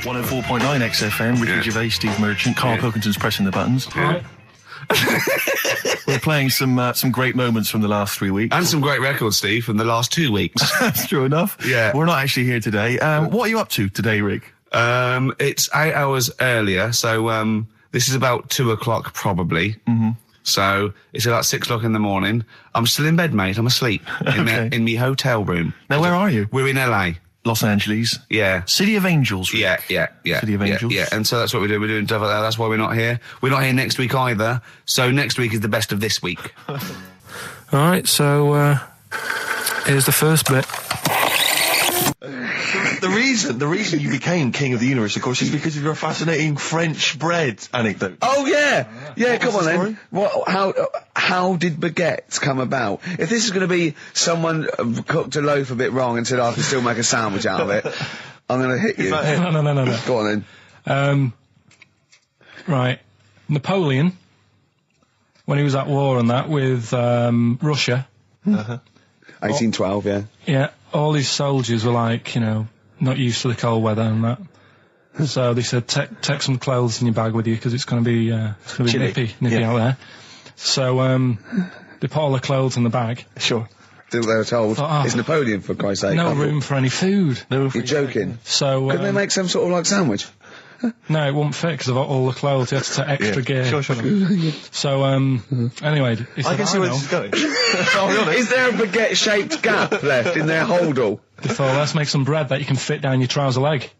104.9 XFM, Ricky Gervais, Steve Merchant, Karl Pilkington's pressing the buttons. Yeah. We're playing some great moments from the last 3 weeks. And some great records, Steve, from the last 2 weeks. That's true enough. Yeah. We're not actually here today. What are you up to today, Rick? It's 8 hours earlier, so this is about 2 o'clock probably. Mm-hmm. So it's about 6 o'clock in the morning. I'm still in bed, mate. I'm asleep in my hotel room. Now, where are you? We're in LA. Los Angeles. Yeah. City of Angels. Rick. Yeah. City of Angels. Yeah, and so that's what we do. We're doing stuff like that. That's why we're not here. We're not here next week either. So next week is the best of this week. All right, so here's the first bit. The reason you became King of the Universe, of course, is because of your fascinating French bread anecdote. Oh yeah, come on the then. How did baguettes come about? If this is going to be someone cooked a loaf a bit wrong and said I can still make a sandwich out of it, I'm going to hit you. No. Go on then. Right, Napoleon, when he was at war and that with Russia. 1812, yeah. Yeah, all his soldiers were like, not used to the cold weather and that. So they said, take some clothes in your bag with you because it's going to be nippy out there. So they put all the clothes in the bag. Sure. They were told. It's Napoleon, for Christ's sake. No room for any food. You're joking. So couldn't they make some sort of like sandwich? No, it wouldn't fit because of all the clothes. You had to take extra gear. Sure. So, anyway, he said, I can see where this is going. Is there a baguette-shaped gap left in their holdall? They thought, let's make some bread that you can fit down your trouser leg.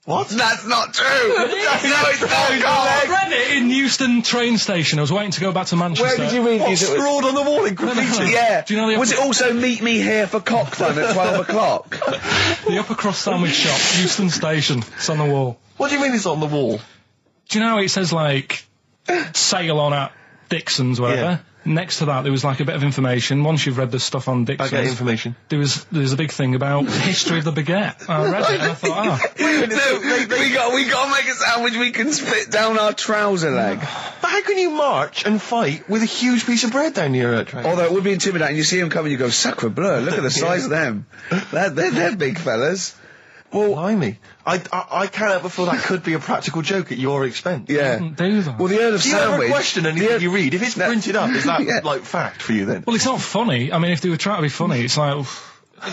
What? That's not true! No, it's not! I read it in Euston train station. I was waiting to go back to Manchester. Where did you read this? Scrawled on the wall in graffiti? Yeah. Do you know was it also meet me here for cock fun at 12 o'clock? The upper cross sandwich shop, Euston station. It's on the wall. What do you mean it's on the wall? Do you know how it says, like, sail on at Dixon's, whatever? Yeah. Next to that, there was, like, a bit of information. Once you've read the stuff on Dixon's... I get information. There was a big thing about the history of the baguette. I read it and I thought, we got to make a sandwich we can spit down our trouser leg. But how can you march and fight with a huge piece of bread down your train? Although it would be intimidating. You see them coming, you go, sacre bleu, look at the size of them. They're big fellas. Well, blimey. I can't help but feel that could be a practical joke at your expense. Yeah. do that. Well, the Earl of Do you ever Sandwich... question anything you read? If it's printed up, is that, like, fact for you then? Well, it's not funny. I mean, if they were trying to be funny, it's like...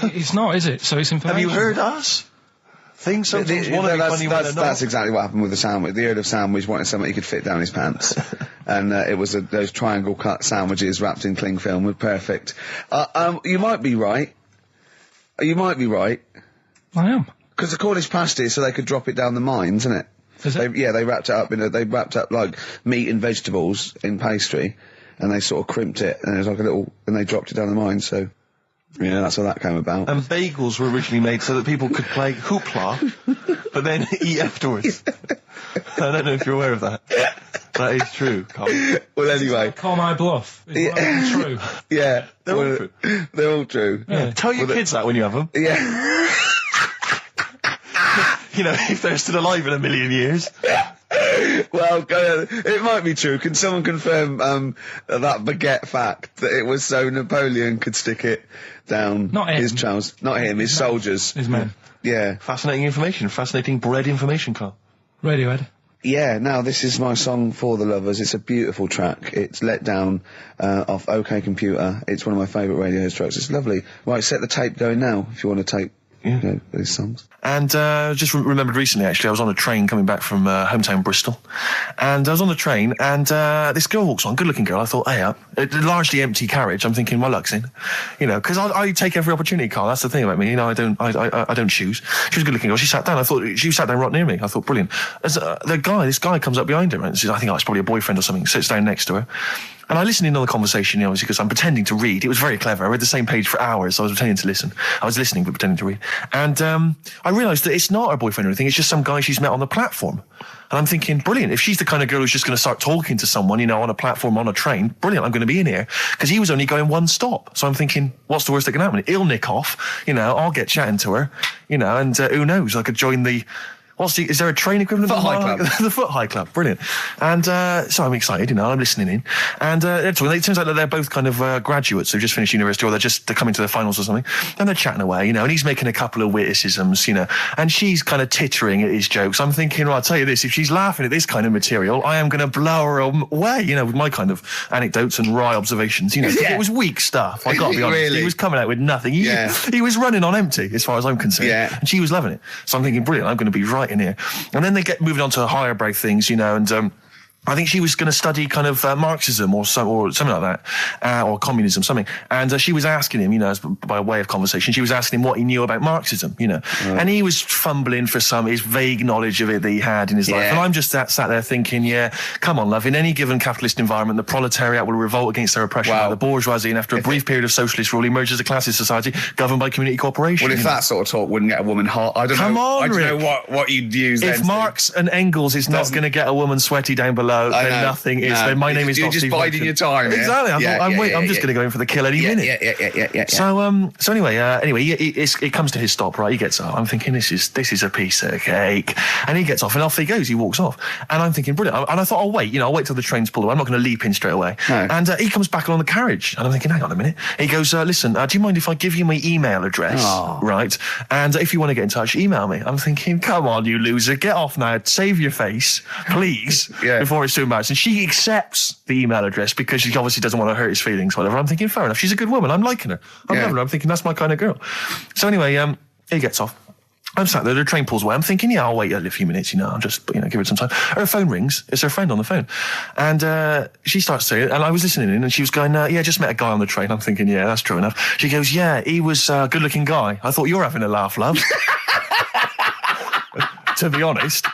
it's not, is it? So it's information. Have you heard us? Things sometimes want to be funny when they're not. That's exactly what happened with the sandwich. The Earl of Sandwich wanted something he could fit down his pants. And it was those triangle cut sandwiches wrapped in cling film were perfect. You might be right. You might be right. I am. Because the Cornish pasty, so they could drop it down the mines, isn't it? Is it? They wrapped it up they wrapped up like meat and vegetables in pastry, and they sort of crimped it, and it was like and they dropped it down the mine, so, yeah, that's how that came about. And bagels were originally made so that people could play hoopla, but then eat afterwards. I don't know if you're aware of that. That is true, Carl. Well, anyway. Call my bluff. Is that true? Yeah. They're all true. They're all true. Yeah. Tell your kids that when you have them. Yeah. If they're still alive in a million years. Well, it might be true. Can someone confirm that baguette fact that it was so Napoleon could stick it down his trousers? Not him, his soldiers. His men. Yeah. Fascinating information. Fascinating bread information, Carl. Radiohead. Yeah, now this is my song for the lovers. It's a beautiful track. It's Let Down off OK Computer. It's one of my favourite Radiohead tracks. It's lovely. Right, set the tape going now if you want to tape. These songs. And just remembered recently, actually, I was on a train coming back from hometown Bristol, and I was on the train, and this girl walks on, good-looking girl. I thought, hey up, largely empty carriage. I'm thinking, my luck's in, because I take every opportunity, Carl. That's the thing about me, I don't choose. She was a good-looking girl. She sat down. I thought she sat down right near me. I thought, brilliant. As this guy comes up behind her and says, I think it's probably a boyfriend or something. Sits down next to her. And I listened in on the conversation, obviously, because I'm pretending to read. It was very clever. I read the same page for hours, so I was pretending to listen. I was listening, but pretending to read. And I realised that it's not her boyfriend or anything. It's just some guy she's met on the platform. And I'm thinking, brilliant. If she's the kind of girl who's just going to start talking to someone, on a platform, on a train, brilliant, I'm going to be in here. Because he was only going one stop. So I'm thinking, what's the worst that can happen? He'll nick off, I'll get chatting to her, and who knows, I could join the Is there a train equivalent? Foot High Club. The Foot High Club, brilliant. And so I'm excited, I'm listening in. And it turns out that they're both kind of graduates who've just finished university, or they're coming to their finals or something. And they're chatting away, and he's making a couple of witticisms, and she's kind of tittering at his jokes. I'm thinking, well, I'll tell you this, if she's laughing at this kind of material, I am going to blow her away, with my kind of anecdotes and wry observations, It was weak stuff, I got to be honest. Really? He was coming out with nothing. He was running on empty, as far as I'm concerned. Yeah. And she was loving it. So I'm thinking, brilliant, I'm going to be right in here. And then they get moving on to higher brow things, and I think she was going to study kind of Marxism or something like that, or communism, something. And she was asking him, by way of conversation, she was asking him what he knew about Marxism, And he was fumbling for his vague knowledge of it that he had in his life. And I'm just sat there thinking, come on, love, in any given capitalist environment, the proletariat will revolt against their oppression by the bourgeoisie, and after a brief period of socialist rule, emerge as a classist society governed by community cooperation. Well, if that sort of talk wouldn't get a woman hot, I don't know what you'd use. If Marx and Engels is not going to get a woman sweaty down below, then nothing is. Then my name is You're not just Steve biding Hawking. your time. Exactly. I'm just going to go in for the kill any minute. Yeah. So anyway, it comes to his stop. Right, he gets up. I'm thinking this is a piece of cake, and he gets off, and off he goes. He walks off, and I'm thinking brilliant. And I thought, I'll wait. I'll wait till the train's pulled away. I'm not going to leap in straight away. No. And he comes back along the carriage, and I'm thinking, hang on a minute. He goes, listen, do you mind if I give you my email address? Oh. Right, and if you want to get in touch, email me. I'm thinking, come on, you loser, get off now. Save your face, please, before it's too embarrassing. And she accepts the email address because she obviously doesn't want to hurt his feelings, whatever. I'm thinking, fair enough. She's a good woman. I'm liking her. I'm loving her. I'm thinking that's my kind of girl. So anyway, he gets off. I'm sat there, the train pulls away. I'm thinking, I'll wait a few minutes, I'll just, give it some time. Her phone rings. It's her friend on the phone. And she starts saying, and I was listening in, and she was going, just met a guy on the train. I'm thinking, that's true enough. She goes, he was a good-looking guy. I thought, you're having a laugh, love. To be honest.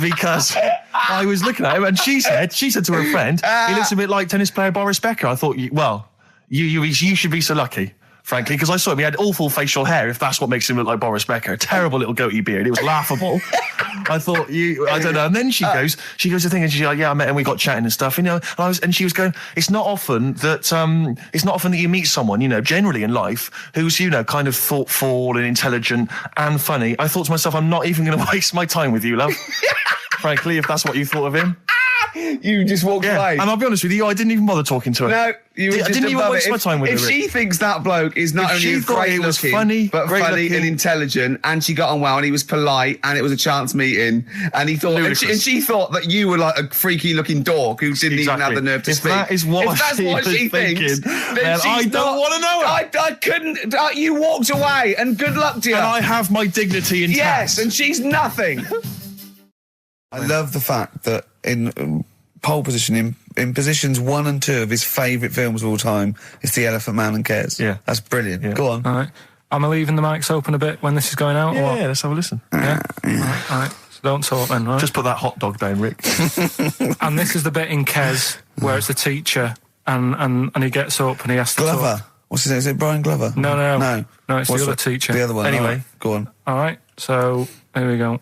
Because I was looking at him, and she said to her friend, he looks a bit like tennis player Boris Becker. I thought, you should be so lucky, frankly, because I saw him. He had awful facial hair, if that's what makes him look like Boris Becker. Terrible little goatee beard. It was laughable. I thought, I don't know. And then she goes to thing, and she's like, I met him, we got chatting and stuff, and she was going, it's not often that you meet someone, generally in life, who's, kind of thoughtful and intelligent and funny. I thought to myself, I'm not even going to waste my time with you, love. Frankly, if that's what you thought of him. You just walked away. And I'll be honest with you, I didn't even bother talking to her. No, you were just didn't even waste my time with her. If she thinks that bloke is not only great looking, but funny and intelligent, and she got on well, and he was polite, and it was a chance meeting, and he thought, and she thought that you were like a freaky looking dork who didn't even have the nerve to speak. If that's what she thinks, then I don't want to know her. I couldn't. You walked away, and good luck to you. And I have my dignity intact. Yes, and she's nothing. I love the fact that in pole position, in positions 1 and 2 of his favourite films of all time, it's The Elephant Man and Kes. Yeah. That's brilliant. Yeah. Go on. All right. Am I leaving the mics open a bit when this is going out? Yeah, or what? Let's have a listen. Yeah? All right. So don't talk then, right? Just put that hot dog down, Rick. And this is the bit in Kes where it's the teacher and he gets up and he has to Glover. talk. What's his name? Is it Brian Glover? No, it's the other teacher. The other one. Anyway. Right. Go on. All right. So, here we go.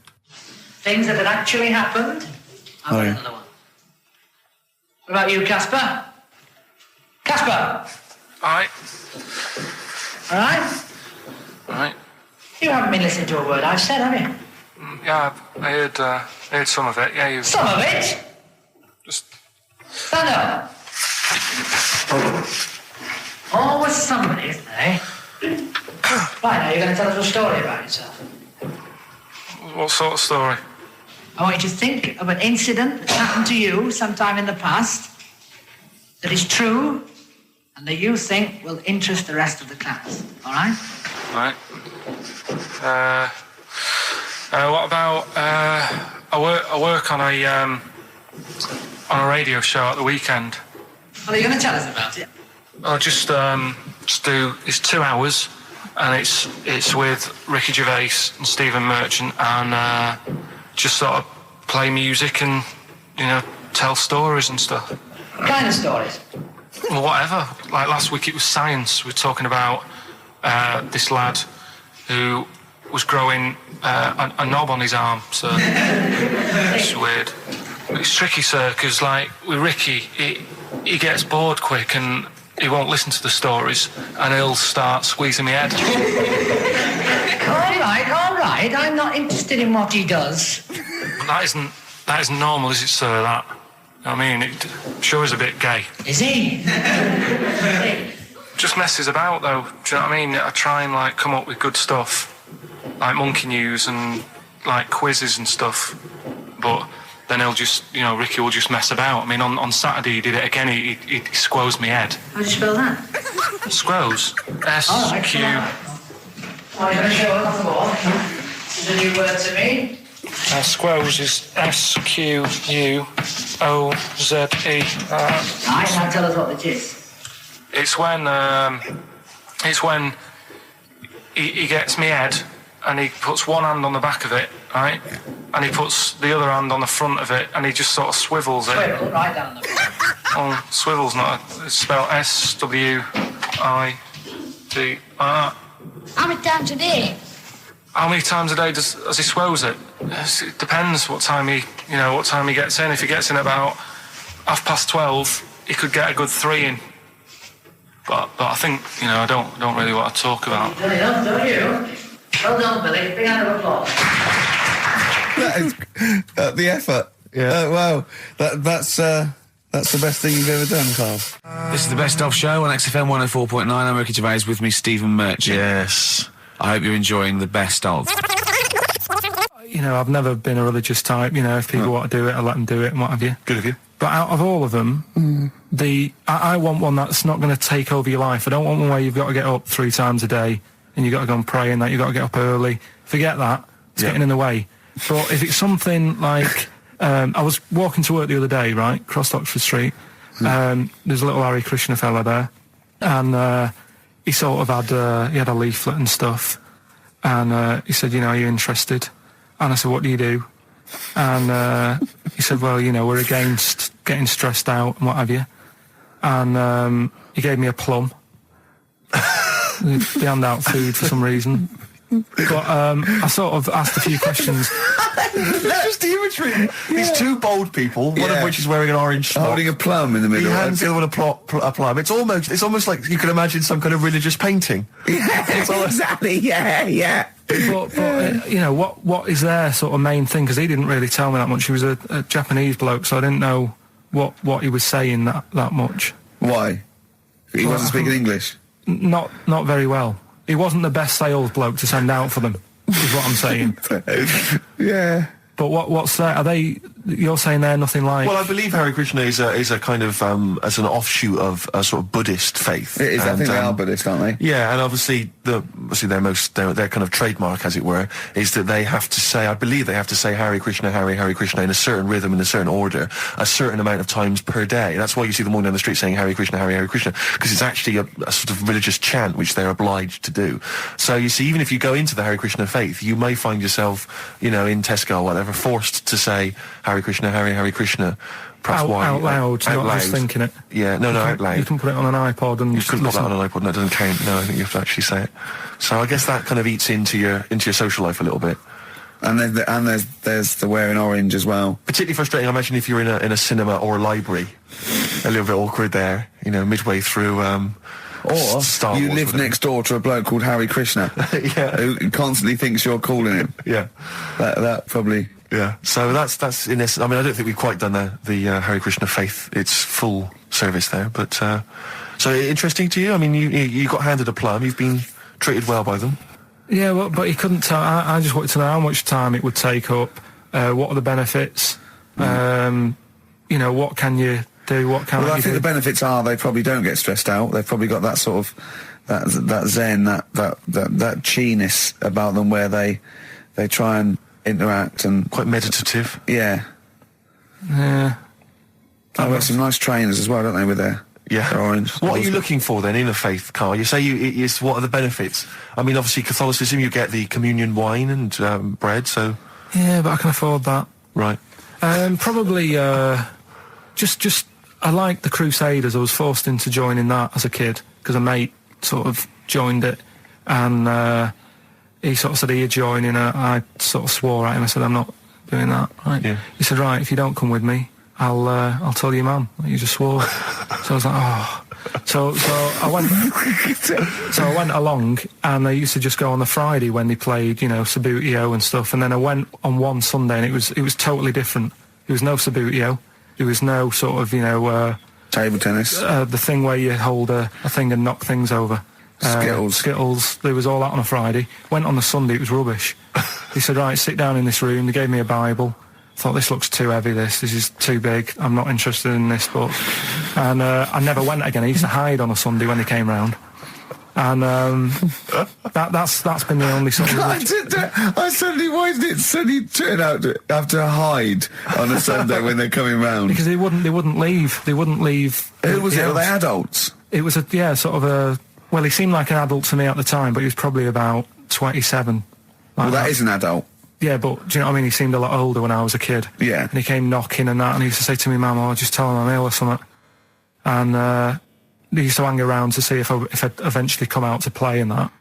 Things that had actually happened. I've got another one. What about you, Casper? Casper! All right. All right? All right. You haven't been listening to a word I've said, have you? Yeah, I heard some of it. Yeah, you. Some of it? Just. Stand up. Always somebody, isn't there, eh? Right, now you're going to tell us a story about yourself. What sort of story? I want you to think of an incident that's happened to you sometime in the past that is true and that you think will interest the rest of the class. All right? Right. What about I work on a radio show at the weekend. Well, are you going to tell us about it? I'll just do. It's 2 hours, and it's with Ricky Gervais and Stephen Merchant, and just sort of play music and tell stories and stuff. What kind of stories? Well, whatever. Like last week, it was science. We were talking about this lad who was growing a knob on his arm. So it's weird. It's tricky, sir, because like with Ricky, he gets bored quick and he won't listen to the stories, and he'll start squeezing my head. All right. right. I'm not interested in what he does. That isn't normal, is it, sir? That. I mean, it sure is a bit gay. Is he? Just messes about, though. Do you know what I mean? I try and, like, come up with good stuff. Like monkey news and, like, quizzes and stuff. But then he'll just, you know, Ricky will just mess about. I mean, on Saturday he did it again. He squoze me head. How do you spell that? Squoze. S-Q... Oh, you're going to show it off the wall? This is a new word to me. Squoze is S-Q-U-O-Z-E. Right, now tell us what it is. It's when he gets me head and he puts one hand on the back of it, right? And he puts the other hand on the front of it and he just sort of swivels it. Swivel, right down the front. Oh, swivel's not it's spelled S-W-I-D. How many times a day? How many times a day does he swells it? It depends what time he gets in. If he gets in about 12:30, he could get a good 3 in. But I think, you know, I don't really want to talk about. You've done enough, don't you? Well done, Billy. Big hand of applause. That is the effort. Yeah. Wow. That's the best thing you've ever done, Karl. This is the Best Of Show on XFM 104.9. I'm Ricky Gervais, with me Stephen Merchant. Yes. I hope you're enjoying the Best Of. You know, I've never been a religious type. You know, if people want to do it, I let them do it and what have you. Good of you. But out of all of them, I want one that's not going to take over your life. I don't want one where you've got to get up 3 times a day and you've got to go and pray and that you've got to get up early. Forget that. It's getting in the way. But if it's something like... I was walking to work the other day, right, across Oxford Street. There's a little Hare Krishna fella there. And he sort of had a leaflet and stuff. And he said, you know, are you interested? And I said, what do you do? And he said, well, you know, we're against getting stressed out and what have you. And he gave me a plum. They hand out food for some reason. But I sort of asked a few questions. It's just the imagery. These 2 bold people, one of which is wearing an orange smock. Holding a plum in the middle. He hands the other one a plum. It's almost like you could imagine some kind of religious painting. Exactly, yeah. But you know, what is their sort of main thing? Because he didn't really tell me that much. He was a Japanese bloke, so I didn't know what he was saying that much. Why? He wasn't speaking English? Not very well. He wasn't the best sales bloke to send out for them, is what I'm saying. Yeah. But what's that? Are they? You're saying they're nothing like? Well, I believe Hare Krishna is a kind of as an offshoot of a sort of Buddhist faith. It is. I think they are Buddhist, aren't they? Yeah, and obviously their kind of trademark, as it were, is that they have to say. I believe they have to say Hare Krishna, Hare Krishna in a certain rhythm, in a certain order, a certain amount of times per day. That's why you see them walking down the street saying Hare Krishna, Hare Krishna, because it's actually a sort of religious chant which they're obliged to do. So you see, even if you go into the Hare Krishna faith, you may find yourself, you know, in Tesco or whatever, forced to say Hare Krishna, Hare Krishna, perhaps out loud, not just thinking it. Yeah, no, out loud. You can put it on an iPod and you couldn't put that on an iPod. No, it doesn't count. No, I think you have to actually say it. So I guess that kind of eats into your social life a little bit. And there's the wearing orange as well. Particularly frustrating, I imagine, if you're in a cinema or a library. A little bit awkward there, you know, midway through. Or Star you Wars, live next door to a bloke called Hare Krishna, who constantly thinks you're calling him. Yeah, that probably. Yeah, so that's in this. I mean, I don't think we've quite done the Hare Krishna faith its full service there, but so interesting to you. I mean, you got handed a plum. You've been treated well by them. Yeah, well, but he couldn't tell. I just wanted to know how much time it would take up. What are the benefits? You know, what can you do? What can I you think do? the benefits are they probably don't get stressed out. They've probably got that sort of that zen, that chi-ness about them, where they try and interact and Quite meditative. Yeah. Yeah. I've got some nice trainers as well, don't they, with their orange. What are you looking for then in a faith, Karl? You say what are the benefits? I mean, obviously Catholicism, you get the communion wine and bread, so... Yeah, but I can afford that. Right. Probably, just I like the Crusaders. I was forced into joining that as a kid because a mate sort of joined it, and he sort of said, "Are you joining?" I sort of swore at him. I said, "I'm not doing that." Right? Yeah. He said, "Right, if you don't come with me, I'll tell your mum that you just swore." So I was like, "Oh." So I went along, and they used to just go on the Friday when they played, Sabutio and stuff. And then I went on one Sunday, and it was totally different. There was no Sabutio. There was no sort of, Table tennis. The thing where you hold a thing and knock things over. Skittles. There was all that on a Friday. Went on the Sunday, it was rubbish. They said, right, sit down in this room. They gave me a Bible. Thought, this looks too heavy, this is too big. I'm not interested in this book. And I never went again. I used to hide on a Sunday when they came round. And that's been the only sort of... why did it suddenly turn out to have to hide on a Sunday when they're coming round? Because they wouldn't leave. They wouldn't leave. Who was it? Were they adults? It was well, he seemed like an adult to me at the time, but he was probably about 27. Well, that is an adult. Yeah, but do you know what I mean? He seemed a lot older when I was a kid. Yeah. And he came knocking and that, and he used to say to me, Mum, I'll just tell him I'm ill or something. And he used to hang around to see if I'd eventually come out to play and that.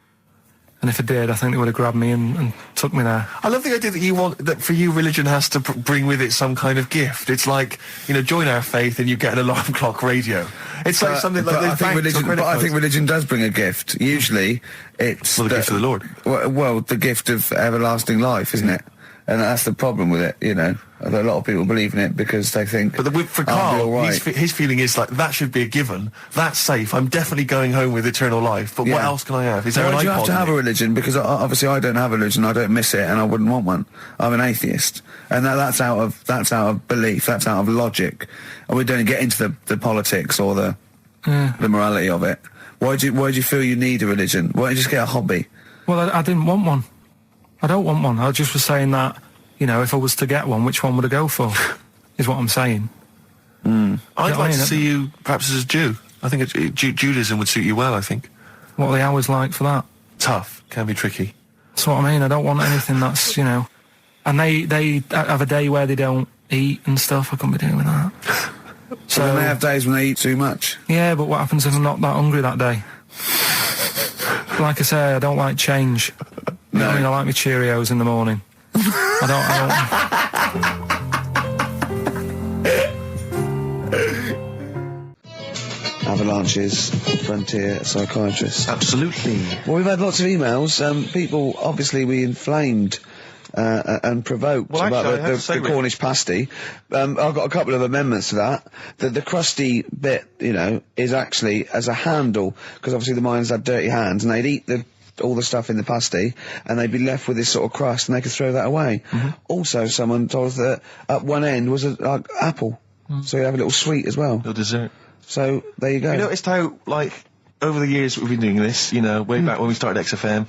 And if I did, I think they would have grabbed me and took me there. I love the idea that for you, religion has to bring with it some kind of gift. It's like, join our faith and you get an alarm clock radio. It's like something like I think religion does bring a gift. Usually, it's the gift of the Lord. Well, the gift of everlasting life, isn't it? And that's the problem with it, A lot of people believe in it because they think... But for Karl, his feeling is like, that should be a given. That's safe. I'm definitely going home with eternal life. But what else can I have? Is there an iPod? Do you have to have a religion? Because obviously I don't have a religion. I don't miss it, and I wouldn't want one. I'm an atheist, and that's out of belief. That's out of logic. And we don't get into the politics or the morality of it. Why do you feel you need a religion? Why don't you just get a hobby? Well, I didn't want one. I don't want one. I just was saying that, if I was to get one, which one would I go for? Is what I'm saying. I'd like to see you perhaps as a Jew. I think Judaism would suit you well, I think. What are the hours like for that? Tough. Can be tricky. That's what I mean. I don't want anything that's, And they have a day where they don't eat and stuff. I couldn't be doing that. So then they have days when they eat too much. Yeah, but what happens if I'm not that hungry that day? Like I say, I don't like change. No. I like my Cheerios in the morning. I don't. Avalanches, frontier psychiatrists. Absolutely. Well, we've had lots of emails. People, obviously, we inflamed and provoked about the Cornish pasty. I've got a couple of amendments to that. The crusty bit, is actually as a handle, because obviously the miners had dirty hands, and they'd eat all the stuff in the pasty, and they'd be left with this sort of crust, and they could throw that away. Also, someone told us that at one end was an apple, so you have a little sweet as well. Little dessert. So there you go. You noticed how, over the years we've been doing this, way back when we started XFM,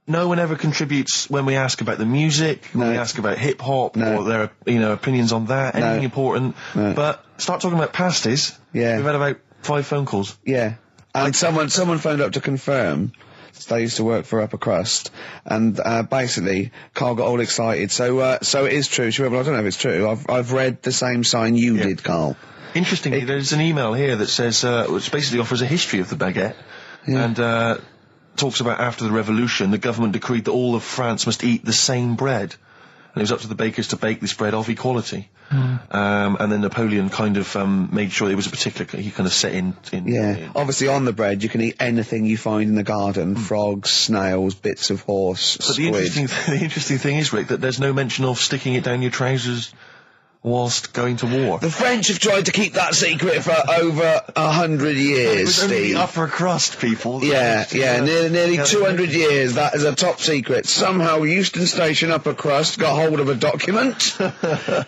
no one ever contributes when we ask about the music, when we ask about hip-hop, or their, opinions on that, anything important. But start talking about pasties. Yeah. We've had about 5 phone calls. Yeah. And someone phoned up to confirm. They used to work for Upper Crust, and basically Karl got all excited. So it is true. She went, well, I don't know if it's true. I've read the same sign you did, Karl. Interestingly, there's an email here that says, which basically offers a history of the baguette, and talks about after the revolution, the government decreed that all of France must eat the same bread, and it was up to the bakers to bake this bread of equality. And then Napoleon kind of made sure it was a particular, he kind of set in obviously on the bread you can eat anything you find in the garden, frogs, snails, bits of horse, but squid. The interesting thing is, Rick, that there's no mention of sticking it down your trousers whilst going to war. The French have tried to keep that secret for over 100 years, it was Steve. only the upper crust people. Nearly 200 years, that is a top secret. Somehow Euston Station upper crust got hold of a document,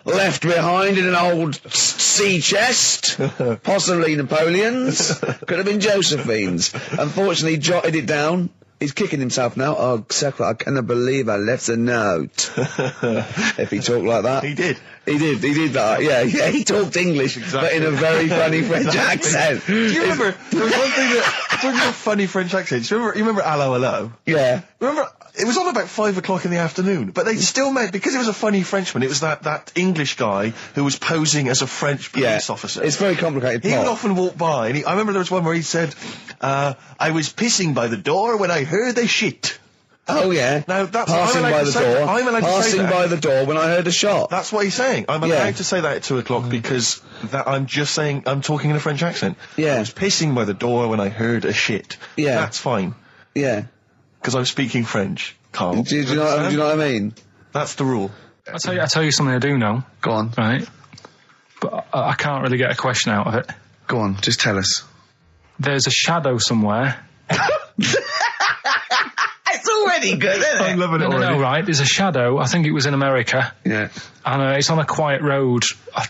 left behind in an old sea chest, possibly Napoleon's, could have been Josephine's. Unfortunately, jotted it down. He's kicking himself now. Oh, Secret, I cannot believe I left a note. If he talked like that. He did. He did that. Yeah, he talked English, but in a very funny French accent. Do you remember, there was one thing that, talking about funny French accents, you remember Allo Allo? Yeah. Remember, it was on about 5 o'clock in the afternoon, but they still meant, because it was a funny Frenchman, it was that English guy who was posing as a French police officer. It's very complicated. He would often walk by, and I remember there was one where he said, I was pissing by the door when I heard they shit. Oh yeah. Now that's passing I'm allowed by to the say door. that. I'm allowed to say Passing that. by the door when I heard a shot. That's what he's saying. I'm allowed to say that at 2 o'clock because I'm just saying I'm talking in a French accent. Yeah. I was pissing by the door when I heard a shit. Yeah. That's fine. Yeah. Because I'm speaking French, Carl. Do you know what I mean? That's the rule. I'll tell you something I do know. Go on. Right? But I can't really get a question out of it. Go on. Just tell us. There's a shadow somewhere. It's already good, isn't it? I'm loving it already. No, right. There's a shadow. I think it was in America. Yeah. And it's on a quiet road.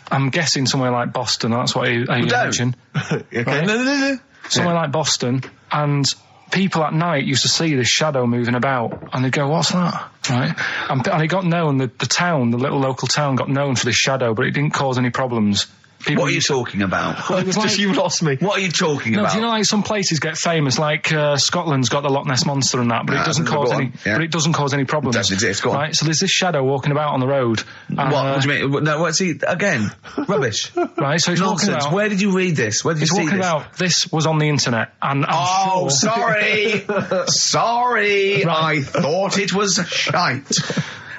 I'm guessing somewhere like Boston. That's what I imagine. Okay. Right? No. Somewhere like Boston. And people at night used to see this shadow moving about. And they'd go, what's that? Right? And it got known, the town, the little local town got known for this shadow, but it didn't cause any problems. What are you talking about? It was just you lost me. What are you talking about? Do you know, like, some places get famous, like Scotland's got the Loch Ness Monster and that, but it doesn't cause any. Yeah. But it doesn't cause any problems. It doesn't exist. Go on. Right. So there's this shadow walking about on the road. What do you mean? No, what's he again? Rubbish. Right. So he's walking Nonsense. about. Where did you read this? Where did you see Walking this? about. This was on the internet, and I'm sure. Sorry. Sorry. Right. I thought it was shite.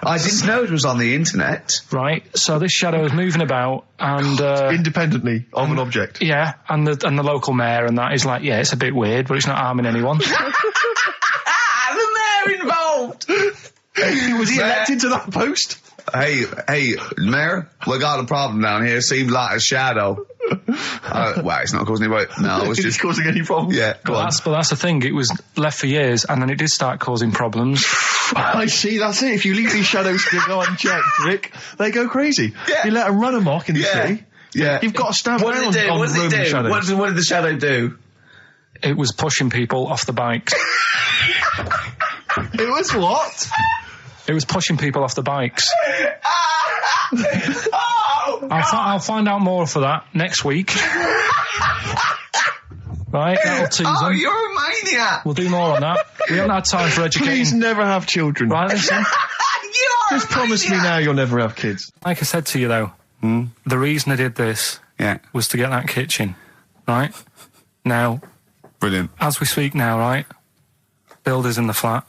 I didn't know it was on the internet. Right. So this shadow is moving about, and Independently of an object. yeah, and the local mayor and that is like, yeah, it's a bit weird, but it's not harming anyone. The mayor involved. Was he elected to that post? Hey, Mayor, we got a problem down here. Seems like a shadow. Well, it's not causing any. No, it's just causing any problems. Yeah, go on. But that's the thing. It was left for years, and then it did start causing problems. I see, that's it. If you leave these shadows to go unchecked, Rick, they go crazy. Yeah. You let them run amok in the city. Yeah. You've got to stand What around did it do? on What did it Roman do? shadows. What did the shadow do? It was pushing people off the bikes. It was what? It was pushing people off the bikes. Oh, I'll find out more for that next week. Right, that'll tease oh, them. you're a maniac. We'll do more on that. We haven't had time for Please educating. never have children. Right, listen. You are Just promise me now you'll never have kids. Like I said to you, though, the reason I did this Yeah, was to get that kitchen. Right? Now, brilliant. as we speak now, right, Builder's in the flat.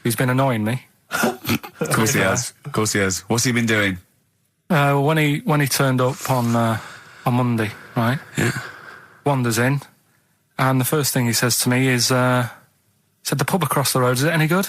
He's been annoying me. Of course he has. Of course he has. What's he been doing? When he turned up on Monday, right? Yeah. Wanders in, and the first thing he says to me is, said, the pub across the road, is it any good?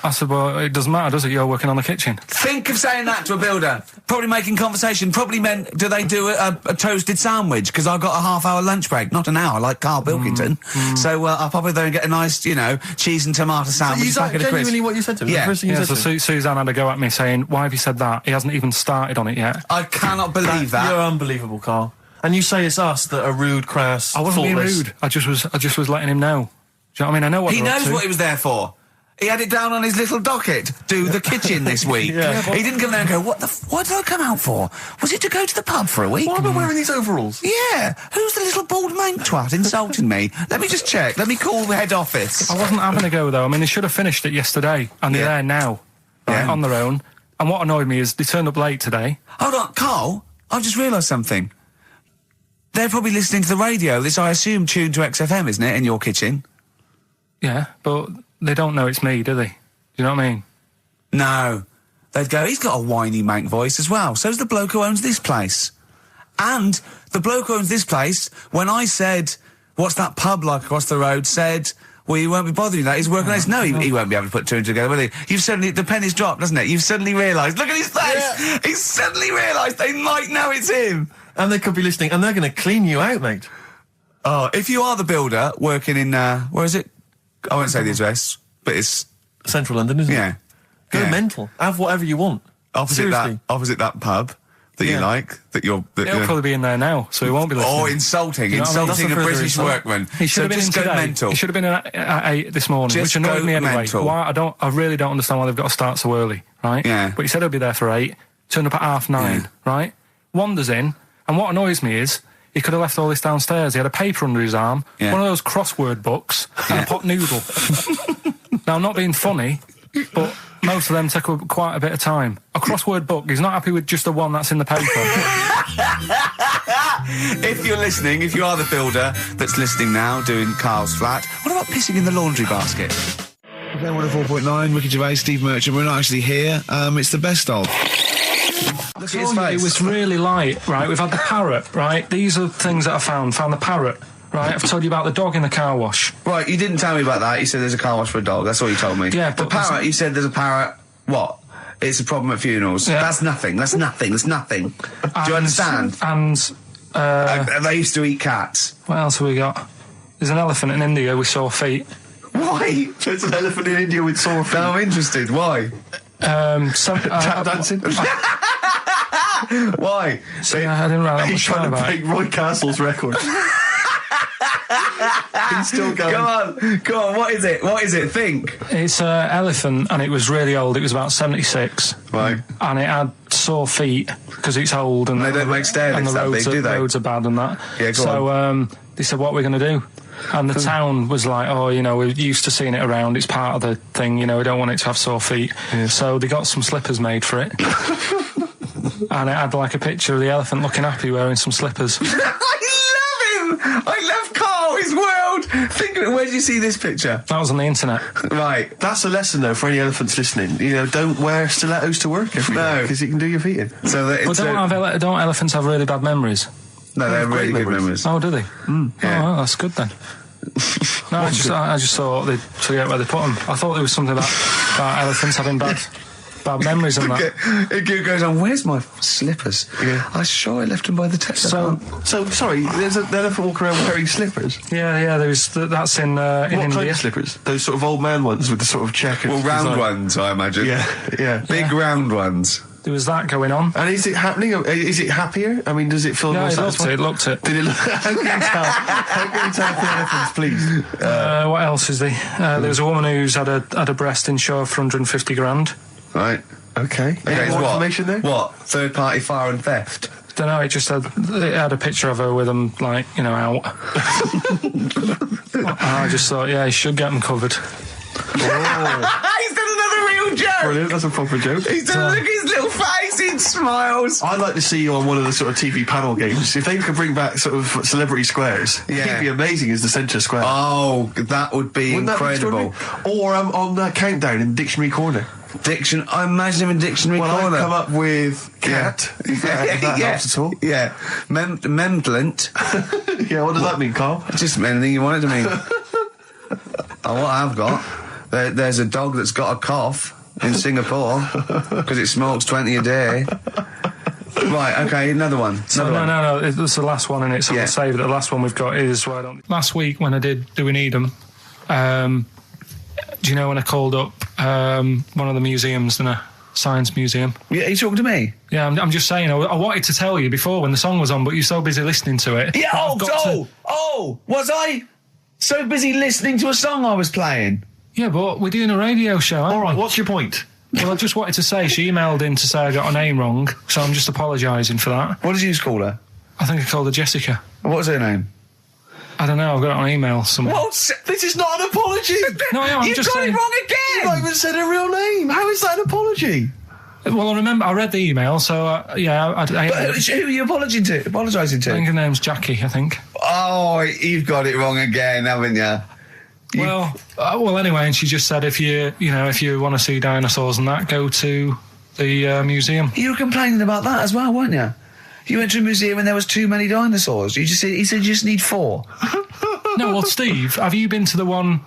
I said, well, it doesn't matter, does it? You're working on the kitchen. Think of saying that to a builder. Probably making conversation. Probably meant, do they do a toasted sandwich? Because I've got a half-hour lunch break. Not an hour, like Karl Pilkington. So I'll probably there and get a nice, cheese and tomato sandwich. Is that back at a crisp. genuinely what you said to him? Yeah. The first thing you Yeah, said so to him? Suzanne had to go at me saying, why have you said that? He hasn't even started on it yet. I cannot believe that. You're unbelievable, Carl. And you say it's us that are rude, crass, I wasn't being thoughtless. rude. I just was letting him know. Do you know what I mean? I know what He they're up knows to. what he was there for. He had it down on his little docket. Do the kitchen this week. Yeah. He didn't come there and go, what did I come out for? Was it to go to the pub for a week? Why am I wearing these overalls? Yeah. Who's the little bald mank twat insulting me? Let me just check. Let me call the head office. I wasn't having a go, though. I mean, they should have finished it yesterday, and they're Yeah. there now, right, Yeah. on their own. And what annoyed me is they turned up late today. Hold on, Carl, I've just realised something. They're probably listening to the radio. This, I assume, tuned to XFM, isn't it, in your kitchen? Yeah, but they don't know it's me, do they? Do you know what I mean? No. They'd go, he's got a whiny mank voice as well. So's the bloke who owns this place. And the bloke who owns this place, when I said, what's that pub like across the road, said, well, you won't be bothering that. He's working on this. No, he won't be able to put two and two together, will he? You've suddenly, the penny's dropped, doesn't it? You've suddenly realised. Look at his face. Yeah. He's suddenly realised they might know it's him. And they could be listening, and they're going to clean you out, mate. Oh, if you are the builder working in, where is it? I won't say the address, but it's, Central London, isn't yeah. it? Go Yeah. mental. Have whatever you want. Opposite Seriously. that pub that you Yeah. like, that you're... That He'll probably be in there now, so he won't be listening. Oh, insulting You know what I mean? a That's a further British insult. workman. He should So have been just in go today. mental. He should have been in at 8 this morning, Just which annoyed go me anyway. mental. Why? I really don't understand why they've got to start so early, right? Yeah. But he said he'll be there for 8, turned up at 9:30, Yeah. right? Wanders in, and what annoys me is he could have left all this downstairs. He had a paper under his arm, Yeah. one of those crossword books, and a pot noodle. Now, I'm not being funny, but most of them take quite a bit of time. A crossword book, he's not happy with just the one that's in the paper. If you're listening, if you are the builder that's listening now, doing Karl's flat, what about pissing in the laundry basket. Okay, 104.9, Ricky Gervais, Steve Merchant. We're not actually here. It's the best of. Look at his face. It was really light, right? We've had the parrot, right? These are things that I found. Found the parrot, right? I've told you about the dog in the car wash. Right, you didn't tell me about that. You said there's a car wash for a dog. That's all you told me. Yeah, the but parrot, you said there's a parrot. What? It's a problem at funerals. Yeah. That's nothing. That's nothing. That's nothing. Do you understand? And They used to eat cats. what else have we got? There's an elephant in India with sore feet. Why? There's an elephant in India with sore feet. Now I'm interested. Why? Tap dancing. Why? I didn't write that He's much trying down to about break it. Roy Castle's record. He's still going. Go on. What is it? What is it? Think. It's an elephant, and it was really old. It was about 76. Right. And it had sore feet because it's old, and They don't make stairlifts and the that roads, big, do they? roads are bad and that. Yeah, go so they said, "What are we going to do?" And the town was like, "Oh, you know, we're used to seeing it around. It's part of the thing. You know, we don't want it to have sore feet." Yeah. So they got some slippers made for it. And it had like a picture of the elephant looking happy wearing some slippers. I love him. I love Carl. His world. Think of it. Where did you see this picture? That was on the internet. Right. That's a lesson, though, for any elephants listening. You know, don't wear stilettos to work every day, because it can do your feet in. So that But it's don't elephants have really bad memories? no, they're really great good memories. Oh, do they? Yeah. Oh, well, that's good then. No, I just thought they'd forget where they put them. I thought there was something about elephants having bad memories and that. It goes on. Where's my slippers? Yeah. I'm sure I left them by the test. So, sorry, there's an elephant walking around wearing slippers. Yeah, that's in What India. kind of slippers? Those sort of old man ones with the sort of checkered well, round design. ones, I imagine. Yeah. Big round ones. There was that going on. And is it happening? Is it happier? I mean, does it feel more Yeah, satisfying? it looked it. Did it look? How can you tell? How can you tell for elephants, please? What else is there? There was a woman who's had a breast insured for 150 grand. Right. Okay. Any Okay, more what? information there? What? Third party fire and theft? Don't know. It had a picture of her with them, like, you know, out. I just thought, yeah, you should get them covered. He's done another real joke. Brilliant. That's a proper joke. He's done look at his little face. He smiles. I'd like to see you on one of the sort of TV panel games. If they could bring back sort of celebrity squares, Yeah. he'd be amazing as the centre square. Oh, that would be Wouldn't that be incredible. extraordinary? Or on that countdown in Dictionary Corner. I imagine him in Dictionary Well, Corner. I've come up with cat. If that helps at all. Yeah. Memblent. Yeah, what does that mean, Carl? Just anything you want it to mean. What I've got, there's a dog that's got a cough in Singapore because it smokes 20 a day. Right, okay, another one. No, it's the last one, and it's Yeah. I'll save it. The last one we've got is last week when I did Do We Need 'Em? Do you know when I called up one of the museums, a science museum? Yeah, are you talking to me? Yeah, I'm just saying. I wanted to tell you before when the song was on, but you're so busy listening to it. Yeah, I've got was I so busy listening to a song I was playing? Yeah, but we're doing a radio show, aren't All right, we? what's your point? Well, I just wanted to say she emailed in to say I got her name wrong, so I'm just apologising for that. What did you call her? I think I called her Jessica. What was her name? I don't know, I've got it on email somewhere. This is not an apology. No, I'm You've just got saying. it wrong You've not again! even said her real name. How is that an apology? Well, I remember I read the email, so yeah, I But who are you apologising to? think her name's Jackie, I think. Oh, you've got it wrong again, haven't you? Well, anyway, and she just said if you want to see dinosaurs and that, go to the museum. You were complaining about that as well, weren't you? You went to a museum and there was too many dinosaurs. He said you just need 4. No, well, Steve, have you been to the one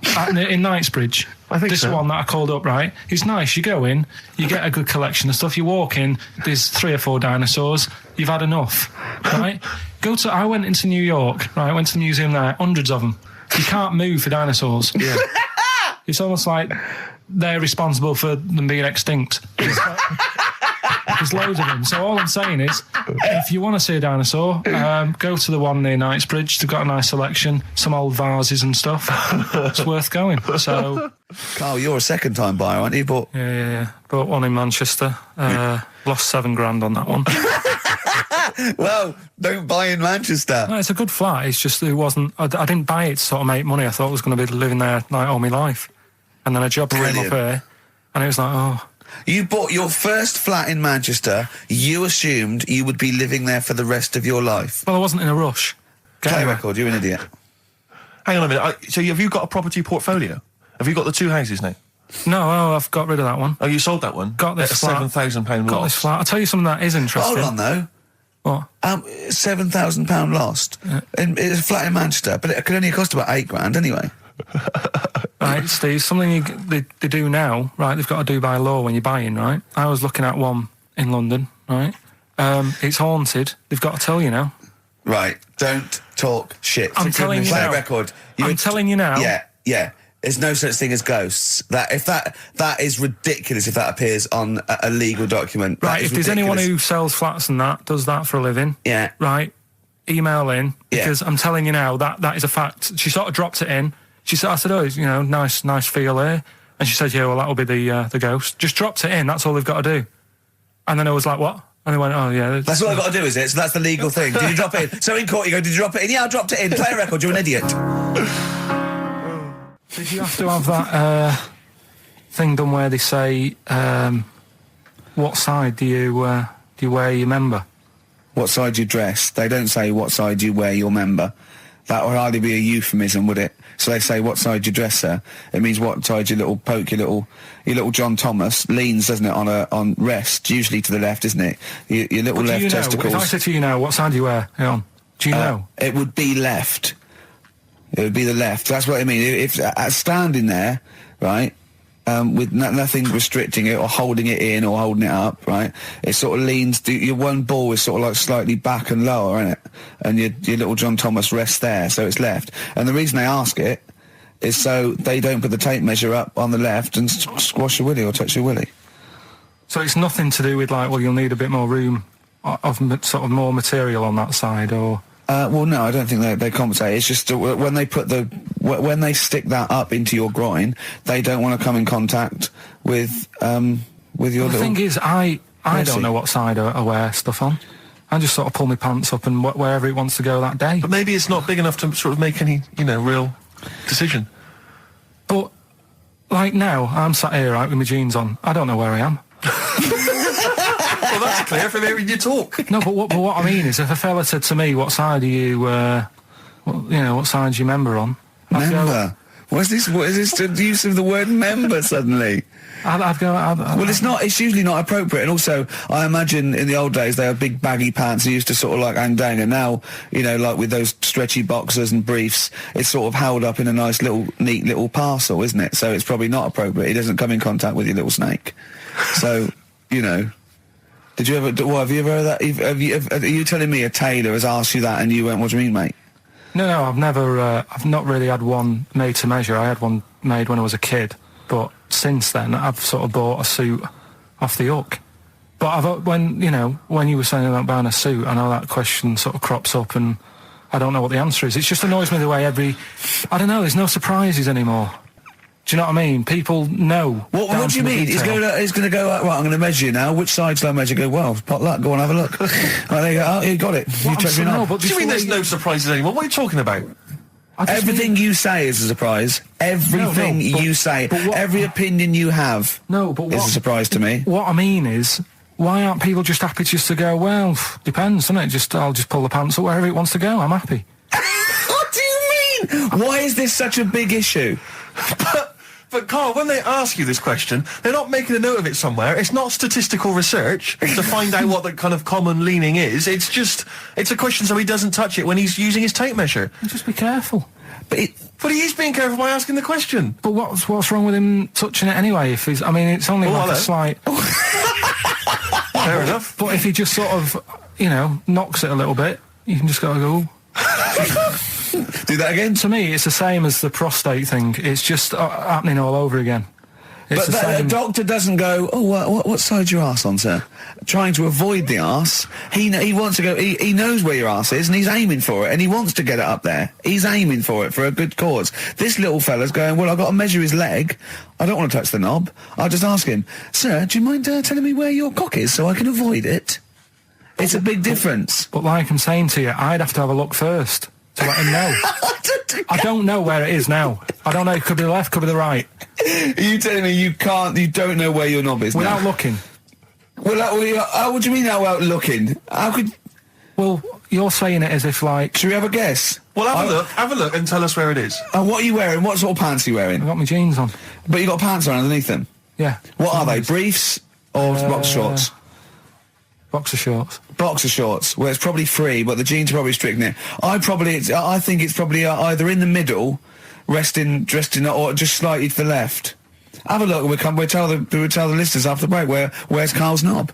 in Knightsbridge? I think this so. one that I called up, right? It's nice. You go in, you get a good collection of stuff. You walk in, there's 3 or 4 dinosaurs. You've had enough, right? I went into New York, right? I went to the museum there, hundreds of them. You can't move for dinosaurs. Yeah. It's almost like they're responsible for them being extinct. There's loads of them. So all I'm saying is, if you want to see a dinosaur, go to the one near Knightsbridge. They've got a nice selection, some old vases and stuff. It's worth going. So, Carl, you're a second-time buyer, aren't you? But yeah. Bought one in Manchester. Lost $7,000 on that one. well, don't buy in Manchester. No, it's a good flat. It's just it wasn't. I didn't buy it to sort of make money. I thought I was going to be living there like all my life, and then a job came up here, and it was like, oh. You bought your first flat in Manchester. You assumed you would be living there for the rest of your life. Well, I wasn't in a rush. Play record. You're an idiot. Hang on a minute. So have you got a property portfolio? Have you got the 2 houses now? No, I've got rid of that one. Oh, you sold that one? Got this at a flat. £7,000 Got loss. this flat. I'll tell you something that is interesting. Hold on, though. What? £7,000 lost. Yeah. It's a flat in Manchester, but it could only cost about £8,000 anyway. Right, Steve, something they do now, right, they've got to do by law when you're buying, right? I was looking at one in London, right? It's haunted. They've got to tell you now. Right, don't talk shit. I'm telling you Play now. a record. I'm telling you now. Yeah. There's no such thing as ghosts. That is ridiculous if that appears on a legal document. Right, if there's anyone who sells flats and that, does that for a living. Yeah. Right, email in, Yeah. because I'm telling you now, that is a fact. She sort of dropped it in. I said, oh, you know, nice feel here. And she said, yeah, well, that'll be the ghost. Just dropped it in, that's all they've got to do. And then I was like, what? And they went, oh, yeah. That's all I've got to do, is it? So that's the legal thing. Did you drop it in? So in court you go, did you drop it in? Yeah, I dropped it in. Play a record, you're an idiot. Did you have to have that thing done where they say, what side do you wear your member? What side you dress? They don't say what side you wear your member. That would hardly be a euphemism, would it? So they say what side you dress, sir. It means what side your little John Thomas leans, doesn't it, on rest, usually to the left, isn't it? Your little left testicles. If I said to you now, what side do you wear? Hang on. Do you know? It would be left. It would be the left. That's what I mean. If standing there, right, with nothing restricting it or holding it in or holding it up, right, it sort of leans. Your one ball is sort of like slightly back and lower, isn't it? And your little John Thomas rests there, so it's left. And the reason they ask it is so they don't put the tape measure up on the left and squash your willy or touch your willy. So it's nothing to do with like, well, you'll need a bit more room of sort of more material on that side, or. Well, no, I don't think they compensate. It's just when they when they stick that up into your groin, they don't want to come in contact with your little. The thing is, I don't know what side I wear stuff on. I just sort of pull my pants up and wherever it wants to go that day. But maybe it's not big enough to sort of make any, real decision. But like now, I'm sat here right with my jeans on. I don't know where I am. Well, that's clear from hearing you talk. No, but what I mean is, if a fella said to me, "What side are you? What side's your member on?" Member. What is this? What is this? The use of the word member suddenly? I'd go. Well, it's not. It's usually not appropriate. And also, I imagine in the old days they had big baggy pants that used to sort of like hang down. And now, like with those stretchy boxers and briefs, it's sort of held up in a nice little, neat little parcel, isn't it? So it's probably not appropriate. It doesn't come in contact with your little snake. So, Did you ever? What have you ever heard that? Are you telling me a tailor has asked you that and you went, "What do you mean, mate?" No, I've never. I've not really had one made to measure. I had one made when I was a kid, but since then I've sort of bought a suit off the hook. But when you were saying about buying a suit, I know that question sort of crops up, and I don't know what the answer is. It just annoys me the way I don't know. There's no surprises anymore. Do you know what I mean? People know. What do you mean? He's going to go, right, I'm going to measure you now. Which side shall I measure? Go, well, pot luck, go on, have a look. Right, there you go. Oh, you got it. You checked me out. What do you mean there's no surprises anymore? What are you talking about? Everything you say is a surprise. Everything you say. Every opinion you have is a surprise to me. What I mean is, why aren't people just happy just to go, well, depends, doesn't it? I'll just pull the pants up wherever it wants to go. I'm happy. What do you mean? Why is this such a big issue? But Karl, when they ask you this question, they're not making a note of it somewhere. It's not statistical research to find out what the kind of common leaning is. It's a question so he doesn't touch it when he's using his tape measure. Just be careful. But he is being careful by asking the question. But what's wrong with him touching it anyway? It's only like a slight. Fair enough. But if he just sort of, knocks it a little bit, you can just go. Do that again? To me, it's the same as the prostate thing. It's just happening all over again. But the doctor doesn't go, oh, what side's your arse on, sir? Trying to avoid the arse. He wants to go, he knows where your arse is and he's aiming for it and he wants to get it up there. He's aiming for it for a good cause. This little fella's going, well, I've got to measure his leg. I don't want to touch the knob. I'll just ask him, sir, do you mind telling me where your cock is so I can avoid it? It's a big difference. But like I'm saying to you, I'd have to have a look first to let him know. I don't know where it is now. I don't know. It could be the left, could be the right. Are you telling me you don't know where your knob is without now? looking? Well, what do you mean without looking? How could... Well, you're saying it as if like... Should we have a guess? Well, have a look and tell us where it is. What are you wearing? What sort of pants are you wearing? I've got my jeans on. But you got pants on underneath them? Yeah. What are they? Briefs or boxer shorts? Boxer shorts. Boxer shorts. Well, it's probably free, but the jeans are probably restricting it. I think it's probably either in the middle, dressed in, or just slightly to the left. Have a look. We'll tell the listeners after the break where's Karl's knob.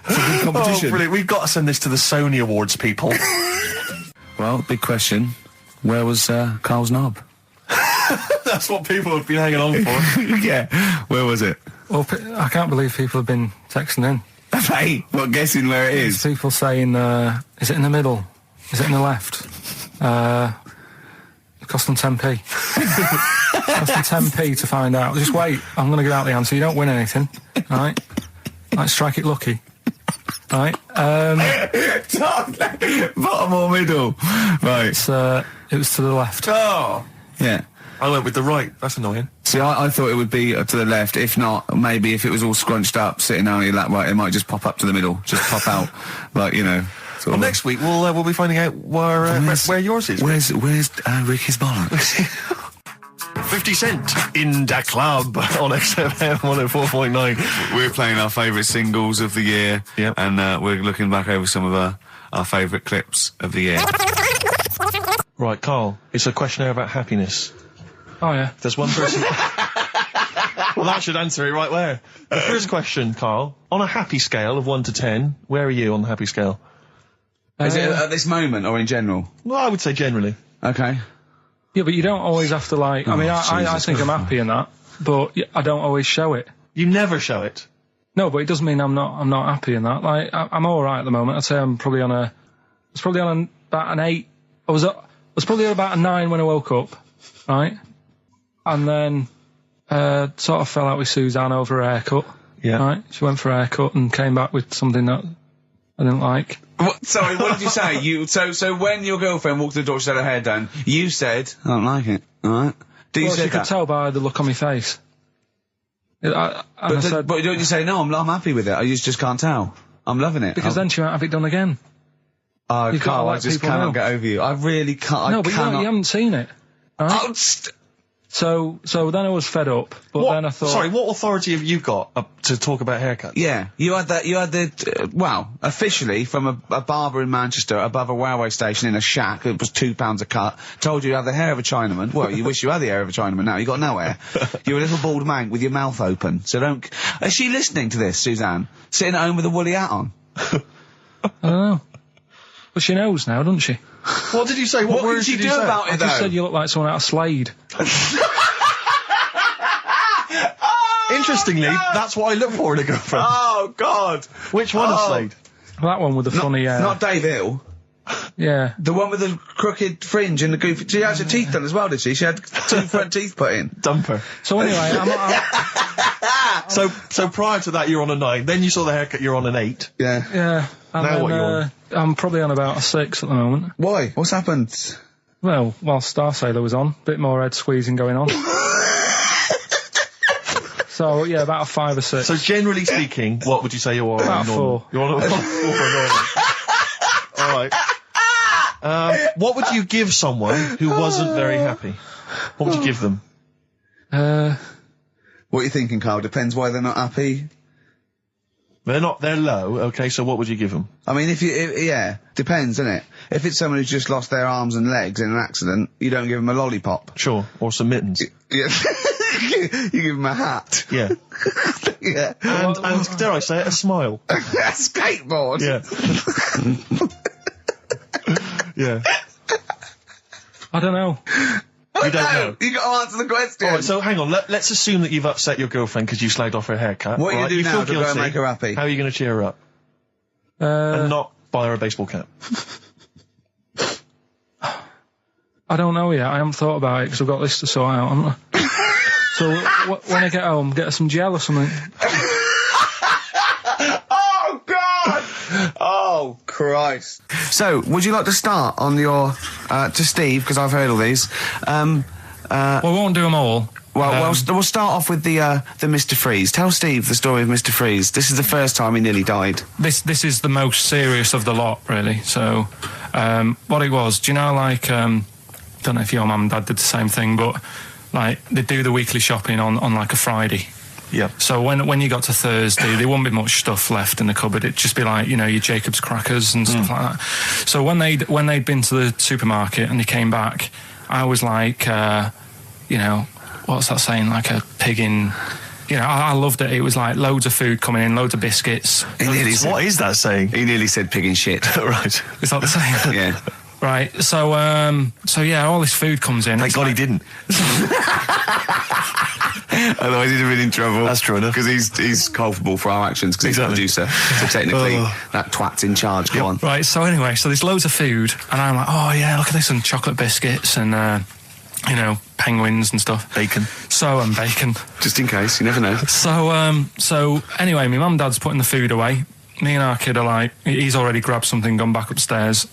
It's a good competition. Oh, brilliant! We've got to send this to the Sony Awards people. Well, big question. Where was Karl's knob? That's what people have been hanging on for. Yeah. Where was it? Well, I can't believe people have been texting in. Hey, what, guessing where it is? People saying, is it in the middle? Is it in the left? It cost them 10p. It cost them 10p to find out. Just wait, I'm going to give out the answer. You don't win anything, right? Like, strike it lucky. Right? Bottom or middle? Right. It was to the left. Oh! Yeah. I went with the right. That's annoying. See, I thought it would be to the left. If not, maybe if it was all scrunched up, sitting down on your lap, right, it might just pop up to the middle. Just pop out. Like, you know. Well, next week we'll be finding out where yours is. Where's Ricky's bollocks? 50 Cent in Da Club on XFM 104.9. We're playing our favourite singles of the year. Yep. And we're looking back over some of our favourite clips of the year. Right, Karl, it's a questionnaire about happiness. Oh, yeah. There's one person... Well, that should answer it right where. The first question, Karl, on a happy scale of 1 to 10, where are you on the happy scale? Is it at this moment or in general? Well, I would say generally. Okay. Yeah, but you don't always have to, like... I mean, I think I'm happy in that, but I don't always show it. You never show it. No, but it doesn't mean I'm not happy in that. Like, I'm all right at the moment. I'd say I'm probably on a... It's probably on about an 8. I was probably about a 9 when I woke up, right? And then sort of fell out with Suzanne over her haircut. Yeah. Right? She went for a haircut and came back with something that I didn't like. Sorry, what did you say? So when your girlfriend walked to the door, she had her hair done, you said, I don't like it, alright? She could tell by the look on my face. But don't you say, no, I'm happy with it, I just can't tell. I'm loving it. Because then she might have it done again. Oh, Karl, I just cannot get over you. I really can't. No, but you haven't seen it. Right? So then I was fed up, but then I thought... Sorry, what authority have you got to talk about haircuts? Yeah, you had the, officially from a barber in Manchester above a railway station in a shack, it was £2 a cut, told you had the hair of a Chinaman. Well, you wish you had the hair of a Chinaman now, you got no hair. You're a little bald mank with your mouth open, so don't... Is she listening to this, Suzanne? Sitting at home with a woolly hat on? I don't know. But she knows now, doesn't she? What did you say? What words did you do about it, though? I just said you look like someone out of Slade. Interestingly, that's what I look for in a girlfriend. Oh, God. Which one of Slade? That one with the funny... Not Dave Hill. Yeah. The one with the crooked fringe and the goofy... She had her teeth done as well, did she? She had 2 front teeth put in. Dumper. So anyway, So prior to that, you're on a 9. Then you saw the haircut, you're on an 8. Yeah. Yeah. And now then, what you're on? I'm probably on about a 6 at the moment. Why? What's happened? Well, while Star Sailor was on, bit more head squeezing going on. So, yeah, about a 5 or 6. So generally speaking, what would you say you are? About 4. You're on a 4 for normal. Alright. What would you give someone who wasn't very happy? What would you give them? What are you thinking, Karl? Depends why they're not happy. They're low, okay, so what would you give them? I mean, yeah, depends, doesn't it? If it's someone who's just lost their arms and legs in an accident, you don't give them a lollipop. Sure, or some mittens. Yeah. You give them a hat. Yeah. Yeah. And dare I say it, a smile. A skateboard. Yeah. Yeah. I don't know. You don't know. You got to answer the question. Alright, so hang on, let's assume that you've upset your girlfriend because you slagged off her haircut. What are you doing now to go and make her happy? How are you going to cheer her up? And not buy her a baseball cap? I don't know yet. I haven't thought about it because I've got this to sort out, haven't I? So when I get home, get her some gel or something. Oh, God! Oh, Christ. So, would you like to start on your, to Steve, because I've heard all these. Well, we won't do them all. Well, we'll start off with the Mr. Freeze. Tell Steve the story of Mr. Freeze. This is the first time he nearly died. This is the most serious of the lot, really. So, what it was, do you know, like, don't know if your mum and dad did the same thing, but like they do the weekly shopping on like a Friday. Yeah. So when you got to Thursday, there wouldn't be much stuff left in the cupboard. It'd just be like, you know, your Jacob's crackers and stuff like that. So when they'd been to the supermarket and they came back, I was like, you know, what's that saying? Like a pig in. You know, I loved it. It was like loads of food coming in, loads of biscuits. What is that saying? He nearly said pig in shit. Right. Is that the saying? Yeah. Right. So yeah, all this food comes in. Thank God he didn't. Otherwise he'd have been in trouble. That's true enough. Because he's culpable for our actions because he's the producer. So technically, that twat's in charge. Go on. Right, so anyway, so there's loads of food, and I'm like, oh yeah, look at this, and chocolate biscuits, and, you know, penguins and stuff. Bacon. And bacon. Just in case, you never know. So anyway, my mum and dad's putting the food away. Me and our kid are like, he's already grabbed something, gone back upstairs.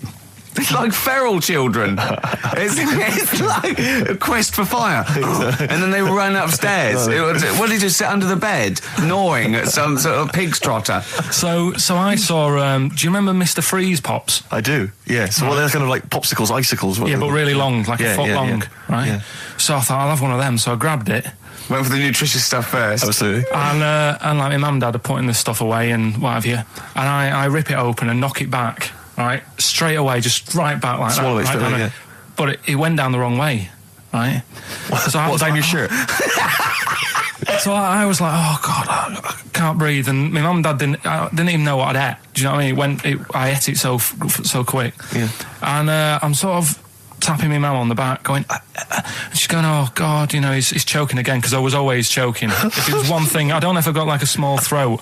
It's like feral children. It's like a quest for fire. And then they ran upstairs. What did you sit under the bed, gnawing at some sort of pig's trotter? So I saw, do you remember Mr. Freeze Pops? I do, yeah. So they're kind of like popsicles, icicles. Yeah, but really long, like a foot long, right? Yeah. So I thought, I'll have one of them. So I grabbed it. Went for the nutritious stuff first. Absolutely. And like my mum and dad are putting this stuff away and what have you. And I rip it open and knock it back. Right, straight away, just right back like Swallow that. it, Right yeah. But it went down the wrong way, right? So I was down like, your shirt? So I was like, oh God, I can't breathe. And my mum and dad didn't even know what I'd ate. Do you know what I mean? I ate it so quick. Yeah. And I'm sort of tapping my mum on the back, going, and she's going, oh God, you know, he's choking again, because I was always choking. If it was one thing, I don't know if I've got like a small throat,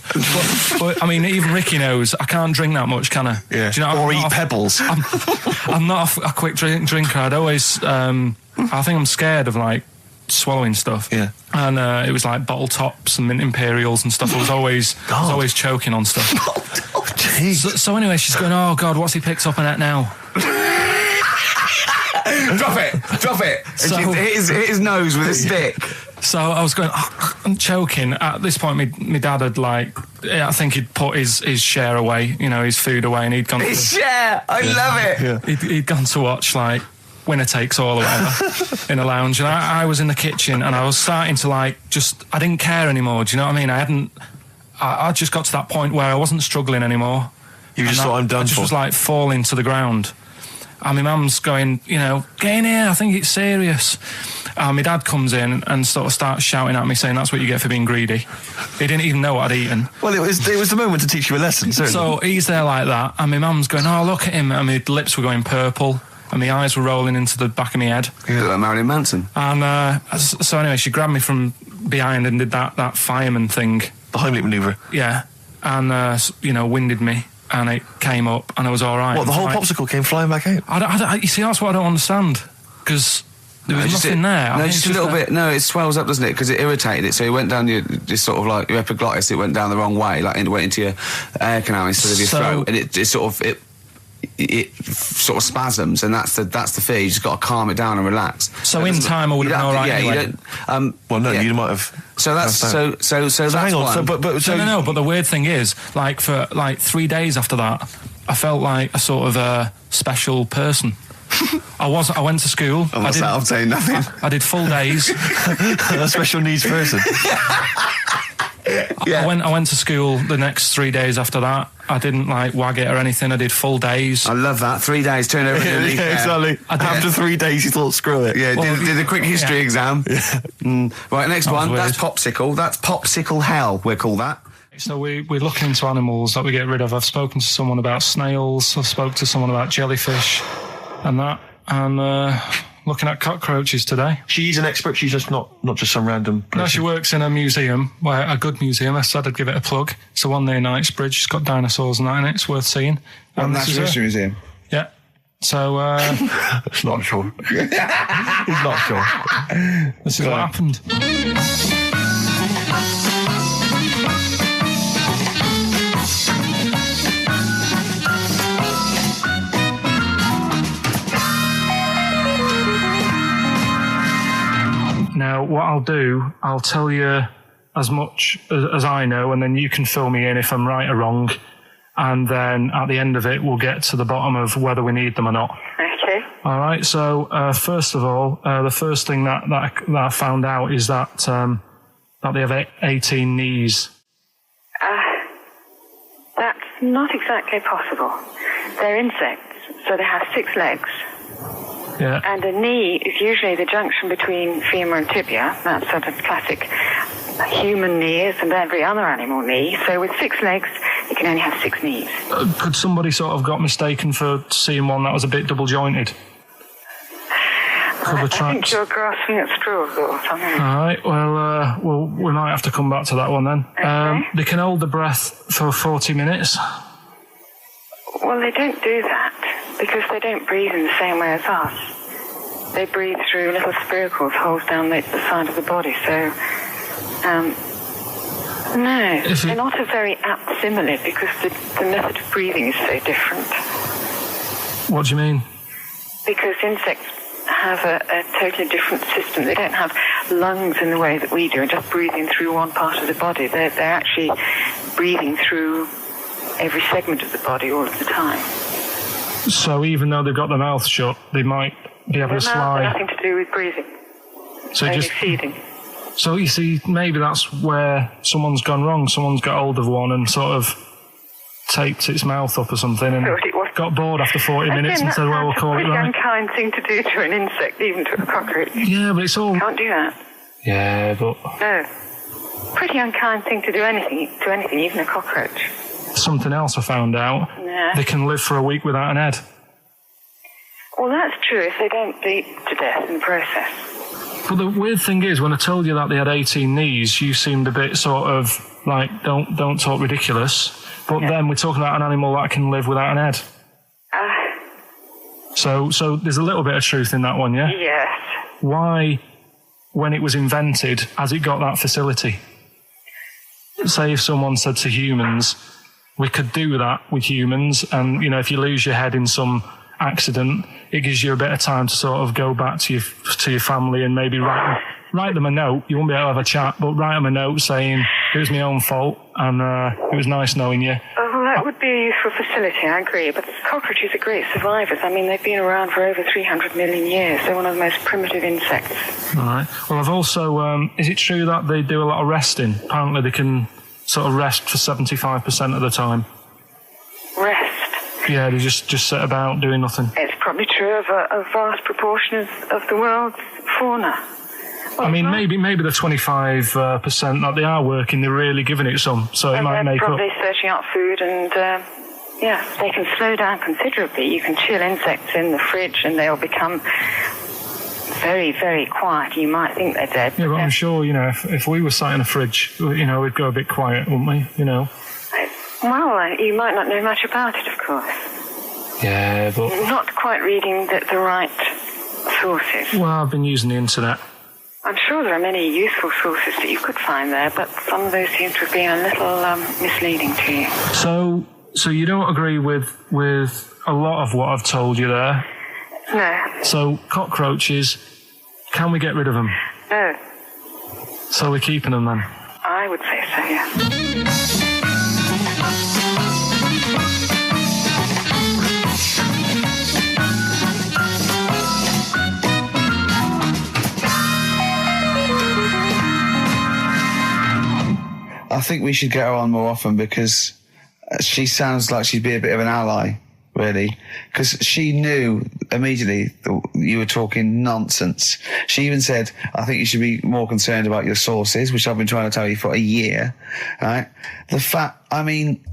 but I mean, even Ricky knows I can't drink that much, can I? Yeah. Do you know, or eat pebbles. I'm not a quick drinker. I'd always, I think I'm scared of like swallowing stuff. Yeah. And it was like bottle tops and mint imperials and stuff. I was always choking on stuff. Oh, jeez. So anyway, she's going, oh God, what's he picked up on it now? Drop it. So, hit his nose with a stick. So I was going, I'm choking. At this point, my dad had I think he'd put his share away, you know, his food away, and he'd gone. His share, I love it. Yeah. He'd gone to watch like Winner Takes All or whatever in a lounge, and I was in the kitchen, and I was starting to I didn't care anymore. Do you know what I mean? I just got to that point where I wasn't struggling anymore. You just thought, I'm done I just for. was like falling to the ground. And my mum's going, you know, get in here, I think it's serious. And my dad comes in and sort of starts shouting at me, saying that's what you get for being greedy. He didn't even know what I'd eaten. Well, it was the moment to teach you a lesson, certainly. So he's there like that, and my mum's going, oh, look at him, and my lips were going purple, and my eyes were rolling into the back of my head. You look like Marilyn Manson. And so anyway, she grabbed me from behind and did that fireman thing. The Heimlich manoeuvre. Yeah. And, you know, winded me. And it came up, and I was all right. What, the whole popsicle came flying back out? You see, that's what I don't understand. Because there was nothing there. No, just a little bit. No, it swells up, doesn't it? Because it irritated it. So it went down your sort of like your epiglottis. It went down the wrong way, like it went into your air canal instead of your throat, and it sort of spasms, and that's the fear. You just got to calm it down and relax. So in time, I would have been all right. Yeah, anyway. you don't. Well, no, you might have. So that's so hang on. one. But the weird thing is, like for 3 days after that, I felt like a sort of special person. I went to school. I'm saying nothing. I did full days. A special needs person. Yeah. I went to school the next 3 days after that. I didn't wag it or anything. I did full days. I love that. 3 days, turn everything. Yeah, exactly. After 3 days, you thought, screw it. Yeah, did a quick history exam. Yeah. Right, next That was one. weird. That's popsicle. That's popsicle hell, we'll call that. So we're looking into animals that we get rid of. I've spoken to someone about snails. I've spoken to someone about jellyfish and that. And looking at cockroaches today. She's an expert. She's just not just some random person. No, she works in a museum, a good museum. I said I'd give it a plug. It's the one near Knightsbridge. It's got dinosaurs and that in it. It's worth seeing. Natural History Museum. Yeah. So, It's not sure. He's not sure. This is what happened. Now, what I'll do, I'll tell you as much as I know, and then you can fill me in if I'm right or wrong. And then at the end of it, we'll get to the bottom of whether we need them or not. Okay. All right. So first of all, the first thing that I found out is that they have 18 knees. That's not exactly possible. They're insects, so they have 6 legs. Yeah. And a knee is usually the junction between femur and tibia. That's sort of classic human knees and every other animal knee. So with 6 legs, you can only have 6 knees. Could somebody sort of got mistaken for seeing one that was a bit double jointed? I think you're grasping at straws or something. All right. Well, we might have to come back to that one then. Okay. They can hold the breath for 40 minutes. Well, they don't do that because they don't breathe in the same way as us. They breathe through little spiracles, holes down the side of the body. So, no, they're not a very apt simile because the method of breathing is so different. What do you mean? Because insects have a totally different system. They don't have lungs in the way that we do and just breathing through one part of the body. They're actually breathing through every segment of the body all of the time. So even though they've got their mouth shut, they might be able to slide. Nothing to do with breathing. So only just feeding. So you see, maybe that's where someone's gone wrong. Someone's got hold of one and sort of taped its mouth up or something and got bored after 40 minutes and said, well, we'll call it right. It's a pretty unkind thing to do to an insect, even to a cockroach. Yeah, but it's all... Can't do that. Yeah, but... No. Pretty unkind thing to do anything, even a cockroach. Something else I found out. Yeah. They can live for a week without an head. Well, that's true if they don't bleed to death in the process. But the weird thing is, when I told you that they had 18 knees, you seemed a bit sort of like, don't talk ridiculous. But then we're talking about an animal that can live without an head. So there's a little bit of truth in that one, yeah? Yes. Why, when it was invented, has it got that facility? Say if someone said to humans, we could do that with humans, and, you know, if you lose your head in some accident, it gives you a bit of time to sort of go back to your family and maybe write them a note. You won't be able to have a chat, but write them a note saying, it was my own fault, and it was nice knowing you. Well, that would be a useful facility, I agree, but cockroaches are great survivors. I mean, they've been around for over 300 million years. They're one of the most primitive insects. All right. Well, I've also... is it true that they do a lot of resting? Apparently they can sort of rest for 75% of the time. Rest? Yeah, they just sit about doing nothing. It's probably true of a vast proportion of the world's fauna. Well, I mean, maybe the 25% that they are working, they're really giving it some, so it might make up. They're probably searching out food and, they can slow down considerably. You can chill insects in the fridge and they'll become very, very quiet. You might think they're dead. Yeah, but I'm sure, you know, if we were sat in a fridge, you know, we'd go a bit quiet, wouldn't we, you know? Well, you might not know much about it, of course. Yeah, but... You're not quite reading the right sources. Well, I've been using the internet. I'm sure there are many useful sources that you could find there, but some of those seem to have been a little misleading to you. So you don't agree with a lot of what I've told you there? No. So cockroaches, can we get rid of them? No. So we're keeping them then? I would say so, yeah. I think we should get her on more often because she sounds like she'd be a bit of an ally, really. Because she knew immediately that you were talking nonsense. She even said, I think you should be more concerned about your sources, which I've been trying to tell you for a year, right? The fact, I mean,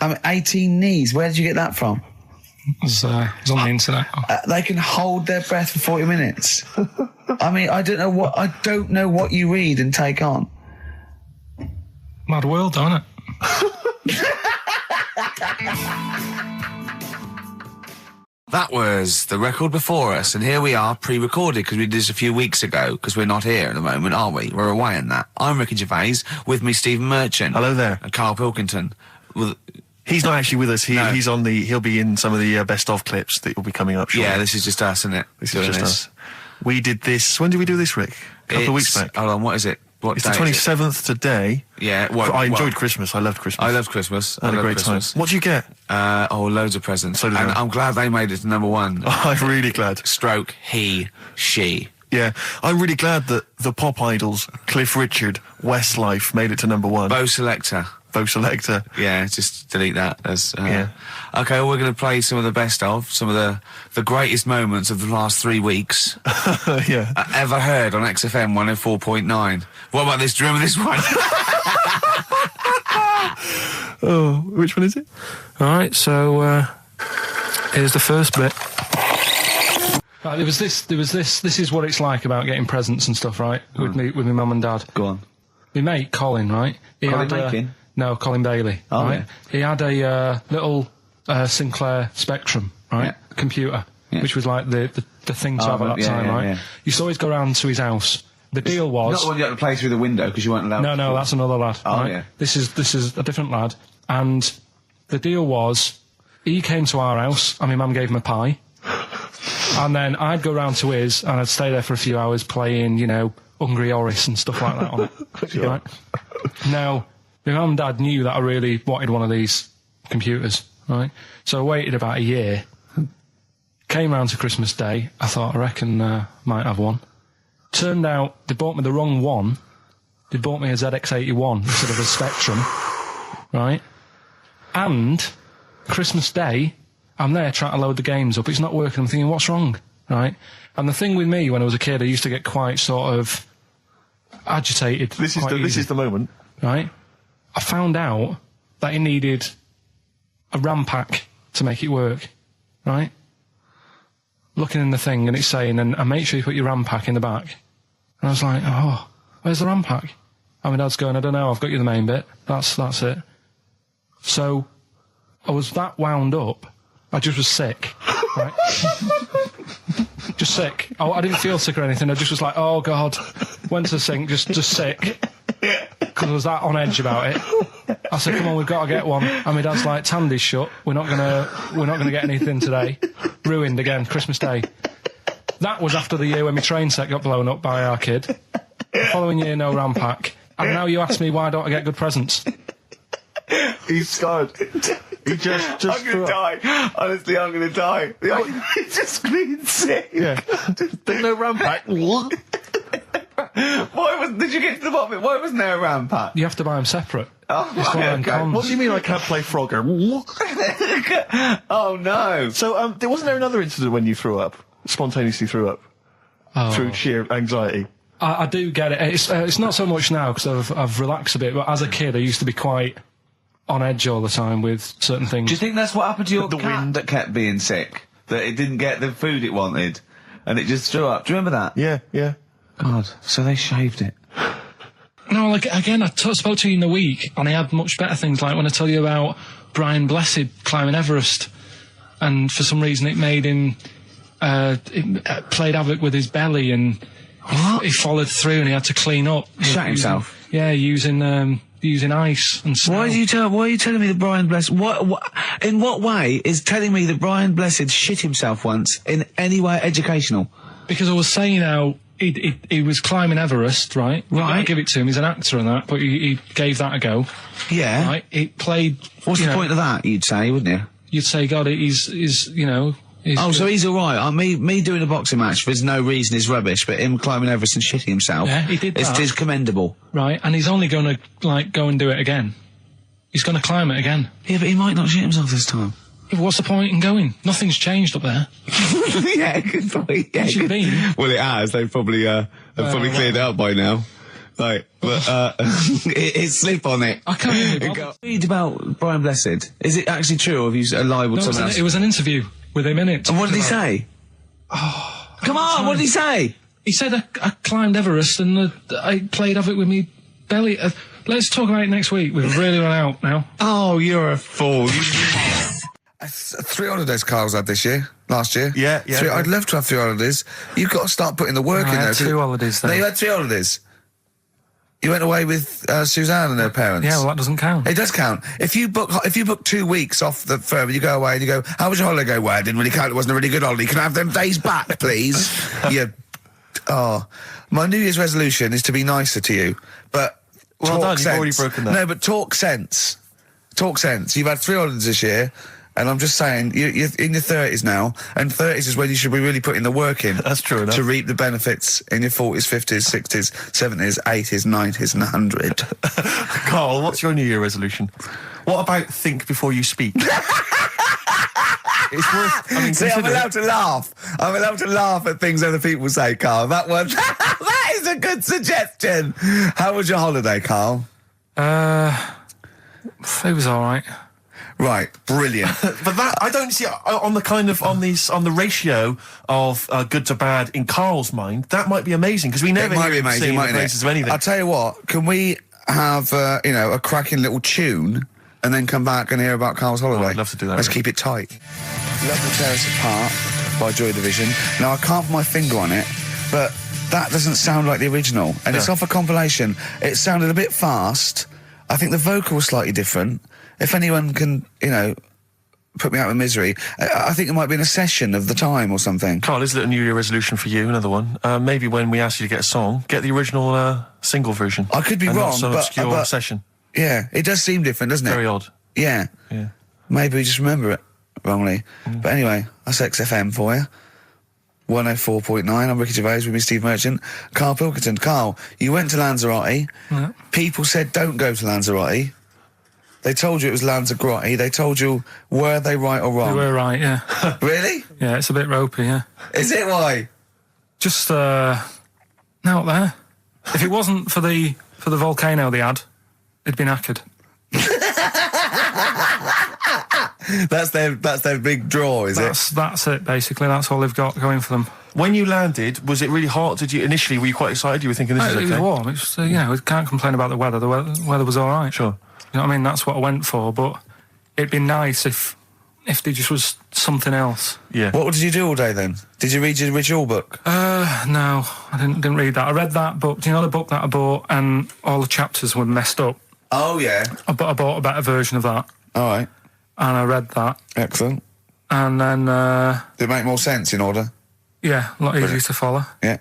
18 knees, where did you get that from? It was on the internet. They can hold their breath for 40 minutes. I mean, I don't know what you read and take on. Mad world, don't it? That was the record before us, and here we are, pre-recorded, because we did this a few weeks ago, because we're not here at the moment, are we? We're away in that. I'm Ricky Gervais, with me Stephen Merchant. Hello there. And Karl Pilkington. He's not actually with us. He's on he'll be in some of the best of clips that will be coming up shortly. Yeah, this is just us, isn't it? This is just us. We did this. When did we do this, Rick? A couple of weeks back. Hold on, what is it? What It's day the is it? 27th today. Yeah, well, I enjoyed Christmas. I loved Christmas. I love Christmas. I had a great time. What did you get? Loads of presents. So did and I. I'm glad they made it to number one. I'm really glad. Stroke, he, she. Yeah, I'm really glad that the pop idols, Cliff Richard, Westlife, made it to number one. Bo Selector. Bo Selector. Yeah, just delete that. As, Yeah. Okay, well, we're going to play some of the best of, some of the greatest moments of the last 3 weeks Yeah. ever heard on XFM 104.9. What about this? Do you remember this one? Oh, which one is it? All right, so here's the first bit. Right, there was this. This is what it's like about getting presents and stuff, right? With my mum and dad. Go on. My mate Colin, right? Colin Makin? No, Colin Bailey. Oh, right? yeah. He had a little Sinclair Spectrum, right? Yeah. Computer, Yeah. which was like the thing to have at that time, right? Yeah. Used to always go round to his house. The deal was Not the one you had to play through the window because you weren't allowed. no, that's another lad. Oh, right? yeah. This is a different lad, and the deal was he came to our house, and my mum gave him a pie, and then I'd go round to his, and I'd stay there for a few hours playing, Hungry Horace and stuff like that on it. Sure. Right? Now, my mum and dad knew that I really wanted one of these computers, right? So I waited about a year. Came round to Christmas Day. I thought, I reckon might have one. Turned out they bought me the wrong one. They bought me a ZX81 instead of a Spectrum, right? And Christmas Day, I'm there trying to load the games up. It's not working. I'm thinking, what's wrong, right? And the thing with me, when I was a kid, I used to get quite sort of agitated. This quite is easy, the moment. right? I found out that it needed a RAM pack to make it work, right? Looking in the thing and it's saying, and make sure you put your RAM pack in the back. And I was like, oh, where's the RAM pack? And my dad's going, I don't know, I've got you the main bit. That's it. So I was that wound up, I just was sick, right? Just sick. I didn't feel sick or anything, I just was like, oh God. Went to the sink, just sick. Because I was that on edge about it. I said, come on, we've got to get one. And my dad's like, Tandy's shut. We're not gonna get anything today. Ruined again, Christmas Day. That was after the year when my train set got blown up by our kid. The following year, no RAM pack. And now you ask me why don't I get good presents? He's scarred. He just I'm gonna die. Honestly, I'm gonna die. He's just screaming sick. Yeah. There's no RAM pack. Did you get to the bottom of it? Why wasn't there a RAM pack? You have to buy them separate. Oh, It's one of them okay. cons. What do you mean I can't play Frogger? Oh no. So, wasn't there another incident when you threw up? Spontaneously threw up? Oh. Through sheer anxiety? I do get it. It's not so much now because I've relaxed a bit, but as a kid I used to be quite on edge all the time with certain things. Do you think that's what happened to your The cat wind. that kept being sick? That it didn't get the food it wanted, and it just threw up. Do you remember that? Yeah. God, so they shaved it. No, like, again, I spoke to you in the week, and I had much better things, like when I tell you about Brian Blessed climbing Everest, and for some reason it made him, it played havoc with his belly, and he followed through, and he had to clean up. Shot himself? Yeah, using ice and snow. Why are you telling me that Brian Blessed? In what way is telling me that Brian Blessed shit himself once in any way educational? Because I was saying how he was climbing Everest, right? Right. I give it to him. He's an actor and that, but he gave that a go. Yeah. Right. He played. What's the point of that? You'd say, wouldn't you? You'd say, God, he's He's So he's all right. Me doing a boxing match for no reason is rubbish, but him climbing Everest and shitting himself, Yeah, he did that. is commendable. Right, and he's only going to go and do it again. He's going to climb it again. Yeah, but he might not shit himself this time. Yeah, but what's the point in going? Nothing's changed up there. Yeah, good point. Yeah, It should be. Well, it has. They've probably cleared it up by now. Like, but it's slip on it. I can't even bother. Read about Brian Blessed. Is it actually true, or have you libelled No, someone else? it was an interview with him in it. And what did he say? Come on, what did he say? He said I climbed Everest and I played havoc with me belly. Let's talk about it next week. We've really run out now. Oh, you're a fool. 3 holidays Carl's had this year. Last year. Yeah. I'd love to have 3 holidays. You've got to start putting the work in there. 2 holidays No, then. you had 3 holidays. You went away with Suzanne and her parents. Yeah, well, that doesn't count. It does count. If you book 2 weeks off the firm and you go away and you go, how was your holiday? Go, well, I didn't really count. It wasn't a really good holiday. Can I have them days back, please? You my New Year's resolution is to be nicer to you, but Well talk done, you've sense. already broken that. No, but talk sense. Talk sense. You've had 3 holidays this year, and I'm just saying, you're in your 30s now, and 30s is when you should be really putting the work in. That's true enough. To reap the benefits in your 40s, 50s, 60s, 70s, 80s, 90s, and 100. Karl, what's your New Year resolution? What about think before you speak? It's worth. I mean, See, I'm consider it. allowed to laugh. I'm allowed to laugh at things other people say, Karl. That one, that is a good suggestion. How was your holiday, Karl? It was all right. Right, brilliant. But that I don't see on the kind of on the ratio of good to bad in Karl's mind. That might be amazing because we never It might hear be him amazing, singing the mightn't praises it? of anything. I'll tell you what, can we have, a cracking little tune and then come back and hear about Karl's holiday? I'd love to do that, Let's really. keep it tight. Love Will Tear Us Apart by Joy Division. Now, I can't put my finger on it, but that doesn't sound like the original. And it's No. off a compilation. It sounded a bit fast. I think the vocal was slightly different. If anyone can, put me out of misery, I think it might be in a session of the time or something. Karl, is it a New Year resolution for you? Another one. Maybe when we ask you to get a song, get the original single version. I could be and wrong, not some but- obscure but- session. Yeah, it does seem different, doesn't it? Very odd. Yeah. Yeah. Maybe we just remember it wrongly. But anyway, that's XFM for you. 104.9, I'm Ricky Gervais with me, Steve Merchant. Karl Pilkington. Karl, you went to Lanzarote. Yeah. People said don't go to Lanzarote. They told you it was Lanzarote. They told you, were they right or We wrong? were right, yeah. Really? Yeah, it's a bit ropey, yeah. Is it why? Just, out there. If it wasn't for the volcano they had, it'd been knackered. That's their big draw, is it? That's it, basically. That's all they've got going for them. When you landed, was it really hot? Were you quite excited? You were thinking this is It okay? was warm. It's, we can't complain about the weather. The weather was all right. Sure. You know what I mean? That's what I went for, but it'd be nice if there just was something else. Yeah. What did you do all day then? Did you read your ritual book? No, I didn't read that. I read that book. Do you know the book that I bought and all the chapters were messed up? Oh, yeah. I bought a better version of that, All right. and I read that, Excellent. and then, Did it make more sense in order? yeah, a lot easier to follow. Yeah.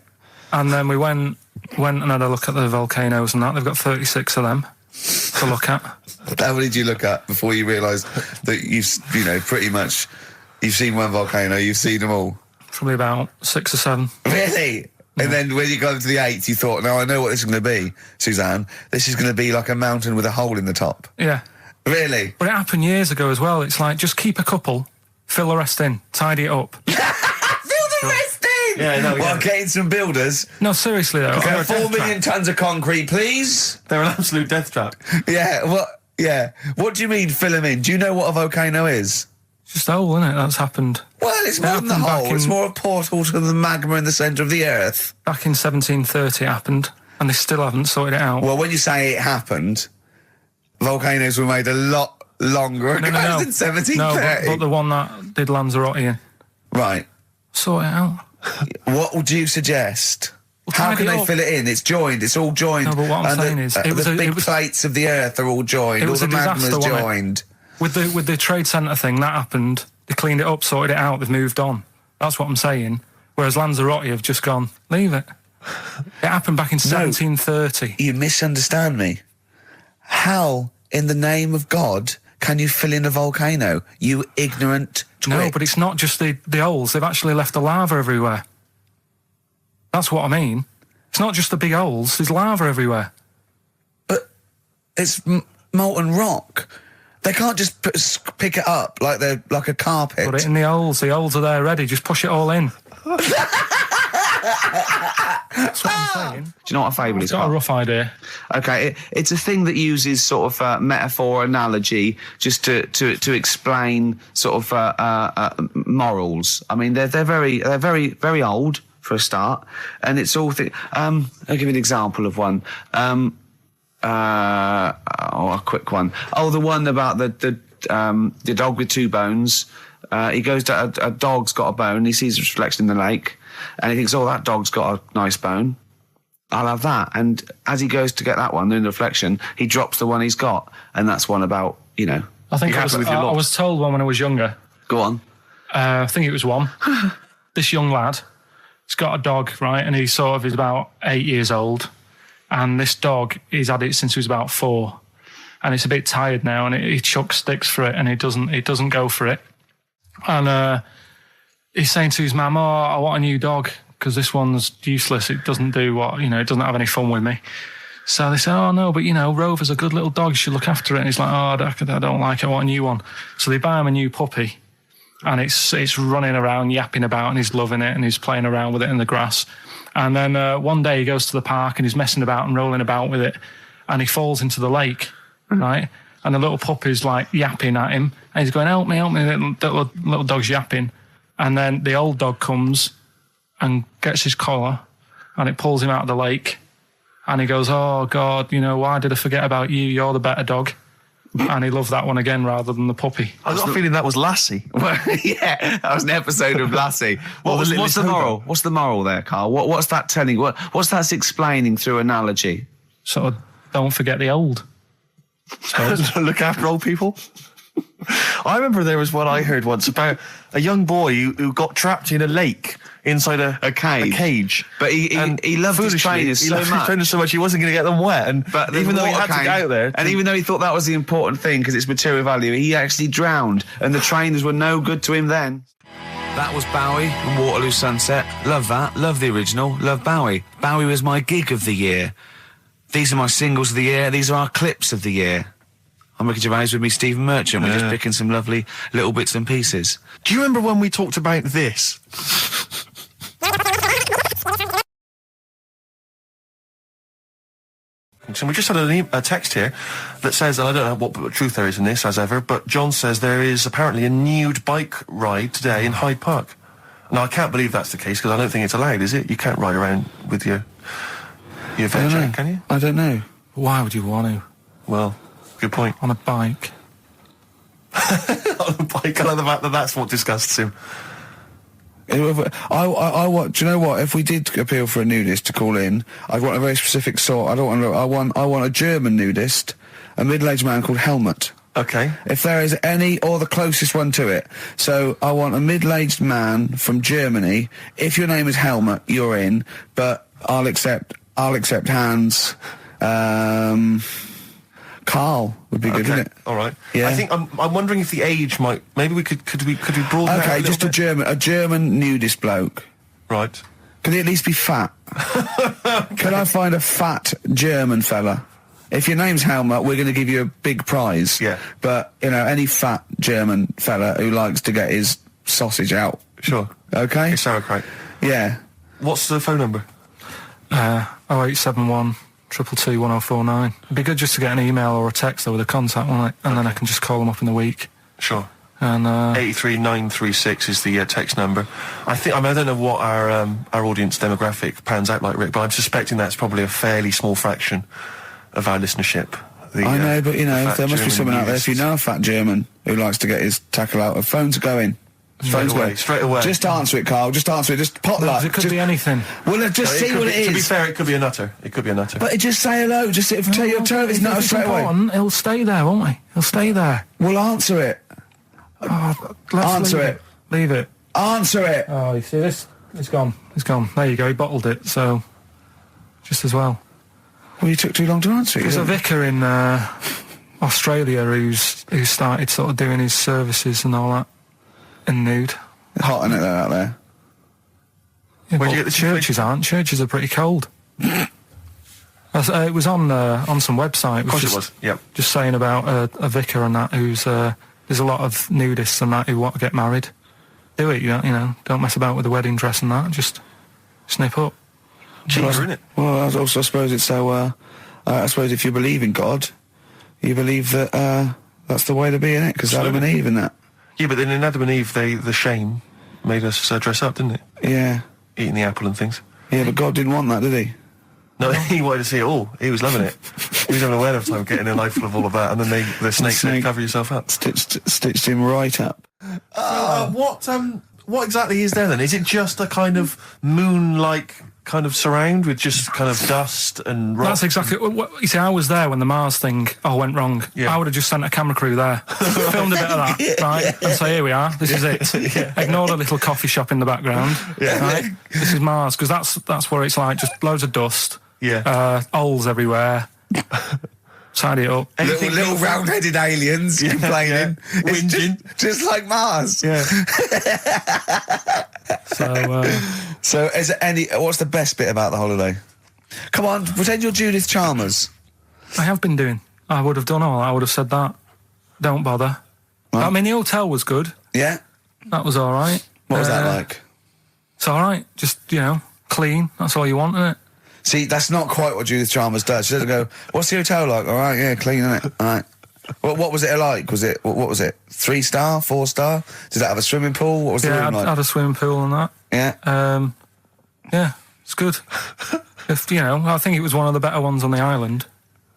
And then we went and had a look at the volcanoes and that. They've got 36 of them to look at. How many did you look at before you realised that pretty much, you've seen one volcano, you've seen them all? Probably about 6 or 7. Really? And then when you got to the 8th, you thought, now I know what this is going to be, Suzanne. This is going to be like a mountain with a hole in the top. Yeah. Really? But it happened years ago as well. It's like, just keep a couple, fill the rest in, tidy it up. Fill the rest in! Yeah, no, Well, yeah. getting some builders. No, seriously though. Okay, They're a 4 death million tons of concrete, please. They're an absolute death trap. Yeah, what? Yeah. What do you mean, fill them in? Do you know what a volcano is? It's just a hole, isn't it? That's happened. Well, it's more than the happened back hole. It's in- more a portal to the magma in the centre of the earth. Back in 1730 it happened, and they still haven't sorted it out. Well, when you say it happened, volcanoes were made a lot longer ago no. than 1730. No, but the one that did Lanzarote in, Right. sort it out. What would you suggest? Well, How tidy can they up. fill it in? It's joined. It's all joined. No, but what I'm And saying is, it was the a- big it was- plates of the earth are all joined. It All was the a disaster, magma's wasn't it? joined. With the trade centre thing, that happened. They cleaned it up, sorted it out, they've moved on. That's what I'm saying. Whereas Lanzarote have just gone, leave it. It happened back in 1730. You misunderstand me. How, in the name of God, can you fill in a volcano? You ignorant twit. No, but it's not just the holes. They've actually left the lava everywhere. That's what I mean. It's not just the big holes. There's lava everywhere. But it's molten rock. They can't just pick it up like they're like a carpet. Put it in the holes. The holes are there ready. Just push it all in. That's what I'm saying. Do you know what a fable is? Got a Karl? rough idea. Okay, it's a thing that uses sort of metaphor, analogy, just to explain sort of morals. I mean, they're very old for a start, and it's all. I'll give you an example of one. A quick one. Oh, the one about the dog with 2 bones. He goes to a dog's got a bone. He sees a reflection in the lake, and he thinks, "Oh, that dog's got a nice bone. I'll have that." And as he goes to get that one in the reflection, he drops the one he's got, and that's one about I think Be happy with your lot. I was told one when I was younger. Go on. I think it was one. This young lad He's got a dog, right, and he's about 8 years old, and this dog, he's had it since he was about 4, and it's a bit tired now, and he chucks sticks for it, and it doesn't go for it, and he's saying to his mum, I want a new dog, because this one's useless, it doesn't do what, it doesn't have any fun with me. So they say, oh no, but Rover's a good little dog, you should look after it. And he's like, I don't like it, I want a new one. So they buy him a new puppy, and it's running around, yapping about, and he's loving it, and he's playing around with it in the grass. And then one day he goes to the park, and he's messing about and rolling about with it, and he falls into the lake, right? And the little puppy's like yapping at him, and he's going, help me, the little dog's yapping. And then the old dog comes and gets his collar, and it pulls him out of the lake. And he goes, oh, God, why did I forget about you? You're the better dog. And he loved that one again rather than the puppy. I got a feeling that was Lassie. Well, yeah, that was an episode of Lassie. What's the moral? What's the moral there, Karl? What's that telling? What's that explaining through analogy? Sort of, don't forget the old. Look after old people. I remember there was one I heard once about a young boy who got trapped in a lake inside a cage. But he loved his trainers so much. His trainers so much he wasn't going to get them wet. But even though he had to get out there, and even though he thought that was the important thing because it's material value, he actually drowned, and the trainers were no good to him then. That was Bowie and Waterloo Sunset. Love that. Love the original. Love Bowie. Bowie was my gig of the year. These are my singles of the year. These are our clips of the year. I'm Ricky Gervais, with me Stephen Merchant. We're just picking some lovely little bits and pieces. Do you remember when we talked about this? So we just had a text here that says, and I don't know what truth there is in this, as ever, but John says there is apparently a nude bike ride today in Hyde Park. Now, I can't believe that's the case, because I don't think it's allowed, is it? You can't ride around with your veg, can you? I don't know. Why would you want to? Well, good point. On a bike. On a bike, I like the fact that that's what disgusts him. I want. Do you know what? If we did appeal for a nudist to call in, I'd want a very specific sort. I want a German nudist, a middle-aged man called Helmut. Okay. If there is any, or the closest one to it. So I want a middle-aged man from Germany. If your name is Helmut, you're in. But I'll accept Hans. Karl would be good, wouldn't it? All right. Yeah. I think I'm wondering if the age might. Maybe we could broaden it out. Okay, just a German nudist bloke. Right. Can he at least be fat? Can I find a fat German fella? If your name's Helmut, we're going to give you a big prize. Yeah. But any fat German fella who likes to get his sausage out. Sure. Okay. It's sauerkraut. Yeah. What's the phone number? 0871 222 1049. It'd be good just to get an email or a text with a contact on it, and then I can just call them up in the week. Sure. And 83936 is the text number. I don't know what our audience demographic pans out like, Rick, but I'm suspecting that's probably a fairly small fraction of our listenership. I know, but there must be someone out there. If you know a fat German who likes to get his tackle out, phones are going. Straight away. Just answer it, Karl. Just answer it. Just pot luck. it could be anything. Well, just see what it is. To be fair, it could be a nutter. But just say hello. Just tell your turn. It's not straight away. He'll stay there, won't he? He'll stay there. Well, answer it. Answer it. Leave it. Answer it. Oh, you see this? It's gone. It's gone. There you go. He bottled it. So, just as well. Well, you took too long to answer it. There's a vicar in Australia who's started sort of doing his services and all that in nude. Hot, isn't it, out there? Yeah, Where'd you get the churches aren't. Churches are pretty cold. It was on some website. Of course it was. Yep. Just saying about a vicar and that who's there's a lot of nudists and that who want to get married. Do it, don't mess about with the wedding dress and that. Just snip up. Cheaper, isn't it? Well, I suppose it's so. I suppose if you believe in God, you believe that that's the way to be, innit? Because Adam and Eve and that. Yeah, but then in Adam and Eve, the shame made us dress up, didn't it? Yeah. Eating the apple and things. Yeah, but God didn't want that, did he? No, he wanted to see it all. He was loving it. He was having a whale of time getting a life full of all of that, and then the snake said, cover yourself up. Stitched him right up. What exactly is there then? Is it just a kind of moon-like kind of surround with just kind of dust and rock? That's exactly. You see, I was there when the Mars thing all went wrong. Yeah. I would have just sent a camera crew there, filmed a bit of that, right, and say, here we are, this is it. Ignore the little coffee shop in the background. Right? This is Mars, because that's where it's like just loads of dust. Holes everywhere. Tidy it up. Little round-headed aliens complaining. Whinging. Just like Mars. Yeah. So is there what's the best bit about the holiday? Come on, pretend you're Judith Chalmers. I have been doing. I would have done all. I would have said that. Don't bother. Right. I mean, the hotel was good. Yeah? That was all right. What was that like? It's all right. Just, clean. That's all you want, isn't it? See, that's not quite what Judith Chalmers does. She doesn't go, what's the hotel like? All right, yeah, clean, isn't it? All right. What was it like? What was it? 3-star, 4-star? Did that have a swimming pool? What was the room like? I had a swimming pool and that. Yeah. Yeah, it's good. I think it was one of the better ones on the island.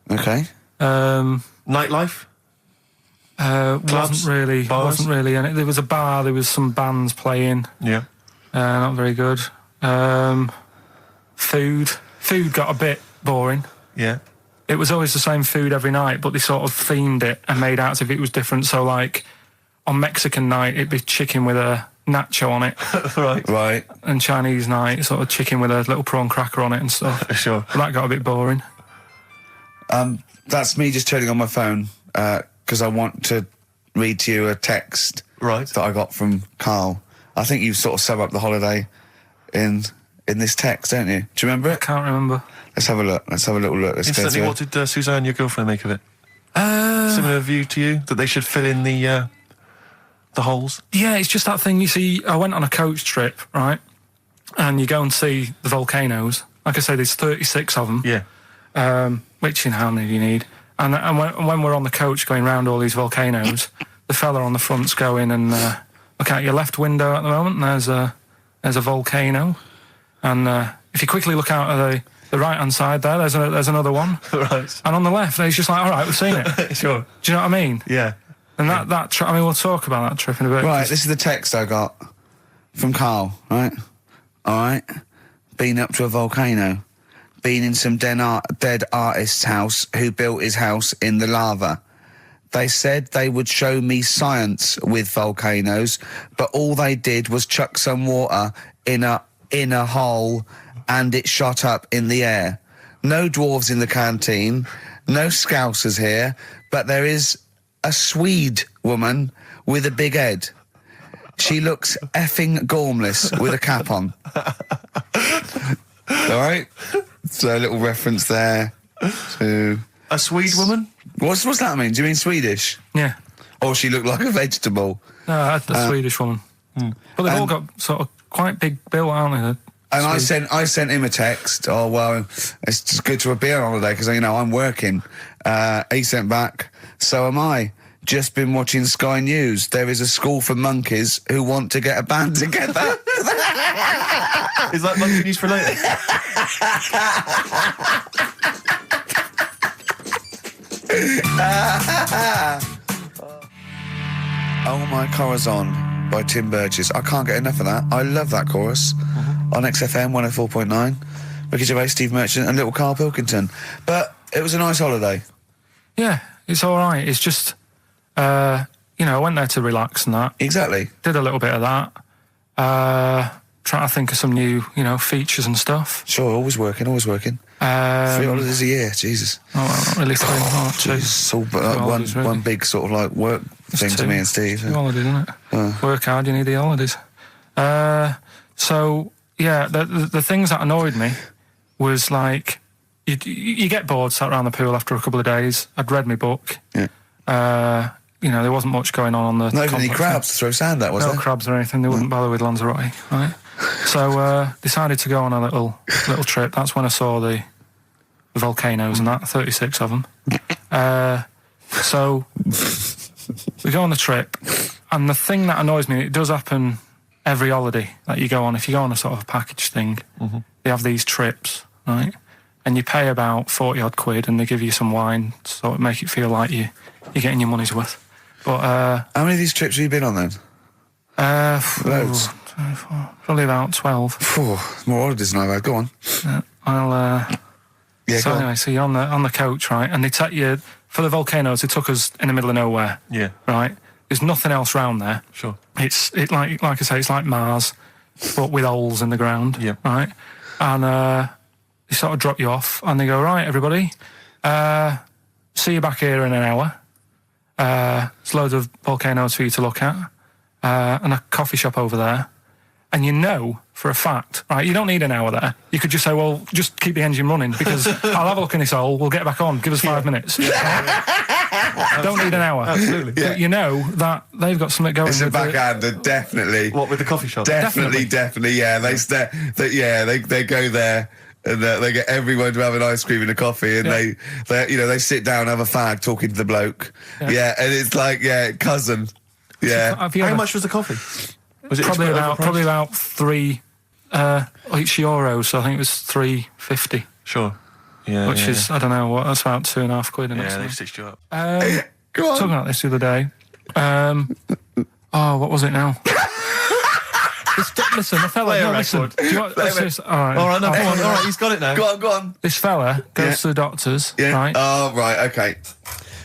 Okay. Nightlife? Wasn't really. And there was a bar. There was some bands playing. Yeah. Not very good. Food got a bit boring. Yeah. It was always the same food every night, but they sort of themed it and made out as if it was different. So, like, on Mexican night, it'd be chicken with a nacho on it. Right. And Chinese night, sort of chicken with a little prawn cracker on it and stuff. Sure. But that got a bit boring. That's me just turning on my phone, because I want to read to you a text that I got from Karl. I think you sort of sum up the holiday in this text, don't you? Do you remember it? I can't remember. Let's have a look. Let's have a little look. Instantly, what did Suzanne, your girlfriend, make of it? Similar view to you, that they should fill in the holes? Yeah, it's just that thing, you see, I went on a coach trip, right? And you go and see the volcanoes. Like I say, there's 36 of them. Yeah. Which, how many do you need? And when we're on the coach going round all these volcanoes, the fella on the front's going and look out your left window at the moment, and there's a volcano. And if you quickly look out at the right-hand side there, there's another one. Right. And on the left, it's just like, all right, we've seen it. Sure. Do you know what I mean? Yeah. And that trip, we'll talk about that trip in a bit. Right, this is the text I got from Karl, right? All right. Been up to a volcano. Been in some dead artist's house who built his house in the lava. They said they would show me science with volcanoes, but all they did was chuck some water in a hole and it shot up in the air. No dwarves in the canteen, no Scousers here, but there is a Swede woman with a big head. She looks effing gormless with a cap on. All right? So a little reference there to... A Swede woman? What's that mean? Do you mean Swedish? Yeah. Or she looked like a vegetable? No, a Swedish woman. But they've all got sort of quite big bill, aren't they? And I sent him a text. Oh, well, it's just good to be on holiday because, I'm working. He sent back, so am I. Just been watching Sky News. There is a school for monkeys who want to get a band together. Is that monkey news for later? Oh My Corazon by Tim Burgess. I can't get enough of that. I love that chorus. On XFM 104.9. Ricky Gervais, Steve Merchant and little Karl Pilkington. But it was a nice holiday. Yeah, it's all right. It's just, I went there to relax and that. Exactly. Did a little bit of that. Trying to think of some new, features and stuff. Sure, always working. 3 holidays a year, Jesus. Oh, well, not really 3. Oh, 2. It's all one big sort of like work thing to me and Steve. 2 holidays, isn't it? Work hard, you need the holidays. So, yeah, the things that annoyed me was like, you get bored, sat around the pool after a couple of days. I'd read my book. Yeah. There wasn't much going on the Not even any crabs to throw sand at, was there? No crabs or anything. They wouldn't bother with Lanzarote, right? So decided to go on a little trip. That's when I saw the volcanoes and that, 36 of them. So we go on the trip, and the thing that annoys me, it does happen every holiday that you go on. If you go on a sort of a package thing, they have these trips, right? And you pay about 40 odd quid, and they give you some wine, so it make it feel like you're getting your money's worth. But how many of these trips have you been on then? Loads. 24, probably about 12. More holidays than I've had. Go on. I'll. Yeah, So go on. anyway, so you're on the coach, right? And they take you for the volcanoes. They took us in the middle of nowhere. Yeah. Right. There's nothing else round there. Sure. It's like I say, it's like Mars, but with holes in the ground. Yeah. Right. And they sort of drop you off, and they go, right, everybody, see you back here in an hour. There's loads of volcanoes for you to look at, and a coffee shop over there. And you know for a fact, right, you don't need an hour there. You could just say, well, just keep the engine running because I'll have a look in this hole, we'll get back on, give us 5 minutes. Don't need an hour. Absolutely. But you know that they've got something going It's a with the- backhander, definitely. What, with the coffee shop? Definitely. Yeah, they go there and they get everyone to have an ice cream and a coffee, and they sit down, have a fag, talking to the bloke. Yeah, and it's like cousin. Yeah. Have you How ever- much was the coffee? Was it Probably overpriced? about €3 euros. So I think it was $3.50, Sure. Yeah. which is I don't know what that's about £2.50. Yeah, they've stitched you up. Go on. Talking about this the other day. What was it now? Listen, the fella. Play a No, listen. record. Do you want, let's just- all right. All right, no, I'll come on. tell you All what. right, he's got it now. Go on. This fella goes Yeah. to the doctors, Yeah. right? Oh, right. Okay.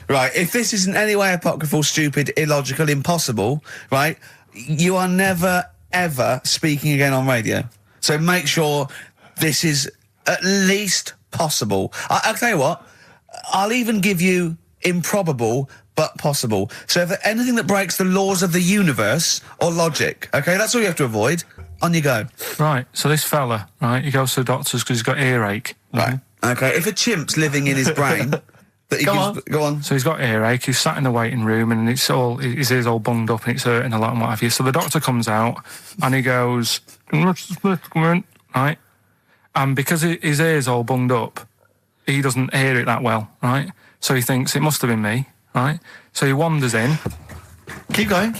Right. If this is in any way apocryphal, stupid, illogical, impossible, right, you are never, ever speaking again on radio. So make sure this is at least possible. I'll tell you what, I'll even give you improbable but possible. So if anything that breaks the laws of the universe or logic, okay, that's all you have to avoid. On you go. Right. So this fella, right, he goes to the doctors because he's got earache. Right. Okay. If a chimp's living in his brain, that he go on. So he's got earache. He's sat in the waiting room, and his ears all bunged up, and it's hurting a lot and what have you. So the doctor comes out, and he goes, right, and because his ears all bunged up, he doesn't hear it that well, right. So he thinks it must have been me, right. So he wanders in. Keep going.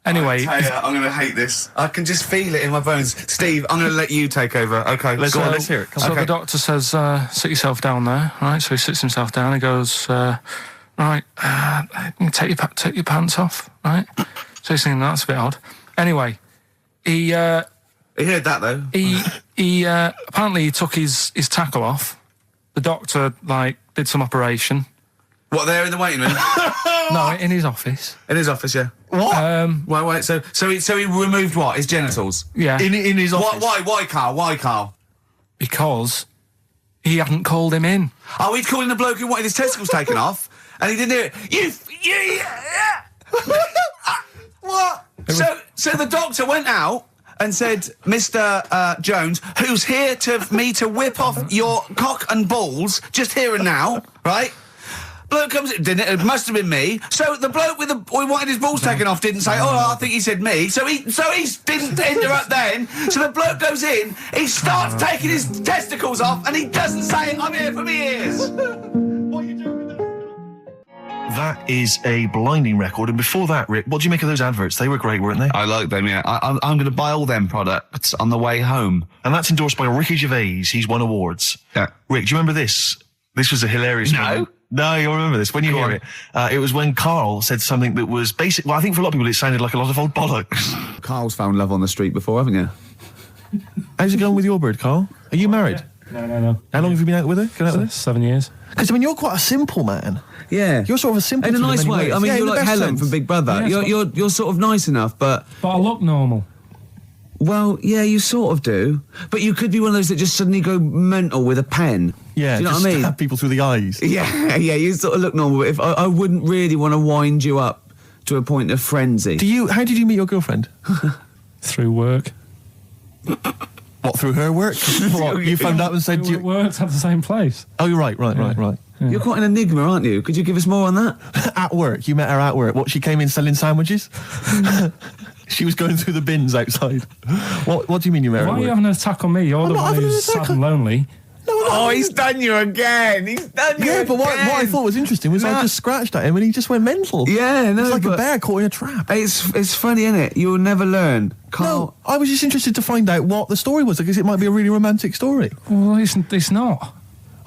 Anyway, I'm going to hate this. I can just feel it in my bones. Steve, I'm going to let you take over. Okay, Let's go on. let's hear it. Come So on. the doctor says, sit yourself down there, right? So he sits himself down. He goes, right, take your pants off, right? So he's thinking that's a bit odd. Anyway, he He heard that though. he apparently he took his tackle off. The doctor did some operation. What, there in the waiting room? No, in his office. In his office, yeah. What? Wait. So he removed what? His genitals. Yeah, in his office? Why, Carl? Why, Carl? because he hadn't called him in. Oh, he'd called in the bloke who wanted his testicles taken off, and he didn't hear it. What? So the doctor went out and said, Mr. Jones, who's here to whip off your cock and balls just here and now, right? Bloke comes in, didn't it? It must have been me. So the bloke who wanted his balls taken off didn't say, I think he said me. So he didn't interrupt then. So the bloke goes in, he starts taking his testicles off, and he doesn't say, I'm here for me ears. What are you doing with that? That is a blinding record. And before that, Rick, what do you make of those adverts? They were great, weren't they? I like them, yeah. I'm going to buy all them products on the way home. And that's endorsed by Ricky Gervais. He's won awards. Yeah. Rick, do you remember this? This was a hilarious moment. No, you'll remember this when you hear it. It was when Karl said something that was basic. Well, I think for a lot of people it sounded like a lot of old bollocks. Carl's found love on the street before, haven't you? How's it going with your bird, Karl? Are you married? No. How long have you been out with her? Going out with her? 7 years. Because, I mean, you're quite a simple man. Yeah. You're sort of a simple In a in nice many way. ways. I mean, Yeah, you're in the like best Helen sense. from Big Brother. Yeah, You're sort of nice enough, but... But I look normal. Well, yeah, you sort of do. But you could be one of those that just suddenly go mental with a pen. Yeah, do you know just what I mean? stab people through the eyes. Yeah, you sort of look normal. But if I wouldn't really want to wind you up to a point of frenzy. How did you meet your girlfriend? Through work. What, through her work? What, you found out and said... We worked at the same place. Oh, you're right. You're quite an enigma, aren't you? Could you give us more on that? At work. You met her at work. What, she came in selling sandwiches? She was going through the bins outside. What do you mean you met her Why at are you work? having an attack on me? You're the not one having an who's attack sad and lonely. Oh, he's done you again. He's done you Yeah, but what I thought was interesting was I just scratched at him and he just went mental. Yeah, no, It's like a but- bear caught in a trap. It's funny, isn't it? You'll never learn. No, I was just interested to find out what the story was because it might be a really romantic story. Well, it's not.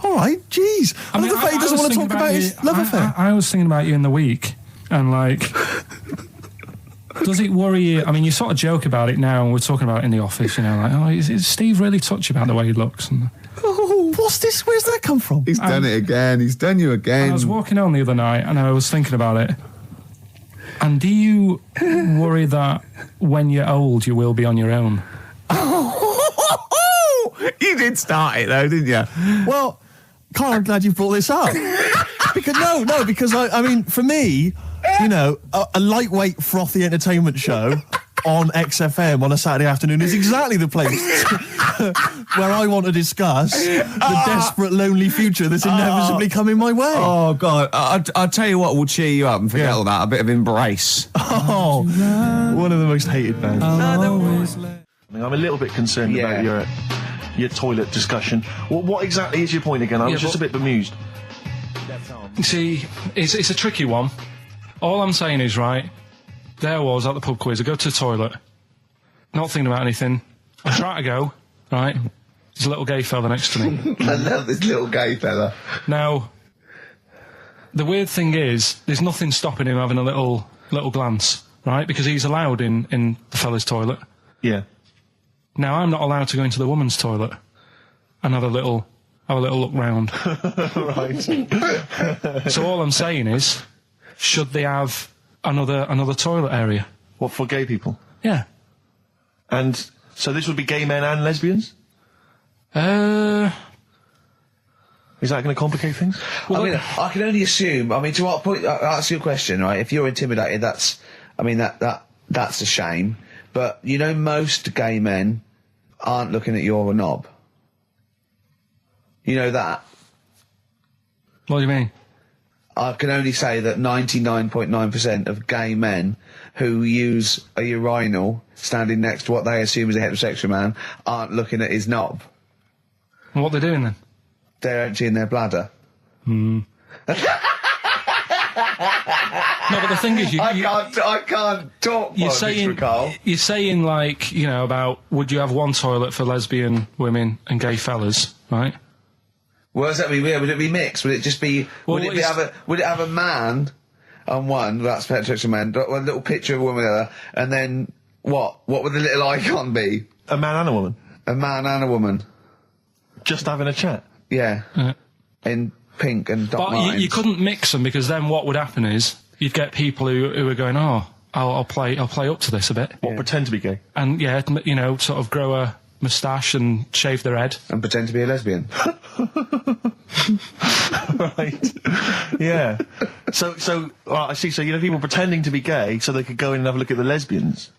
All right, jeez. I love the fact he doesn't want to talk about his love affair. I was thinking about you in the week, and Does it worry you? I mean, you sort of joke about it now, and we're talking about it in the office, you know, like, oh, is Steve really touchy about the way he looks? And, Oh, what's this? Where's that come from? He's done it again. He's done you again. I was walking home the other night, and I was thinking about it. And do you worry that when you're old, you will be on your own? You did start it though, didn't you? Well, Karl, I'm glad you brought this up. because I mean, for me, you know, a lightweight, frothy entertainment show on XFM on a Saturday afternoon is exactly the place where I want to discuss the desperate, lonely future that's inevitably coming my way. Oh, God. I'll tell you what will cheer you up and forget all that. A bit of Embrace. Oh, one of the most hated bands. I'm a little bit concerned about your toilet discussion. What exactly is your point again? I was just a bit bemused. See, it's a tricky one. All I'm saying is, right, there I was at the pub quiz. I go to the toilet, not thinking about anything. I try to go, right? There's a little gay fella next to me. I love this little gay fella. Now, the weird thing is, there's nothing stopping him having a little glance, right? Because he's allowed in the fella's toilet. Yeah. Now, I'm not allowed to go into the woman's toilet and have a little look round. Right. So all I'm saying is, should they have another toilet area? What, for gay people? Yeah. And so this would be gay men and lesbians? Is that going to complicate things? Well, I mean, I can only assume. I mean, to what point? I'll ask you a question, right? If you're intimidated, that's a shame. But you know, most gay men aren't looking at your knob. You know that. What do you mean? I can only say that 99.9% of gay men who use a urinal standing next to what they assume is a heterosexual man aren't looking at his knob. And what they're doing then? They're emptying their bladder. No, but the thing is, I can't talk. You're saying like, you know, about would you have one toilet for lesbian women and gay fellas, right? What does that mean? Would it be mixed? Would it just be? Would it have a man on one? That's heterosexual man. One little picture of a woman on the other, and then what? What would the little icon be? A man and a woman. A man and a woman. Just having a chat. Yeah. In pink and dot But lines. you couldn't mix them, because then what would happen is you'd get people who are going, oh, I'll play up to this a bit. What, pretend to be gay? And yeah, you know, sort of grow a moustache and shave their head. And pretend to be a lesbian. Right. Yeah. So I see. So you know, people pretending to be gay so they could go in and have a look at the lesbians.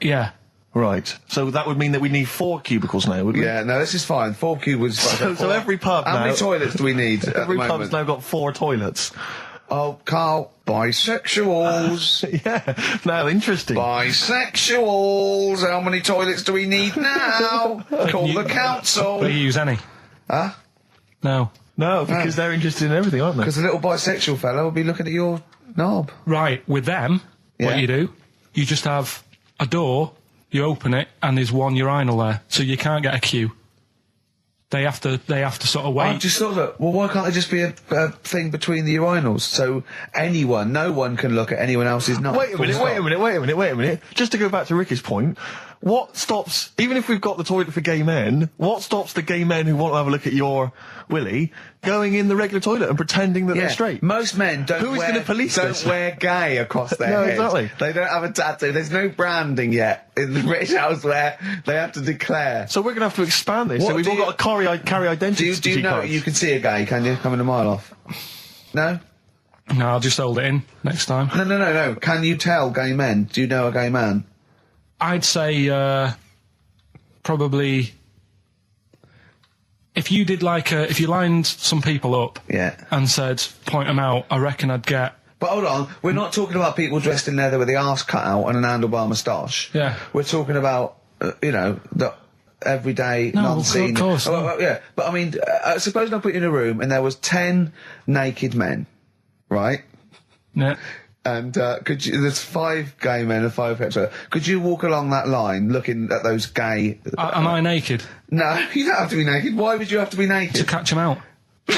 Yeah. Right. So that would mean that we need 4 cubicles now, wouldn't we? Yeah, no, this is fine. 4 cubicles. So every pub How now... many toilets do we need at Every the pub's moment? now got 4 toilets. Oh, Karl, bisexuals. Yeah. Now, interesting. Bisexuals. How many toilets do we need now? Call the council. Will you use any? Huh? No. No, because they're interested in everything, aren't they? Because the little bisexual fella will be looking at your knob. Right, with them, what you do, you just have a door, you open it, and there's one urinal there, so you can't get a queue. They have to sort of wait. I just thought that, well, why can't there just be a thing between the urinals? So no one can look at anyone else's knob. Wait a minute. Just to go back to Ricky's point, what stops, even if we've got the toilet for gay men, what stops the gay men who want to have a look at your willy going in the regular toilet and pretending that they're straight? Most men don't wear gay across their head. Exactly. They don't have a tattoo. There's no branding yet in the British House where they have to declare. So we're going to have to expand this. So we've all got to carry identity. Do you know cards. you can see a gay, can you? Coming a mile off. No? No, I'll just hold it in next time. No. Can you tell gay men? Do you know a gay man? I'd say probably if you did if you lined some people up and said point them out, I reckon I'd get. But hold on, we're not talking about people dressed in leather with the arse cut out and an handlebar moustache. Yeah. We're talking about the everyday, non-seen. Of course. Yeah, but I mean, suppose I put you in a room and there was 10 naked men, right? Yeah. And there's 5 gay men and 5 hetero. Could you walk along that line looking at those gay... Am I naked? No, you don't have to be naked. Why would you have to be naked? To catch them out. Play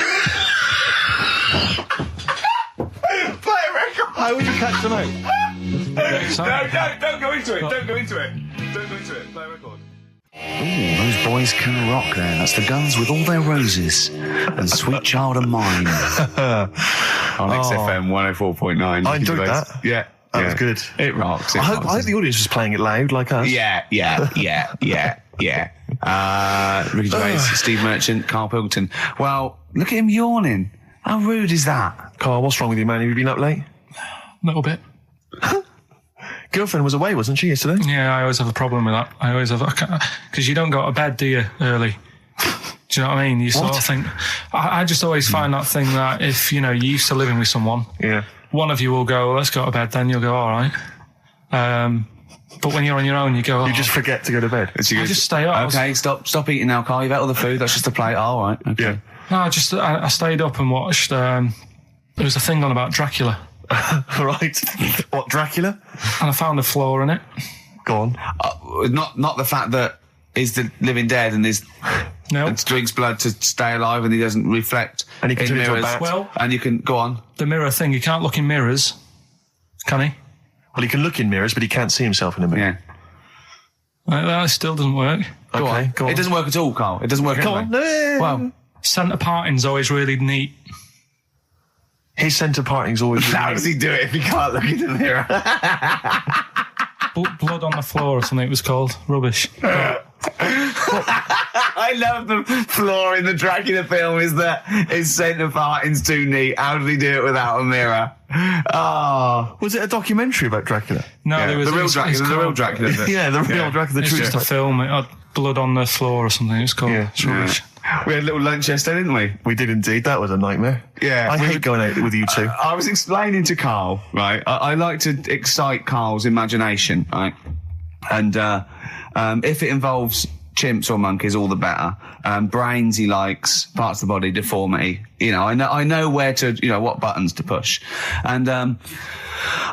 a record! How would you catch them out? Don't go into it. Don't go into it. Don't go into it. Play a record. Ooh, those boys can rock there. That's the Guns with All Their Roses and Sweet Child of Mine. On XFM 104.9. I enjoyed that. Yeah. That was good. It rocks. I hope the audience was playing it loud like us. Yeah. Ricky Gervais, Steve Merchant, Karl Pilkington. Well, look at him yawning. How rude is that? Carl, what's wrong with you, man? Have you been up late? A little bit. Girlfriend was away, wasn't she, yesterday? Yeah, I always have a problem with that. I always have, because you don't go to bed, do you, early? Do you know what I mean? You sort of think, I just always find that thing that if, you're used to living with someone, one of you will go, let's go to bed, then you'll go, all right. But when you're on your own, you go, you just forget to go to bed. I just stay up. Okay, stop eating now, Carl. You've ate all the food. That's just a plate. All right. Okay. Yeah. No, I stayed up and watched, there was a thing on about Dracula. Right. What, Dracula? And I found a flaw in it. Go on. Not the fact that he's the living dead and drinks blood to stay alive and he doesn't reflect and he can in turn into a mirrors. bat. Well, and you can go on. The mirror thing, you can't look in mirrors, can he? Well, he can look in mirrors, but he can't see himself in a mirror. Yeah. That still doesn't work. Go on. It doesn't work at all, Carl. It doesn't work at all. Go on. No. Well, centre parting's always really neat. His centre parting's always really how does he do it if he can't look in the mirror? Blood on the floor or something it was called. Rubbish. I love the flaw in the Dracula film is that his centre parting's too neat. How did he do it without a mirror? Oh. Was it a documentary about Dracula? No, there was the real Dracula. Yeah, the real Dracula. It's just a film. It had blood on the floor or something. It's called. Yeah. It's rubbish. We had a little lunch yesterday, didn't we? We did indeed. That was a nightmare. Yeah. I hate going out with you two. I was explaining to Carl, right? I like to excite Carl's imagination, right? And if it involves chimps or monkeys, all the better. Brains he likes, parts of the body, deformity. I know where to, what buttons to push. And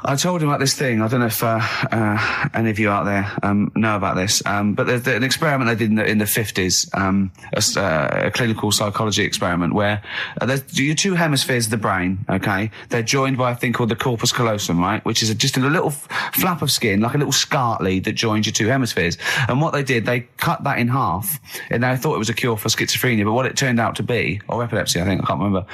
I told him about this thing. I don't know if any of you out there know about this, but there's an experiment they did in the 50s, a clinical psychology experiment where there's your two hemispheres of the brain, okay? They're joined by a thing called the corpus callosum, right? Which is just a little flap of skin, like a little scarlet lead that joins your two hemispheres. And what they did, they cut that in half, and they thought it was a cure for schizophrenia, but what it turned out to be, or epilepsy, I think, I can't remember,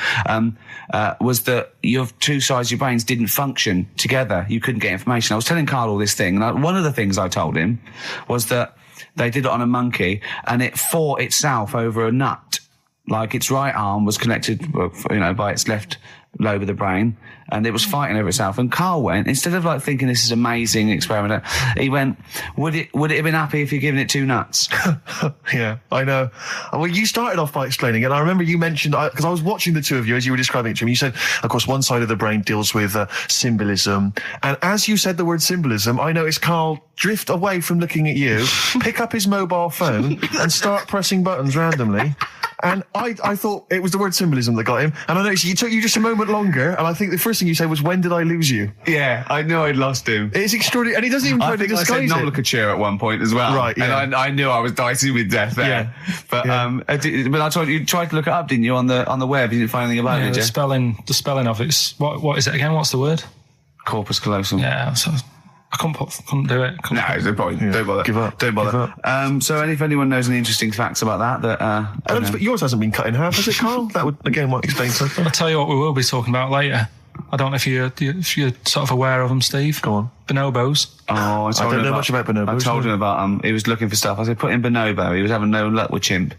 was that your two sides of your brains didn't function together. You couldn't get information. I was telling Karl all this thing, and one of the things I told him was that they did it on a monkey, and it fought itself over a nut. Like its right arm was connected, by its left lobe of the brain, and it was fighting over itself. And Karl went, instead of thinking this is amazing experiment, he went, would it have been happy if you'd given it two nuts? Yeah, I know. Well, you started off by explaining it. I remember you mentioned, because I was watching the two of you as you were describing it to me, you said, of course, one side of the brain deals with symbolism. And as you said the word symbolism, I noticed Karl drift away from looking at you, pick up his mobile phone and start pressing buttons randomly. And I thought it was the word symbolism that got him. And I noticed it took you just a moment longer. And I think the first thing you said was, when did I lose you? Yeah, I know I'd lost him. It's extraordinary. And he doesn't even try to disguise it. I said nomenclature at one point as well. Right, yeah. And I knew I was dicey with death there. Yeah. But I told you tried to look it up, didn't you, on the web? You didn't find anything about it, did you? The spelling of it's what is it again? What's the word? Corpus callosum. Yeah, so I couldn't do it. No, there's no point. Yeah. Don't bother. Give up. Don't bother. So if anyone knows any interesting facts about that, yours hasn't been cut in half, has it, Karl? That would again might explain something. I'll tell you what we will be talking about later. I don't know if you're sort of aware of them, Steve. Go on. Bonobos. Oh, I don't know much about bonobos. I told him about he was looking for stuff. I said put in bonobo. He was having no luck with chimp,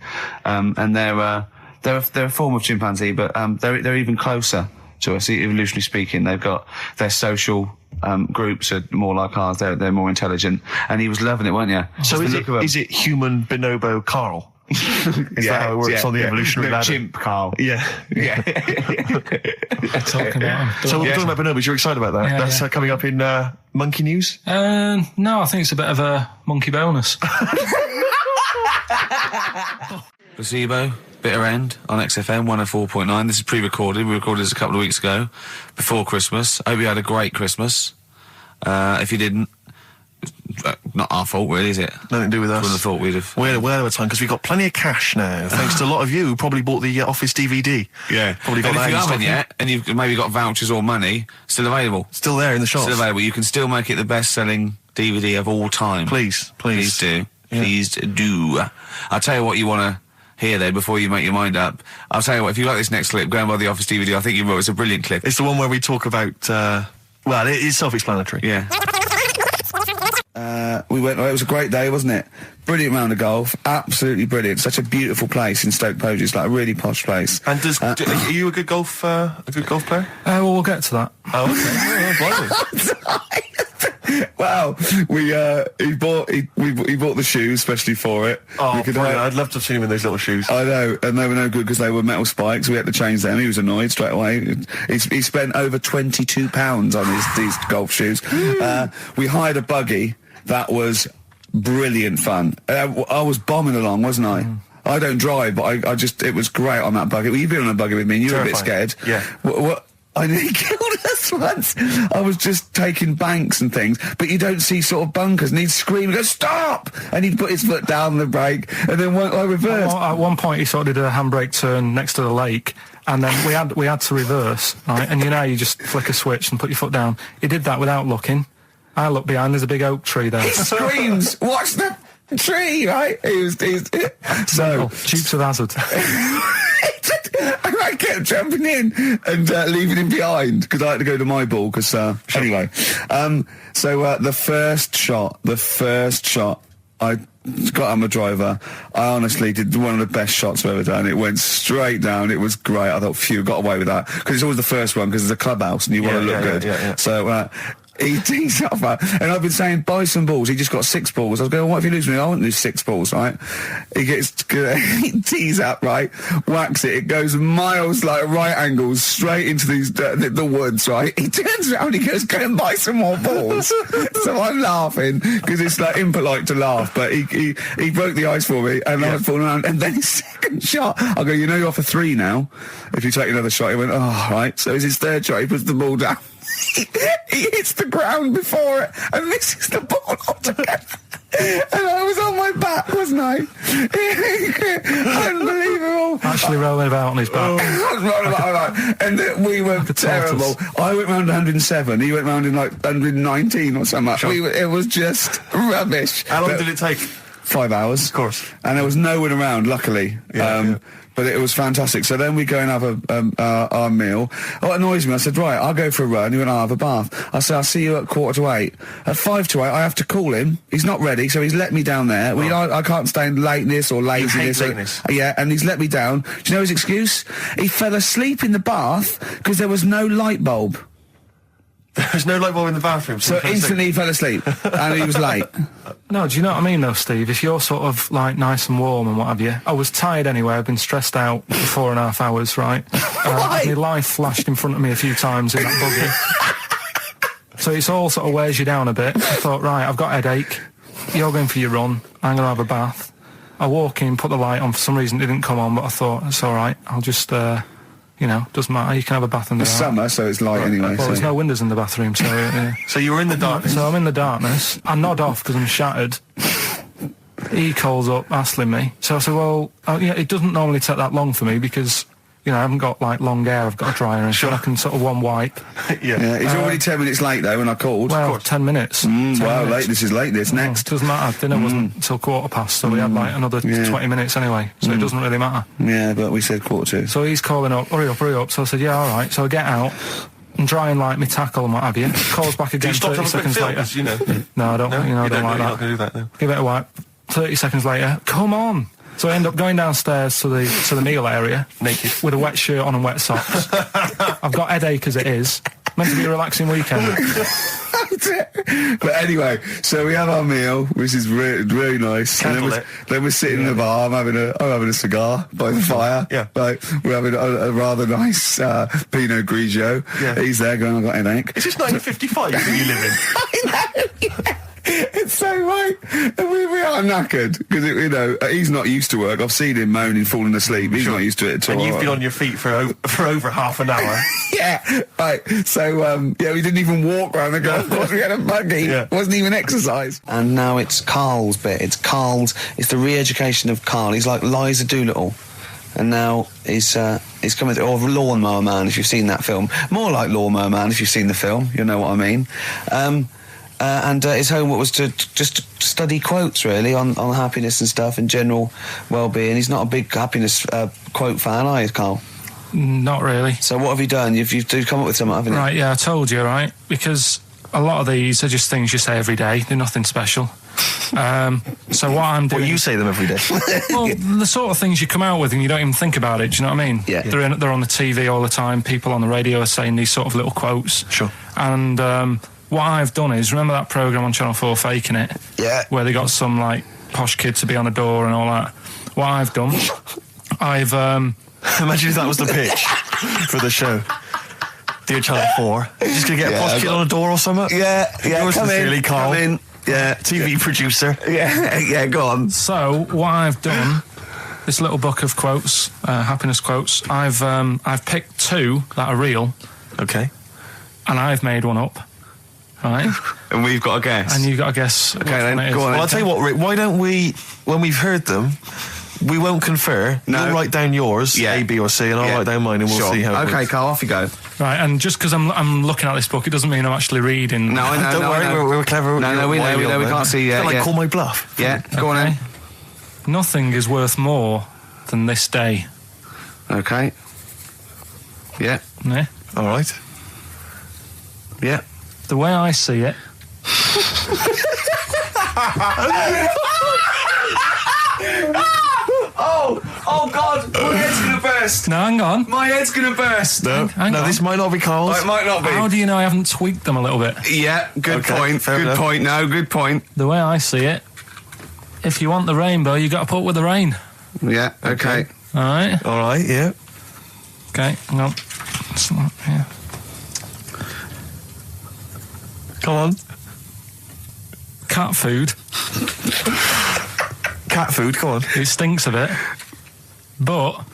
and they're a form of chimpanzee, but they're even closer to us, evolutionarily speaking. They've got their social groups are more like ours. They're more intelligent, and he was loving it, weren't you? So is it human bonobo Karl? Is that how it works on the evolutionary ladder? Chimp Karl. Yeah. Talking about him. So we're talking about bonobos. You're excited about that? Yeah, That's coming up in monkey news? No, I think it's a bit of a monkey bonus. Placebo, Bitter End on XFM 104.9. This is pre-recorded. We recorded this a couple of weeks ago, before Christmas. Hope you had a great Christmas. If you didn't, not our fault, really, is it? Nothing to do with us. Wouldn't have thought we'd have. We're the time because we've got plenty of cash now, thanks to a lot of you who probably bought the Office DVD. Yeah. Probably got And that if you in stock. haven't yet, and you've maybe got vouchers or money, still available. Still there in the shops. Still available. You can still make it the best-selling DVD of all time. Please. Please do. Yeah. Please do. I'll tell you what you want to hear there before you make your mind up. I'll tell you what, if you like this next clip, go and buy the Office DVD. I think you will. It's a brilliant clip. It's the one where we talk about, well, it is self-explanatory. Yeah. We went. It was a great day, wasn't it? Brilliant round of golf. Absolutely brilliant. Such a beautiful place in Stoke Poges. It's like a really posh place. And are you a good golf player? Well, we'll get to that. Oh, okay. Wow, he bought the shoes especially for it. Oh, brilliant. I'd love to have seen him in those little shoes. I know, and they were no good because they were metal spikes. We had to change them. He was annoyed straight away. He spent over £22 on these golf shoes. We hired a buggy that was brilliant fun. I was bombing along, wasn't I? I don't drive, but I just, it was great on that buggy. Well, you've been on a buggy with me and you were a bit scared. Yeah. What? I nearly killed us once. I was just taking banks and things, but you don't see sort of bunkers, and he'd scream and go, stop! And he'd put his foot down the brake, and then I reversed. At one point, he sort of did a handbrake turn next to the lake, and then we had to reverse, right? And you know, you just flick a switch and put your foot down. He did that without looking. I look behind, there's a big oak tree there. He screams, watch the tree, right? He's so... Dukes of Hazzard. I kept jumping in and leaving him behind because I had to go to my ball. Because anyway, the first shot, I got on my driver. I honestly did one of the best shots I've ever done. It went straight down. It was great. I thought, phew, got away with that because it's always the first one because it's a clubhouse and you want to look good. Yeah. So. He tees up, and I've been saying, buy some balls. He just got 6 balls. I was going, what if you lose me? I won't lose 6 balls, right? He tees up, right? Whacks it. It goes miles, like right angles, straight into these the woods, right? He turns around, he goes, go and buy some more balls. So I'm laughing because it's like impolite to laugh, but he broke the ice for me, and I was falling around. And then his second shot, I go, you know, you're off a 3 now. If you take another shot, he went, oh, right. So it's his third shot. He puts the ball down. He hits the ground before it and misses the ball altogether. And I was on my back, wasn't I? Unbelievable. Actually rolling about on his back. And we were terrible. I went round 107. He went round in like 119 or something. Sure. It was just rubbish. How long did it take? 5 hours. Of course. And there was no one around, luckily. Yeah. But it was fantastic. So then we go and have our meal. What annoys me, I said, right, I'll go for a run. He went, I'll have a bath. I said, I'll see you at 7:45. At 7:55, I have to call him. He's not ready, so he's let me down there. I can't stand lateness or laziness. You hate lateness. Yeah, and he's let me down. Do you know his excuse? He fell asleep in the bath because there was no light bulb. There's no light bulb in the bathroom. So instantly he fell asleep, and he was late. No, do you know what I mean though, Steve? If you're sort of like nice and warm and what have you, I was tired anyway. I've been stressed out for 4.5 hours, right? My life flashed in front of me a few times in that buggy. So it's all sort of wears you down a bit. I thought, right, I've got a headache. You're going for your run. I'm going to have a bath. I walk in, put the light on. For some reason, it didn't come on, but I thought it's all right. I'll just. Doesn't matter. You can have a bath in the It's summer, so it's light anyway. Well, there's no windows in the bathroom, so... So you were in the darkness? So I'm in the darkness. I nod off because I'm shattered. He calls up, hassling me. So I said, well, it doesn't normally take that long for me because, I haven't got, like, long hair. I've got a dryer and so I can sort of one wipe. Yeah. He's already 10 minutes late, though, when I called. Well, 10 minutes. 10 wow, minutes. This is late, this. Next. Doesn't matter. Dinner wasn't until 7:15, so we had, like, another 20 minutes anyway. So it doesn't really matter. Yeah, but we said 7:45. So he's calling up, hurry up. So I said, yeah, all right. So I get out and dry and like my tackle and what have you. Calls back again 30 seconds later. No, I don't. I don't like that. Not gonna do that, no. Give it a wipe. 30 seconds later, come on. So I end up going downstairs to the meal area, naked, with a wet shirt on and wet socks. I've got headache as it is. Meant to be a relaxing weekend. But anyway, so we have our meal, which is really nice. And then we're sitting in the bar. I'm having a cigar by the fire. Yeah. Like, we're having a rather nice Pinot Grigio. Yeah. He's there going, I've got headache. Is this 1955 that you live in? I know. Yeah. It's so right. And we were I'm knackered because he's not used to work. I've seen him moaning, falling asleep. He's not used to it at all. And you've been on your feet for over half an hour. Yeah, right. So we didn't even walk round the golf course. We had a buggy. Yeah. Wasn't even exercise. And now it's Karl's bit. It's the re-education of Karl. He's like Liza Doolittle. And now he's coming to, or Lawnmower Man, if you've seen that film. More like Lawnmower Man, if you've seen the film. You know what I mean. And his homework was to just study quotes, really, on happiness and stuff and general well-being. He's not a big happiness quote fan, are you, Karl? Not really. So what have you done? You've come up with something, haven't you? Right, yeah, I told you, right? Because a lot of these are just things you say every day. They're nothing special. So what I'm doing... Well, you say them every day. Well, the sort of things you come out with and you don't even think about it, do you know what I mean? Yeah. They're on the TV all the time. People on the radio are saying these sort of little quotes. Sure. And what I've done is, remember that programme on Channel 4, Faking It? Yeah. Where they got some, like, posh kid to be on a door and all that. What I've done, I've... Imagine if that was the pitch for the show. Dear Channel 4, you're just going to get a posh kid on a door or something? Yeah, Yours sincerely, Karl. Come in. Yeah. TV producer. Yeah, go on. So, what I've done, this little book of quotes, happiness quotes, I've picked two that are real. Okay. And I've made one up. Right? And we've got to guess. And you've got to guess. Okay, then, go on. Well, I'll tell you what, Rick, why don't we, when we've heard them, we won't confer. No. You'll write down yours, A, B, or C, and I'll write down mine, and we'll see how it Okay, works. Karl, off you go. Right, and just because I'm looking at this book, it doesn't mean I'm actually reading. No, I know. Don't worry, we're clever. No, we know. We can't see. Like, call my bluff. Yeah, go on then. Nothing is worth more than this day. Okay. Yeah. Yeah? All right. Yeah. The way I see it... Oh God! My head's gonna burst. No, hang on. My head's gonna burst. No, Hang on. this might not be Karl's. It might not be. How do you know I haven't tweaked them a little bit? Yeah, good point. fair Good enough. point. No, good point. The way I see it, if you want the rainbow, you got to put up with the rain. Yeah. Okay. All right? All right, yeah. Okay, hang on. It's not, yeah. Come on. Cat food. Cat food, come on. It stinks a bit. But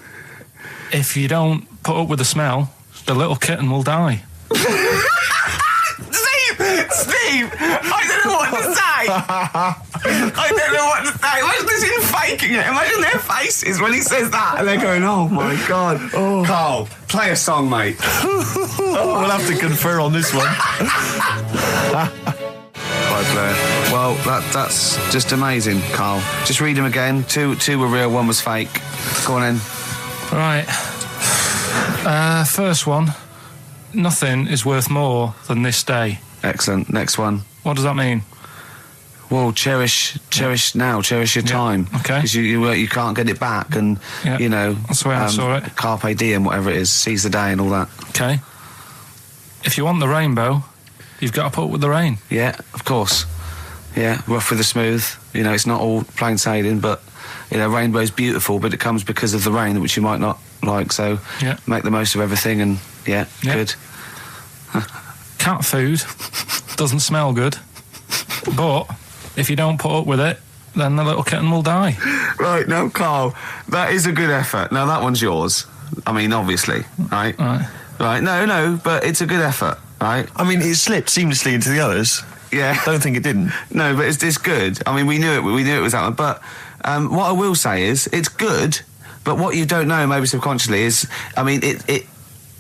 if you don't put up with the smell, the little kitten will die. Steve! I don't know what to say! I don't know what to say. Imagine this in faking it. Imagine their faces when he says that. And they're going, oh my God. Oh. Karl, play a song, mate. We'll have to confer on this one. Right, Blair. Well, that's just amazing, Karl. Just read them again. Two were real, one was fake. Go on then. Right. First one. Nothing is worth more than this day. Excellent. Next one. What does that mean? Well, cherish now, cherish your time. Okay. Because you can't get it back, and you know that's the way I saw it. Carpe diem, whatever it is, seize the day and all that. Okay. If you want the rainbow, you've got to put up with the rain. Yeah, of course. Yeah, rough with the smooth. You know, it's not all plain sailing, but you know, rainbow's beautiful, but it comes because of the rain, which you might not like. So make the most of everything, and good. Cat food doesn't smell good, but if you don't put up with it, then the little kitten will die. Right, now, Karl, that is a good effort. Now, that one's yours. I mean, obviously, right? Right, no, but it's a good effort, right? I mean, it slipped seamlessly into the others. Yeah. Don't think it didn't. No, but it's good. I mean, we knew it was that one. But what I will say is, it's good, but what you don't know, maybe subconsciously, is, I mean,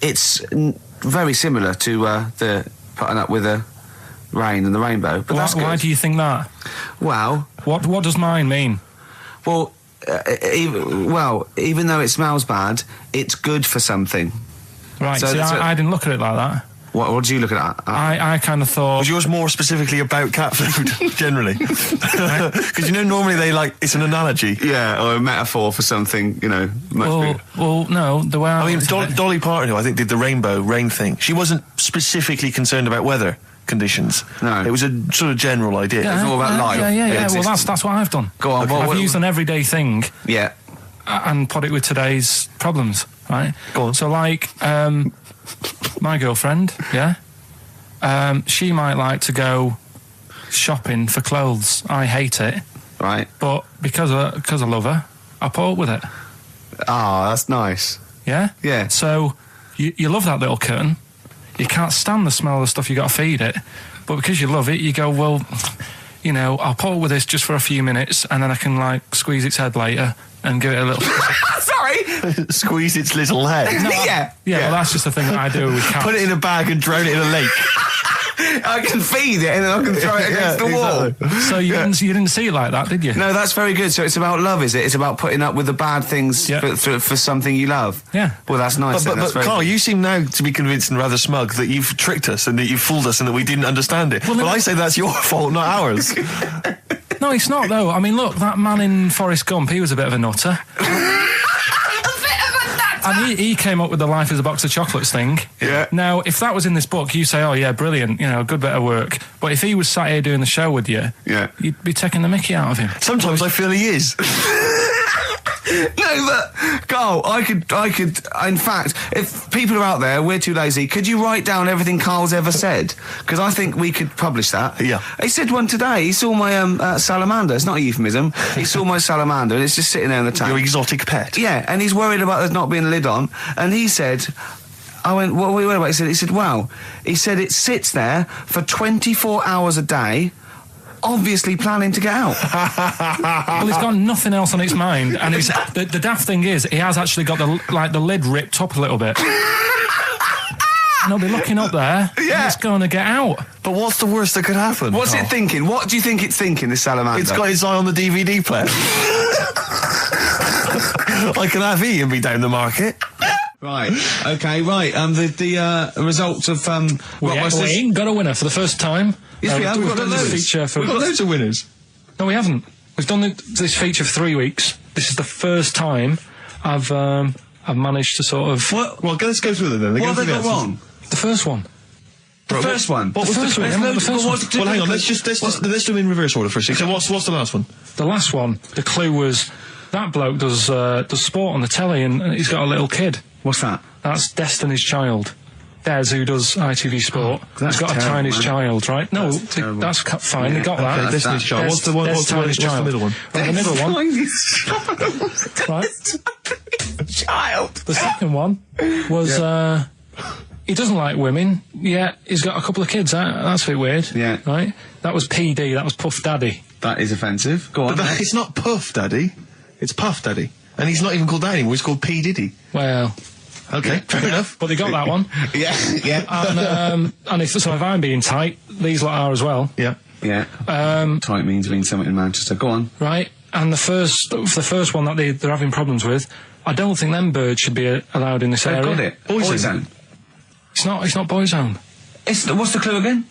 it's very similar to the putting up with the rain and the rainbow. But that's good. Why do you think that? Well, what does mine mean? Well, even though it smells bad, it's good for something. Right. So I didn't look at it like that. What did you look at? I kind of thought... Was yours more specifically about cat food, generally? Because, you know, normally it's an analogy. Yeah, or a metaphor for something, you know. Well, no, the way I mean, Dolly Parton, who I think did the rain thing, she wasn't specifically concerned about weather conditions. No. It was a sort of general idea. It was all about life. Yeah. Well, that's what I've done. Go on. I've used an everyday thing. Yeah. And put it with today's problems, right? Go on. So, like... my girlfriend, she might like to go shopping for clothes. I hate it. Right. But because I love her, I put up with it. Ah, that's nice. Yeah? Yeah. So, you love that little kitten. You can't stand the smell of the stuff you got to feed it. But because you love it, you go, well, you know, I'll put up with this just for a few minutes, and then I can, like, squeeze its head later and give it a little... Sorry! Squeeze its little head. Yeah, well, that's just the thing that I do with cats. Put it in a bag and drone it in a lake. I can feed it and then I can throw it against the wall. Exactly. So you didn't see it like that, did you? No, that's very good. So it's about love, is it? It's about putting up with the bad things for something you love. Yeah. Well, that's nice. But Karl, you seem now to be convinced and rather smug that you've tricked us and that you've fooled us and that we didn't understand it. Well, I say that's your fault, not ours. No, it's not, though. I mean, look, that man in Forrest Gump, he was a bit of a nutter. And he came up with the life as a box of chocolates thing. Yeah. Now, if that was in this book, you say, oh, yeah, brilliant, you know, good bit of work. But if he was sat here doing the show with you, you'd be taking the mickey out of him. Sometimes I feel he is. No, but Karl, I could. In fact, if people are out there, we're too lazy. Could you write down everything Karl's ever said? Because I think we could publish that. Yeah. He said one today. He saw my salamander. It's not a euphemism. He saw my salamander, and it's just sitting there in the tank. Your exotic pet. Yeah, and he's worried about there not being a lid on. And he said, I went, what are we worried about? He said, wow. He said it sits there for 24 hours a day, obviously planning to get out. Well, it's got nothing else on its mind, and it's, the daft thing is, he has actually got the lid ripped up a little bit. And he'll be looking up there, and it's going to get out. But what's the worst that could happen? What's it thinking? What do you think it's thinking, this salamander? It's got its eye on the DVD player. I can have Ian be down the market. Right. Okay. Right. The results of We ain't got a winner for the first time. Yes, we have. We've got loads. Feature for We've got loads of winners. No, we haven't. We've done this feature for 3 weeks. This is the first time I've managed to sort of. Well, let's go through them then. What have they got wrong? The first one. The first one. What was the first one? Well, hang on. Let's do them in reverse order for a second. So what's the last one? The last one. The clue was that bloke does sport on the telly, and he's got a little kid. What's that? That's Destiny's Child. Des, who does ITV Sport, has got a tiniest child, right? No, that's fine. They got that. Okay, Destiny's Child. What's the middle one? Well, the middle one. Right. Child. The second one was he doesn't like women. Yeah, he's got a couple of kids. That's a bit weird. Yeah. Right. That was PD. That was Puff Daddy. That is offensive. Go on. But it's not Puff Daddy. It's Puff Daddy. And he's not even called that anymore. He's called P. Diddy. Well. Okay, fair enough. But they got that one. Yeah. And if I'm being tight, these lot are as well. Yeah. Yeah. Tight means something in Manchester. Go on. Right. And the first one that they're having problems with, I don't think them birds should be allowed in this area. Got it. Boyzone. It's not Boyzone. What's the clue again?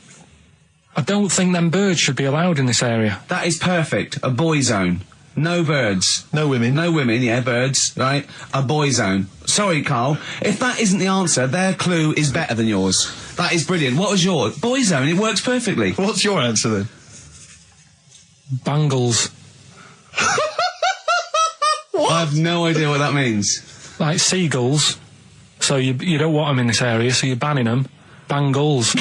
I don't think them birds should be allowed in this area. That is perfect. A boyzone. No birds. No women. No women, yeah, birds, right? A boyzone. Sorry, Karl. If that isn't the answer, their clue is better than yours. That is brilliant. What was yours? Boyzone, it works perfectly. What's your answer then? Bangles. What? I have no idea what that means. Like seagulls. So you don't want them in this area, so you're banning them. Bangles.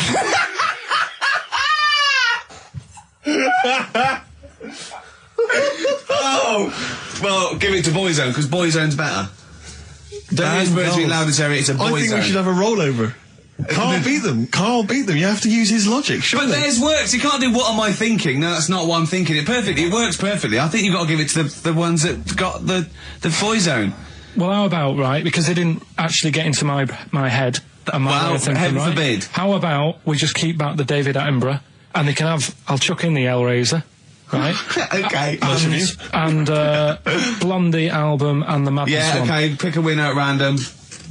Oh! Well, give it to Boyzone, because Boyzone's better. Don't birds being loud in this area, it's a Boyzone. I think we should have a rollover. Karl beat them. Karl beat them. You have to use his logic, surely. But theirs works. You can't do what am I thinking. No, that's not what I'm thinking. It perfectly. It works perfectly. I think you've got to give it to the ones that got the Boyzone. Well, how about, right, because they didn't actually get into my head and my way of thinking, heaven right? forbid. How about we just keep back the David Attenborough, and they can have, I'll chuck in the Hellraiser, right? Okay. And Blondie album and the Madness one. Yeah, okay, pick a winner at random.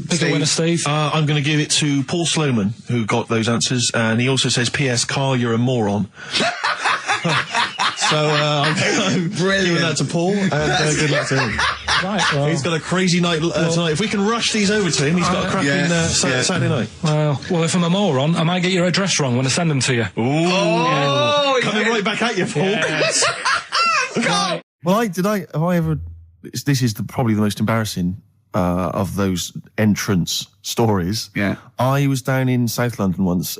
Pick a winner, Steve. I'm going to give it to Paul Sloman, who got those answers, and he also says, P.S. Karl, you're a moron. So I'm giving that to Paul, and good luck to him. Right, well, he's got a crazy night tonight. If we can rush these over to him, he's got a cracking Saturday night. Well, if I'm a moron, I might get your address wrong when I send them to you. Ooh. Coming right back at you, Paul. Yes. Well, have I ever... This is probably the most embarrassing entrance stories. Yeah. I was down in South London once,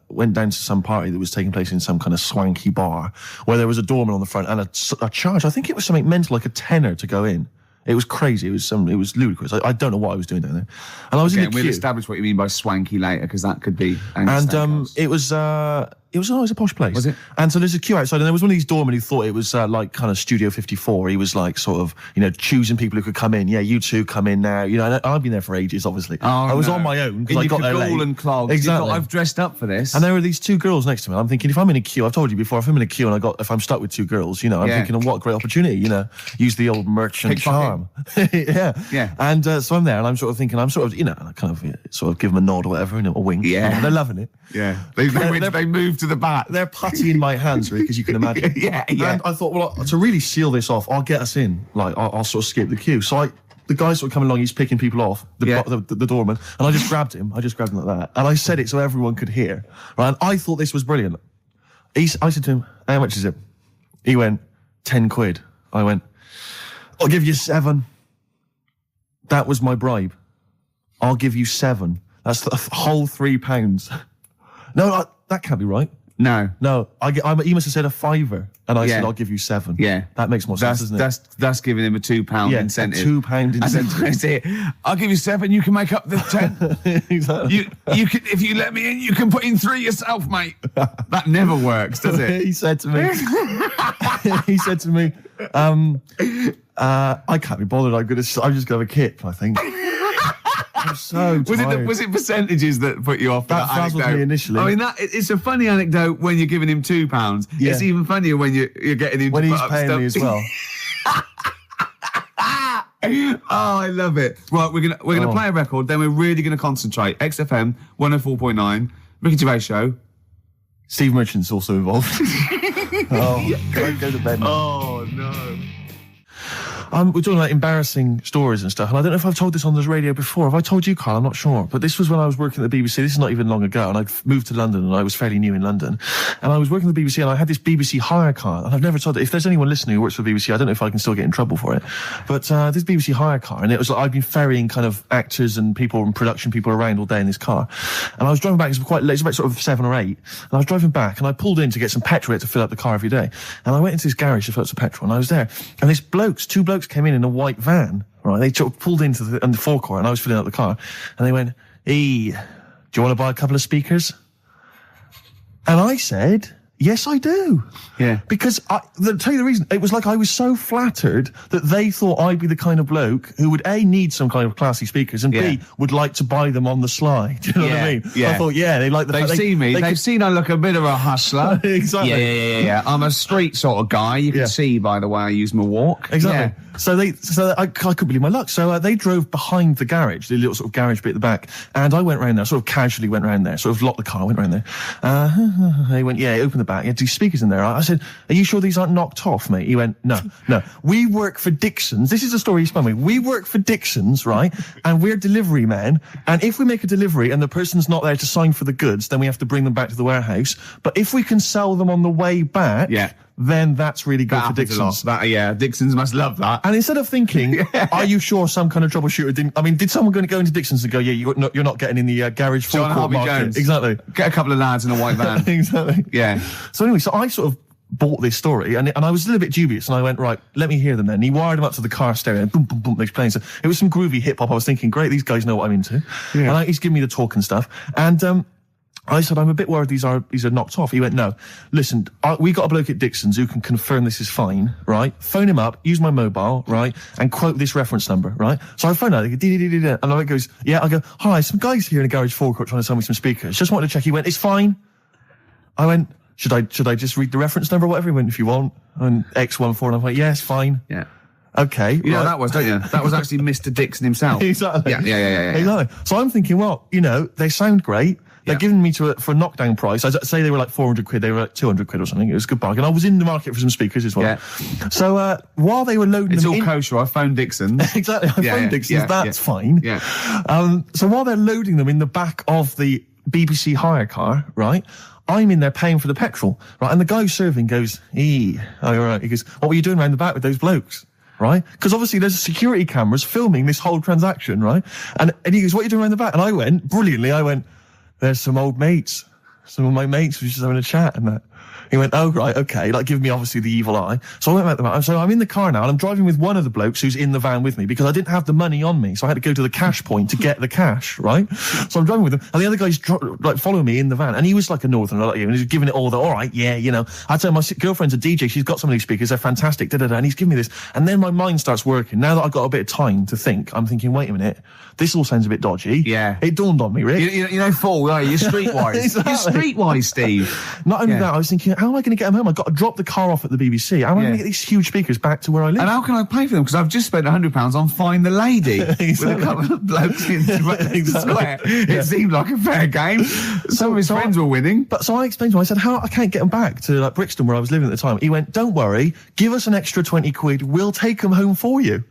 went down to some party that was taking place in some kind of swanky bar where there was a doorman on the front and a charge. I think it was something mental, like a tenner to go in. It was crazy. It was ludicrous. I don't know what I was doing down there. And I was in the queue. We'll establish what you mean by swanky later, because that could be. It was a posh place. Was it? And so there's a queue outside, and there was one of these doormen who thought it was like kind of Studio 54. He was like sort of, choosing people who could come in. Yeah, you two come in now. And I've been there for ages, obviously. I was on my own because I got there late. And clogs. Exactly. I've dressed up for this. And there were these two girls next to me. I'm thinking, if I'm in a queue, I've told you before, if I'm in a queue and if I'm stuck with two girls, I'm thinking, what a great opportunity, use the old merchant charm. Yeah. And so I'm there, and I'm sort of thinking, I kind of sort of give them a nod or whatever, a wink. Yeah. They're loving it. Yeah. They moved to the back. They're putty in my hands, Rick, as you can imagine. Yeah. And I thought, well, to really seal this off, I'll get us in. Like, I'll sort of skip the queue. So the guy sort of coming along, he's picking people off, the doorman, and I just grabbed him. like that. And I said it so everyone could hear. Right? And I thought this was brilliant. I said to him, how much is it? He went, 10 quid. I went, I'll give you 7. That was my bribe. I'll give you 7. That's the whole £3. No, that can't be right. No. He must have said a £5, and I said, I'll give you 7. Yeah. That makes more sense, doesn't it? That's giving him a £2 incentive. A £2 incentive. I said, I'll give you 7, you can make up the 10. Exactly. You can, if you let me in, you can put in 3 yourself, mate. That never works, does it? He said to me, I can't be bothered. I'm just gonna have a kip, I think. I'm so tired. Was it percentages that put you off? That frazzled me initially. I mean, it's a funny anecdote when you're giving him £2. Yeah. It's even funnier when you're getting him when to he's put up paying stuff. me as well. Oh, I love it. Right, we're gonna play a record. Then we're really gonna concentrate. XFM 104.9, Ricky Gervais Show. Steve Merchant's also involved. Go to bed now. Oh no. We're talking about embarrassing stories and stuff, and I don't know if I've told this on the radio before. Have I told you, Karl? I'm not sure. But this was when I was working at the BBC. This is not even long ago, and I'd moved to London, and I was fairly new in London. And I was working at the BBC, and I had this BBC hire car, and I've never told it. If there's anyone listening who works for the BBC, I don't know if I can still get in trouble for it. But this BBC hire car, and it was like I'd been ferrying kind of actors and people and production people around all day in this car. And I was driving back, it was quite late, it was about sort of 7 or 8, and I was driving back, and I pulled in to get some petrol to fill up the car every day. And I went into this garage to fill up some petrol, and I was there, and two blokes came in a white van, right? They sort of pulled into the forecourt, and I was filling up the car, and they went, "Hey, do you want to buy a couple of speakers?" And I said, "Yes, I do." Yeah. Because to tell you the reason, it was like I was so flattered that they thought I'd be the kind of bloke who would A, need some kind of classy speakers, and B, would like to buy them on the sly. Do you know what I mean? Yeah. I thought, they like the They've seen me. They've seen I look a bit of a hustler. Exactly. Yeah. I'm a street sort of guy. You can see by the way I use my walk. Exactly. Yeah. So I couldn't believe my luck. So they drove behind the garage, the little sort of garage bit at the back, and I went round there, sort of casually went round there, sort of locked the car, went round there. They went, open the back. You had 2 speakers in there. I said, "Are you sure these aren't knocked off, mate?" He went, No. We work for Dixon's. This is the story he spun me. We work for Dixon's, right? And we're delivery men. And if we make a delivery and the person's not there to sign for the goods, then we have to bring them back to the warehouse. But if we can sell them on the way back, then that's really good for Dixon's. Dixon's must love that. And instead of thinking, are you sure some kind of troubleshooter didn't... I mean, did someone going to go into Dixon's and go, you're not getting in the garage forecourt market? Jones. Exactly. Get a couple of lads in a white van. Exactly. Yeah. So anyway, I sort of bought this story, and I was a little bit dubious, and I went, right, let me hear them then. And he wired them up to the car stereo, and boom, boom, boom, they're playing. So it was some groovy hip-hop. I was thinking, great, these guys know what I'm into. Yeah. And he's giving me the talk and stuff. And I said, I'm a bit worried these are knocked off. He went, no, listen, we got a bloke at Dixon's who can confirm this is fine, right? Phone him up, use my mobile, right? And quote this reference number, right? So I phone out, and it goes, I go, hi, some guys here in a garage forecourt trying to sell me some speakers. Just wanted to check. He went, it's fine. I went, should I just read the reference number or whatever? He went, if you want. And X14, and I went, yes, fine. Yeah. Okay. You know what that was, don't you? That was actually Mr. Dixon himself. Exactly. Yeah. Exactly. So I'm thinking, well, they sound great. They're giving me for a knockdown price. I'd say they were like 400 quid, they were like 200 quid or something. It was a good bargain. I was in the market for some speakers as well. Yeah. So while they were loading it's them all kosher. I phoned Dixon. Exactly. I phoned Dixon's. That's fine. Yeah. So while they're loading them in the back of the BBC hire car, right, I'm in there paying for the petrol, right, and the guy who's serving goes, all right. He goes, what were you doing around the back with those blokes? right? Because obviously there's security cameras filming this whole transaction, right? And he goes, what are you doing around the back? And I went, brilliantly, there's some old mates. Some of my mates were just having a chat and that. He went, oh, right, okay, like giving me obviously the evil eye. So I went back to the van. So I'm in the car now and I'm driving with one of the blokes who's in the van with me because I didn't have the money on me. So I had to go to the cash point to get the cash, right? So I'm driving with him and the other guy's like following me in the van and he was like a northerner like you and he's giving it all the, all right, yeah, you know. I tell him, my girlfriend's a DJ, she's got some of these speakers, they're fantastic, da-da-da, and he's giving me this. And then my mind starts working. Now that I've got a bit of time to think, I'm thinking, wait a minute, this all sounds a bit dodgy. Yeah. It dawned on me, Rick. You know, fool, are you? You're streetwise. Exactly. You're streetwise, Steve. Not only that, I was thinking, how am I going to get them home? I've got to drop the car off at the BBC. How am I going to get these huge speakers back to where I live? And how can I pay for them? Because I've just spent £100 on Find the Lady with a couple of blokes in the square. It seemed like a fair game. Some of his friends were winning. But so I explained to him, I said, I can't get them back to like Brixton where I was living at the time. He went, don't worry, give us an extra 20 quid, we'll take them home for you.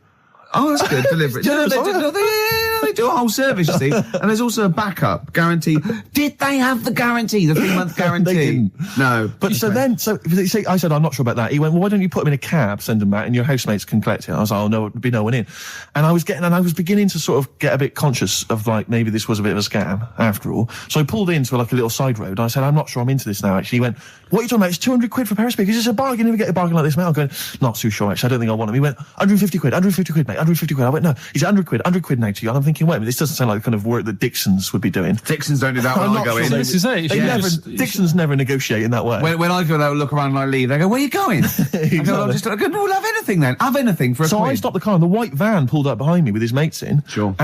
Oh, that's good. Deliberate. They do a whole service, you see. And there's also a backup guarantee. Did they have the guarantee, the 3-month guarantee? They didn't. No. But I said, I'm not sure about that. He went, well, why don't you put them in a cab, send them back, and your housemates can collect it. I was like, oh, no, there'd be no one in. And I was beginning to sort of get a bit conscious of like, maybe this was a bit of a scam after all. So I pulled into like a little side road. And I said, I'm not sure I'm into this now, actually. He went, what are you talking about? It's 200 quid for a pair of speakers. It's a bargain. You never get a bargain like this, mate. I'm going, not too sure, actually. I don't think I want them. He went, 150 quid, mate. 150 quid. I went, no. He's 100 quid now to you. And I'm thinking, wait a minute, this doesn't sound like the kind of work that Dixons would be doing. Dixons don't do that when I go in. This is it. Dixons never negotiate in that way. When I go there, look around and I leave, they go, where are you going? Exactly. I go, no, we'll have anything then. Have anything for a So quid. I stopped the car and the white van pulled up behind me with his mates in. Sure.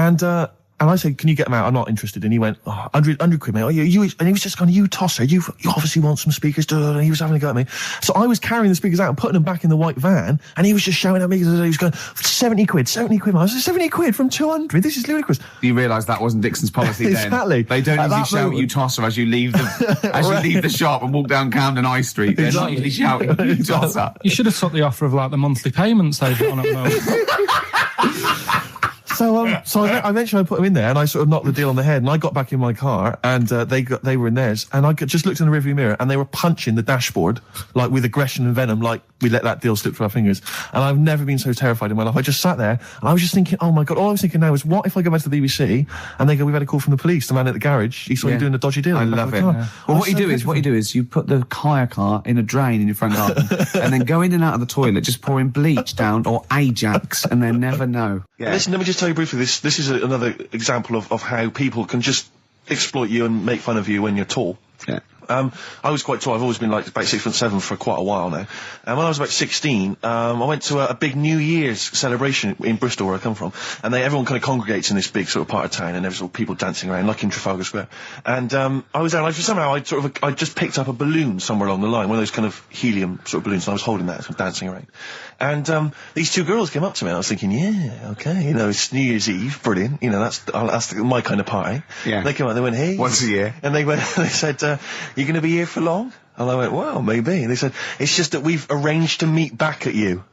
And I said, can you get them out? I'm not interested. And he went, 100 quid, mate. Oh, and he was just going, you tosser. You obviously want some speakers. And he was having a go at me. So I was carrying the speakers out and putting them back in the white van. And he was just shouting at me. He was going, 70 quid. I was like, 70 quid from 200. This is ludicrous. You realise that wasn't Dixon's policy then. Exactly. They don't usually shout, you tosser, as you leave the, leave the shop and walk down Camden High Street. They're not usually shouting, you tosser. You should have took the offer of like the monthly payments they've got on at the moment. So eventually I put them in there and I sort of knocked the deal on the head and I got back in my car and they were in theirs and I just looked in the rearview mirror and they were punching the dashboard like with aggression and venom, like we let that deal slip through our fingers. And I've never been so terrified in my life. I just sat there and I was just thinking, oh my God, all I was thinking now is what if I go back to the BBC and they go, we've had a call from the police, the man at the garage, he saw you doing a dodgy deal. I love it. Yeah. Well, what you do is you put the hire car in a drain in your front garden and then go in and out of the toilet, just pouring bleach down or Ajax and they never know. Yeah. Listen, let me just tell you briefly, this is another example of how people can just exploit you and make fun of you when you're tall. Yeah. I was quite tall. I've always been like about 6'7" for quite a while now. And when I was about 16, I went to a big New Year's celebration in Bristol, where I come from. And everyone kind of congregates in this big sort of part of town, and there's all people dancing around, like in Trafalgar Square. And I was there, and somehow I just picked up a balloon somewhere along the line, one of those kind of helium sort of balloons, and I was holding that, sort of dancing around. And these two girls came up to me, and I was thinking, yeah, okay, you know, it's New Year's Eve, brilliant, you know, that's my kind of party. Yeah. They came up, they went, hey. Once a year. And they said, you going to be here for long? And I went, well, maybe. And they said, it's just that we've arranged to meet back at you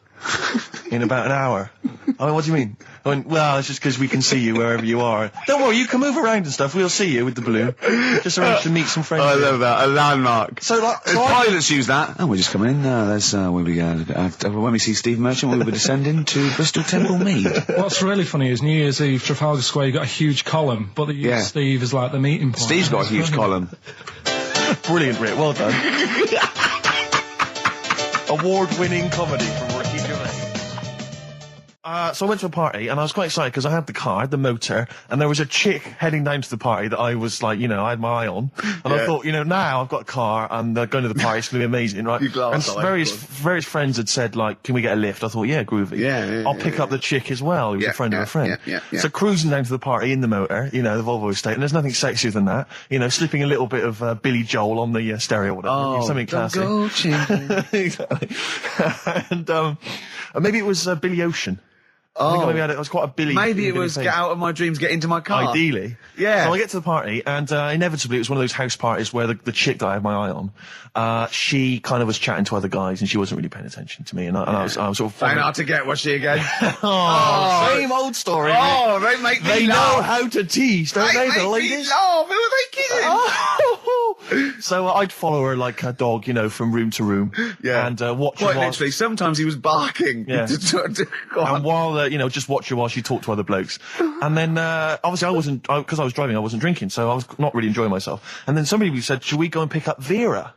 in about an hour. I went, what do you mean? I went, well, it's just because we can see you wherever you are. Don't worry, you can move around and stuff. We'll see you with the balloon. Just arranged to meet some friends. I love that. A landmark. So, like, pilots use that. Oh, we're just coming in. There's where we go. When we see Steve Merchant, we'll be descending to Bristol Temple Mead. What's really funny is New Year's Eve, Trafalgar Square, you got a huge column, but they use Steve as like the meeting point. Steve's got a huge column. Brilliant, Rick. Well done. Award-winning comedy from Ricky Gervais. So I went to a party and I was quite excited because I had the car, the motor, and there was a chick heading down to the party that I was like, you know, I had my eye on. And I thought, you know, now I've got a car and going to the party, it's going to be amazing, right? And various friends had said, like, can we get a lift? I thought, yeah, groovy. I'll pick up the chick as well, who was a friend of a friend. So cruising down to the party in the motor, you know, the Volvo estate, and there's nothing sexier than that. You know, slipping a little bit of Billy Joel on the stereo or whatever. Oh, something classy. Go Exactly. And maybe it was Billy Ocean. I think maybe it was quite a Billy. Maybe it was Get Out of My Dreams, Get Into My Car. Ideally. Yeah. So I get to the party, and inevitably it was one of those house parties where the chick that I had my eye on, she kind of was chatting to other guys, and she wasn't really paying attention to me, and I was sort of... Trying hard to get, was she again? Same old story. Oh, they make me They laugh. know how to tease, don't they, the ladies? Laugh. Who are they kidding? So I'd follow her like a dog, from room to room. Yeah. And watch her Quite while... literally, sometimes he was barking. Yeah. And while, just watch her while she talked to other blokes. And then, obviously because I was driving, I wasn't drinking, so I was not really enjoying myself. And then somebody said, should we go and pick up Vera?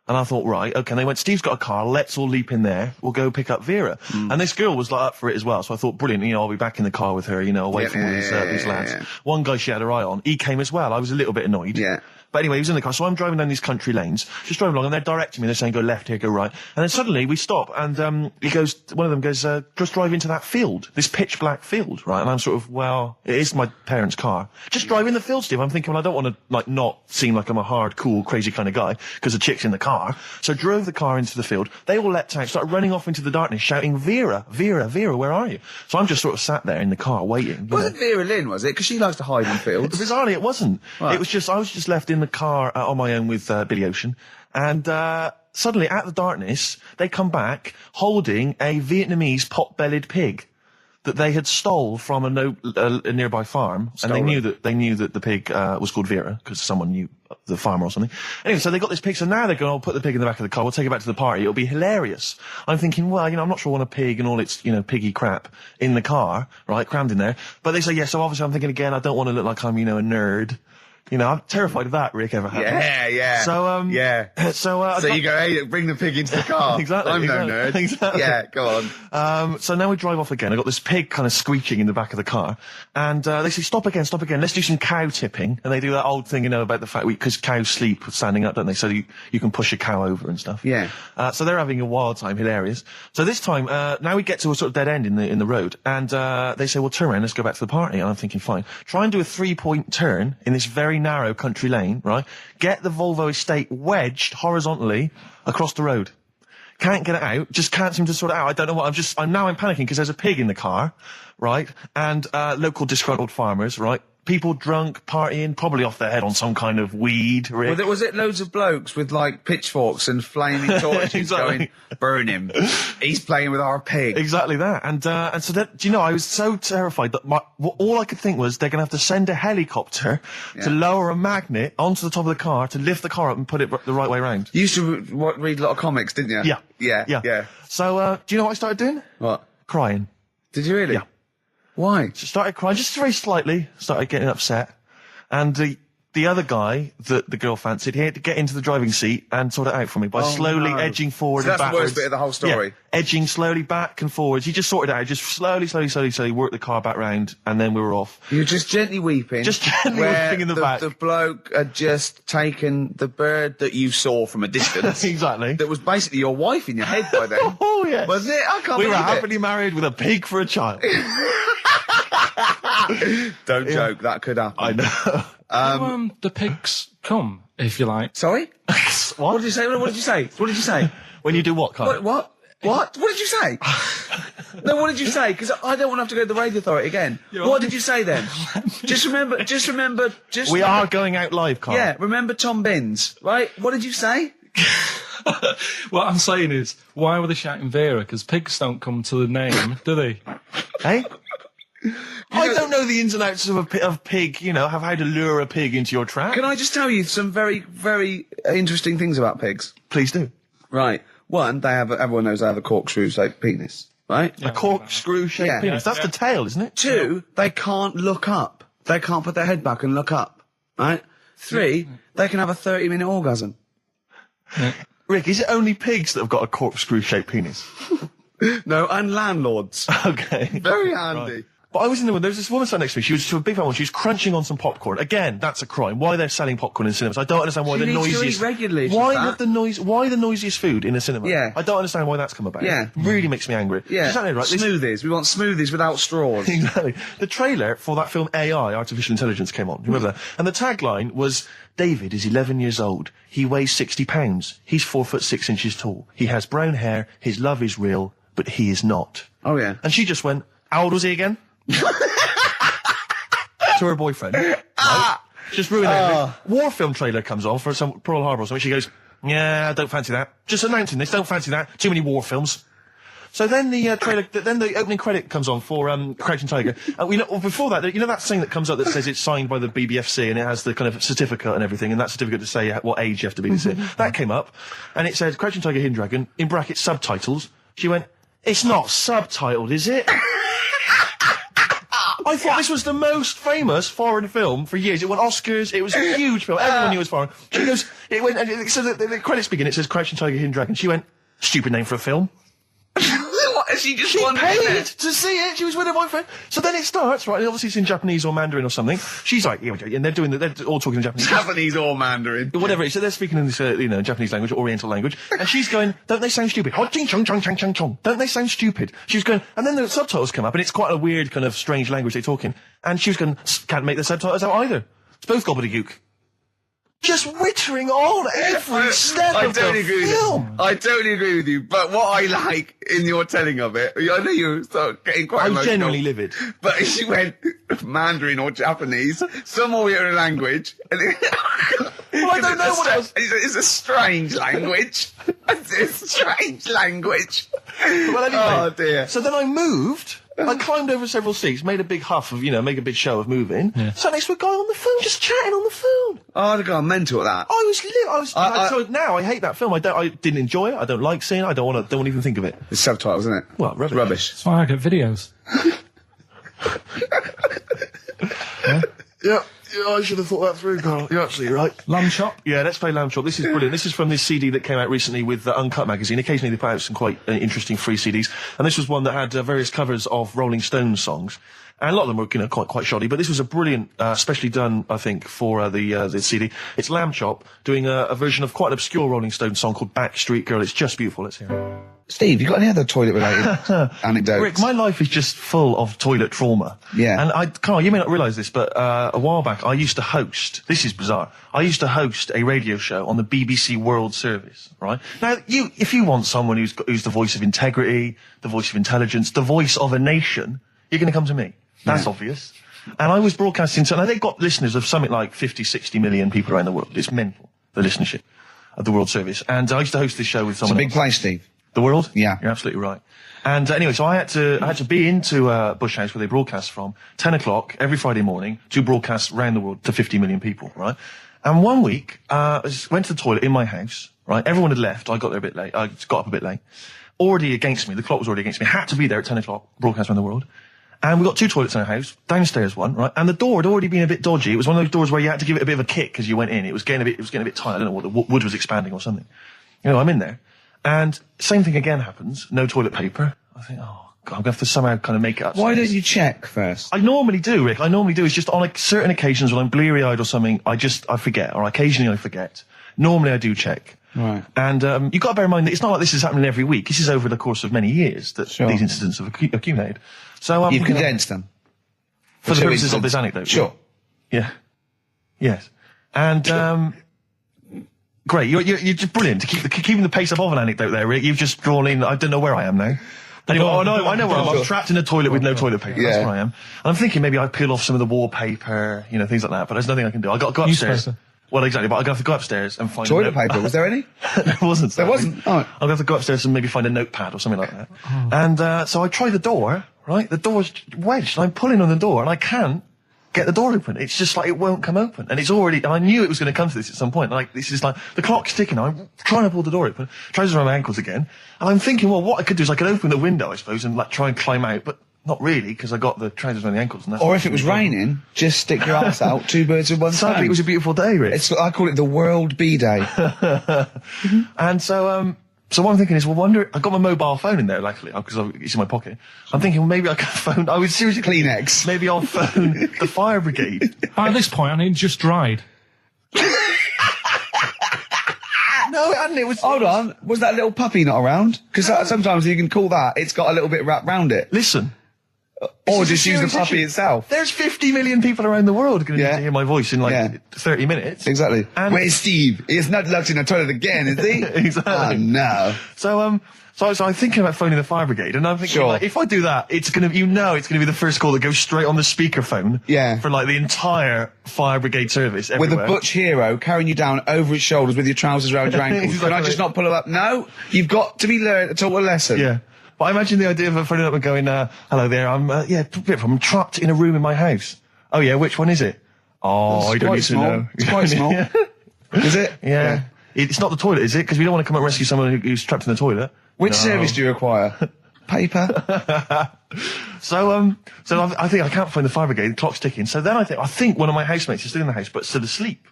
And I thought, right, okay. And they went, Steve's got a car, let's all leap in there. We'll go pick up Vera. And this girl was like up for it as well. So I thought, brilliant, I'll be back in the car with her, away from all these lads. Yeah. One guy she had her eye on, he came as well. I was a little bit annoyed. Yeah. But anyway, he was in the car. So I'm driving down these country lanes, just driving along, and they're directing me. They're saying, go left here, go right. And then suddenly we stop, and one of them goes, just drive into that field, this pitch black field, right? And I'm sort of, well, it is my parents' car. Just drive in the field, Steve. I'm thinking, well, I don't want to, not seem like I'm a hard, cool, crazy kind of guy, because the chick's in the car. So I drove the car into the field. They all leapt out, started running off into the darkness, shouting, Vera, Vera, Vera, where are you? So I'm just sort of sat there in the car waiting. Wasn't Vera Lynn, was it? Because she likes to hide in fields. Bizarrely, it wasn't. Right. It was just, I was just left in the car on my own with Billy Ocean, and suddenly, at the darkness, they come back holding a Vietnamese pot-bellied pig that they had stole from a nearby farm, and they knew that the pig was called Vera because someone knew the farmer or something. Anyway, so they got this pig, so now they're going, I'll put the pig in the back of the car, we'll take it back to the party, it'll be hilarious. I'm thinking, well, I'm not sure I want a pig and all its, piggy crap in the car, right, crammed in there. But they say, yes, so obviously I'm thinking again, I don't want to look like I'm, a nerd. I'm terrified of that, Rick, ever happens. Yeah. So, So you go, hey, bring the pig into the car. Exactly. I'm no nerd. Exactly. Yeah, go on. So now we drive off again. I got this pig kind of squeaking in the back of the car. And, they say, stop again. Let's do some cow tipping. And they do that old thing, about the fact because cows sleep standing up, don't they? So you can push a cow over and stuff. Yeah. So they're having a wild time, hilarious. So this time, now we get to a sort of dead end in the road. And, they say, well, turn around, let's go back to the party. And I'm thinking, fine. Try and do a 3-point turn in this very narrow country lane, right? Get the Volvo estate wedged horizontally across the road. Can't get it out. Just can't seem to sort it out. I don't know what. I'm panicking because there's a pig in the car, right? And, local disgruntled farmers, right? People drunk, partying, probably off their head on some kind of weed, Rick. Was it loads of blokes with, pitchforks and flaming torches Exactly. going, burn him. He's playing with our pig. Exactly that. And so that, I was so terrified that all I could think was they're going to have to send a helicopter to lower a magnet onto the top of the car to lift the car up and put it the right way around. You used to read a lot of comics, didn't you? Yeah. So, do you know what I started doing? What? Crying. Did you really? Yeah. Why? Just started crying, just very slightly, started getting upset. And the other guy that the girl fancied, he had to get into the driving seat and sort it out for me by slowly edging forward So and that's backwards. the worst bit of the whole story. Yeah, edging slowly back and forwards. He just sorted it out, just slowly worked the car back round, and then we were off. You were just gently weeping. Just gently weeping in the back. The bloke had just taken the bird that you saw from a distance. Exactly. That was basically your wife in your head by then. Oh, yeah. Was it? I can't We were believe it. happily married with a pig for a child. Don't joke, that could happen. I know. The pigs come, if you like. Sorry? What? What did you say? What did you say? What did you say? When you do what, Carl? What? What did you say? No, what did you say? Because I don't want to have to go to the radio authority again. What did you say then? Just remember. We are going out live, Carl. Yeah, remember Tom Binns, right? What did you say? What I'm saying is, why were they shouting Vera? Because pigs don't come to the name, do they? Hey? I don't know the ins and outs of pig, have how to lure a pig into your trap. Can I just tell you some very, very interesting things about pigs? Please do. Right. One, everyone knows they have a corkscrew-shaped penis, right? A corkscrew-shaped penis. That's the tail, isn't it? Two, they can't look up. They can't put their head back and look up, right? Three, they can have a 30-minute orgasm. Rick, is it only pigs that have got a corkscrew-shaped penis? No, and landlords. Okay. Very handy. Right. But I was in the there was this woman sat next to me. She was a big fan one. She was crunching on some popcorn. Again, that's a crime. Why they're selling popcorn in cinemas? I don't understand why She the needs to noisiest. eat regularly, Why she's have the noise? Why the noisiest food in a cinema? Yeah. I don't understand why that's come about. Yeah. Really makes me angry. Yeah. Exactly right. Smoothies. We want smoothies without straws. Exactly. The trailer for that film AI, Artificial Intelligence, came on. Remember that? And the tagline was, David is 11 years old. He weighs 60 pounds. He's 4'6" tall. He has brown hair. His love is real, but he is not. Oh, yeah. And she just went, how old was he again? To her boyfriend. Right? Just ruined everything. War film trailer comes on for some Pearl Harbor or something. She goes, yeah, I don't fancy that. Just announcing this, don't fancy that. Too many war films. So then the trailer, then the opening credit comes on for Crouching Tiger. Before that, you know that thing that comes up that says it's signed by the BBFC and it has the kind of certificate and everything, and that certificate to say what age you have to be to see it. That came up, and it said Crouching Tiger, Hidden Dragon in brackets subtitles. She went, "It's not subtitled, is it?" I thought this was the most famous foreign film for years. It won Oscars. It was a huge film. Everyone knew it was foreign. She goes, it went, and so the credits begin. It says Crouching Tiger, Hidden Dragon. She went, "Stupid name for a film." What? She just She wanted paid it. to see it. She was with her boyfriend. So then it starts, right? And obviously it's in Japanese or Mandarin or something. She's like, and they're all talking in Japanese. Japanese or Mandarin. Whatever it is. So they're speaking in this, Japanese language, Oriental language. And she's going, "Don't they sound stupid? Hot ching chong chong chong chong chong. Don't they sound stupid?" She was going, and then the subtitles come up, and it's quite a weird kind of strange language they're talking. And she was going, "Can't make the subtitles out either. It's both gobbledygook." Just wittering on every step of the film. I totally agree with you. But what I like in your telling of it, I know you start getting quite emotional. I'm genuinely livid. But she went Mandarin or Japanese, some Oriental language. And Well, I don't know what else. It's a strange language. It's a strange language. Well, anyway, oh dear. So then I moved. I climbed over several seats, made a big huff of, make a big show of moving. Yeah. Sat next to a guy on the phone, just chatting on the phone. Oh, I'd have gone mental at that. So now I hate that film. I didn't enjoy it. I don't like seeing it. I don't want to even think of it. It's subtitles, isn't it? Well, rubbish. That's why I get videos. Yeah, I should have thought that through, Carl. You're absolutely right. Lamb Chop? Yeah, let's play Lamb Chop. This is brilliant. This is from this CD that came out recently with Uncut magazine. Occasionally they put out some quite interesting free CDs. And this was one that had various covers of Rolling Stones songs. And a lot of them were, quite shoddy, but this was a brilliant, specially done, I think, for the CD. It's Lamb Chop doing a version of quite an obscure Rolling Stones song called Backstreet Girl. It's just beautiful. Let's hear it. Steve, you got any other toilet-related anecdotes? Rick, my life is just full of toilet trauma. Yeah. And Carl, you may not realise this, but a while back I used to host, this is bizarre, I used to host a radio show on the BBC World Service, right? Now, if you want someone who's the voice of integrity, the voice of intelligence, the voice of a nation, you're going to come to me. That's obvious. And I was broadcasting, so now they've got listeners of something like 50, 60 million people around the world. It's mental, the listenership of the World Service. And I used to host this show with someone It's a big place, Steve. The World? Yeah. You're absolutely right. And anyway, so I had to be into Bush House where they broadcast from 10 o'clock every Friday morning to broadcast around the world to 50 million people, right? And one week, I went to the toilet in my house, right? Everyone had left. I got there a bit late. I got up a bit late. Already against me. The clock was already against me. Had to be there at 10 o'clock, broadcast around the world. And we got two toilets in our house, downstairs one, right? And the door had already been a bit dodgy. It was one of those doors where you had to give it a bit of a kick as you went in. It was getting a bit tight. I don't know what the wood was expanding or something. I'm in there. And same thing again happens. No toilet paper. I think, oh, God, I'm going to have to somehow kind of make it up. Why don't you check first? I normally do, Rick. It's just on certain occasions when I'm bleary-eyed or something, I forget, or occasionally I forget. Normally I do check. Right. And you've got to bear in mind that it's not like this is happening every week. This is over the course of many years that these incidents have accumulated. So you've condensed them for the purposes of this anecdote. Sure. Yeah. Yes. And great. You're just brilliant to keeping the pace up of an anecdote there, Rick. You've just drawn in. I don't know where I am now. Anyway, I know where I am. I'm trapped in a toilet with no toilet paper. That's where I am. And I'm thinking maybe I peel off some of the wallpaper, things like that. But there's nothing I can do. I got to go upstairs. Well, exactly, but I'm going to have to go upstairs and find toilet paper. Was there any? There wasn't. There wasn't? Oh. I'm going to have to go upstairs and maybe find a notepad or something like that. Oh. And so I try the door, right? The door's wedged, and I'm pulling on the door, and I can't get the door open. It's just like it won't come open. And it's already, and I knew it was going to come to this at some point. Like, this is like, the clock's ticking. I'm trying to pull the door open, trousers around my ankles again. And I'm thinking, well, what I could do is I could open the window, I suppose, and try and climb out, but not really, because I got the trousers around the ankles. And or if it was raining, just stick your ass out, two birds with one stone. Sadly, it was a beautiful day, Rich. I call it the World B-Day. And so what I'm thinking is, I got my mobile phone in there, luckily, because it's in my pocket. I'm thinking, well, maybe I can phone, I was seriously Kleenex. Maybe I'll phone the fire brigade. At this point, I mean, it just dried. No, it hadn't. It was. Hold on. Was that little puppy not around? Because sometimes you can call that. It's got a little bit wrapped round it. Listen. Or just use the puppy itself. There's 50 million people around the world going to need to hear my voice in 30 minutes. Exactly. And where's Steve? He's not locked in the toilet again, is he? Exactly. Oh, no. So I'm thinking about phoning the fire brigade, and I'm thinking, like, if I do that, it's going to be the first call that goes straight on the speakerphone. Yeah. For like the entire fire brigade service. With everywhere. a butch hero carrying you down over his shoulders with your trousers around your ankles. Exactly. Can I just not pull him up? No. You've got to be taught a lesson. Yeah. But I imagine the idea of her phoning up and going, hello there, I'm trapped in a room in my house. Oh yeah, which one is it? Oh, I don't need to know. It's quite small. Is it? Yeah. It's not the toilet, is it? Because we don't want to come and rescue someone who's trapped in the toilet. Which service do you require? Paper? So I think I can't find the fire brigade. The clock's ticking. So then I think one of my housemates is still in the house, but still asleep.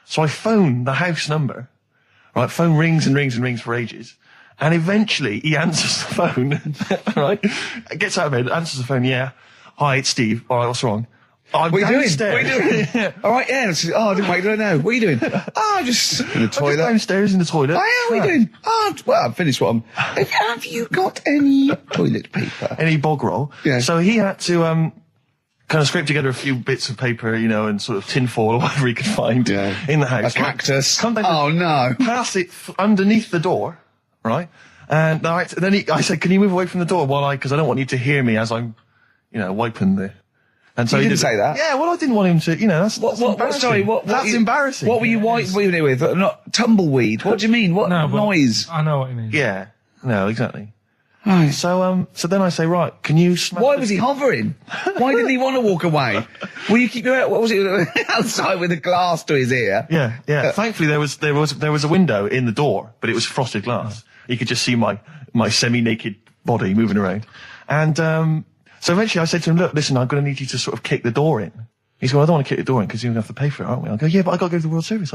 So I phone the house number. Right, phone rings and rings and rings for ages. And eventually he answers the phone, right? Gets out of bed, answers the phone, yeah. Hi, it's Steve. All right, what's wrong? What are you doing? What are you doing? All right, yeah. I didn't wait to know. What are you doing? Just in the toilet. Just downstairs in the toilet. Oh, yeah, what are you doing? Well, I've finished what I'm... Have you got any toilet paper? Any bog roll? Yeah. So he had to, kind of scrape together a few bits of paper, and sort of tinfoil or whatever he could find in the house. A cactus. Come down oh, no. Pass it underneath the door, right? And then I said, can you move away from the door because I don't want you to hear me as I'm, wiping the... And so he he didn't say that? Yeah, well, I didn't want him to, that's embarrassing. Sorry, that's embarrassing. What were you wiping it with? Not tumbleweed. What do you mean? What noise? I know what you mean. Yeah. No, exactly. Right. So then I say, right, can you smash... Why was he hovering? Why didn't he want to walk away? Will you keep your... What was it? Outside with a glass to his ear? Yeah. Thankfully, there was a window in the door, but it was frosted glass. You could just see my semi-naked body moving around. And, so eventually I said to him, look, listen, I'm going to need you to sort of kick the door in. He said, well, I don't want to kick the door in because you're going to have to pay for it, aren't we? I go, yeah, but I got to go to the World Service.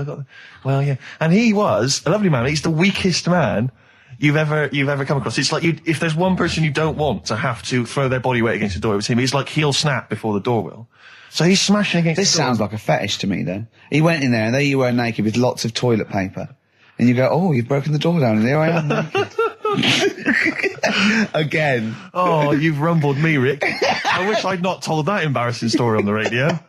Well, yeah. And he was a lovely man. He's the weakest man you've ever come across. It's like if there's one person you don't want to have to throw their body weight against the door, it was him. He's like he'll snap before the door will. So he's smashing against the door. This sounds like a fetish to me, then. He went in there and there you were naked with lots of toilet paper. And you go, oh, you've broken the door down and there I am naked. Again. Oh, you've rumbled me, Rick. I wish I'd not told that embarrassing story on the radio.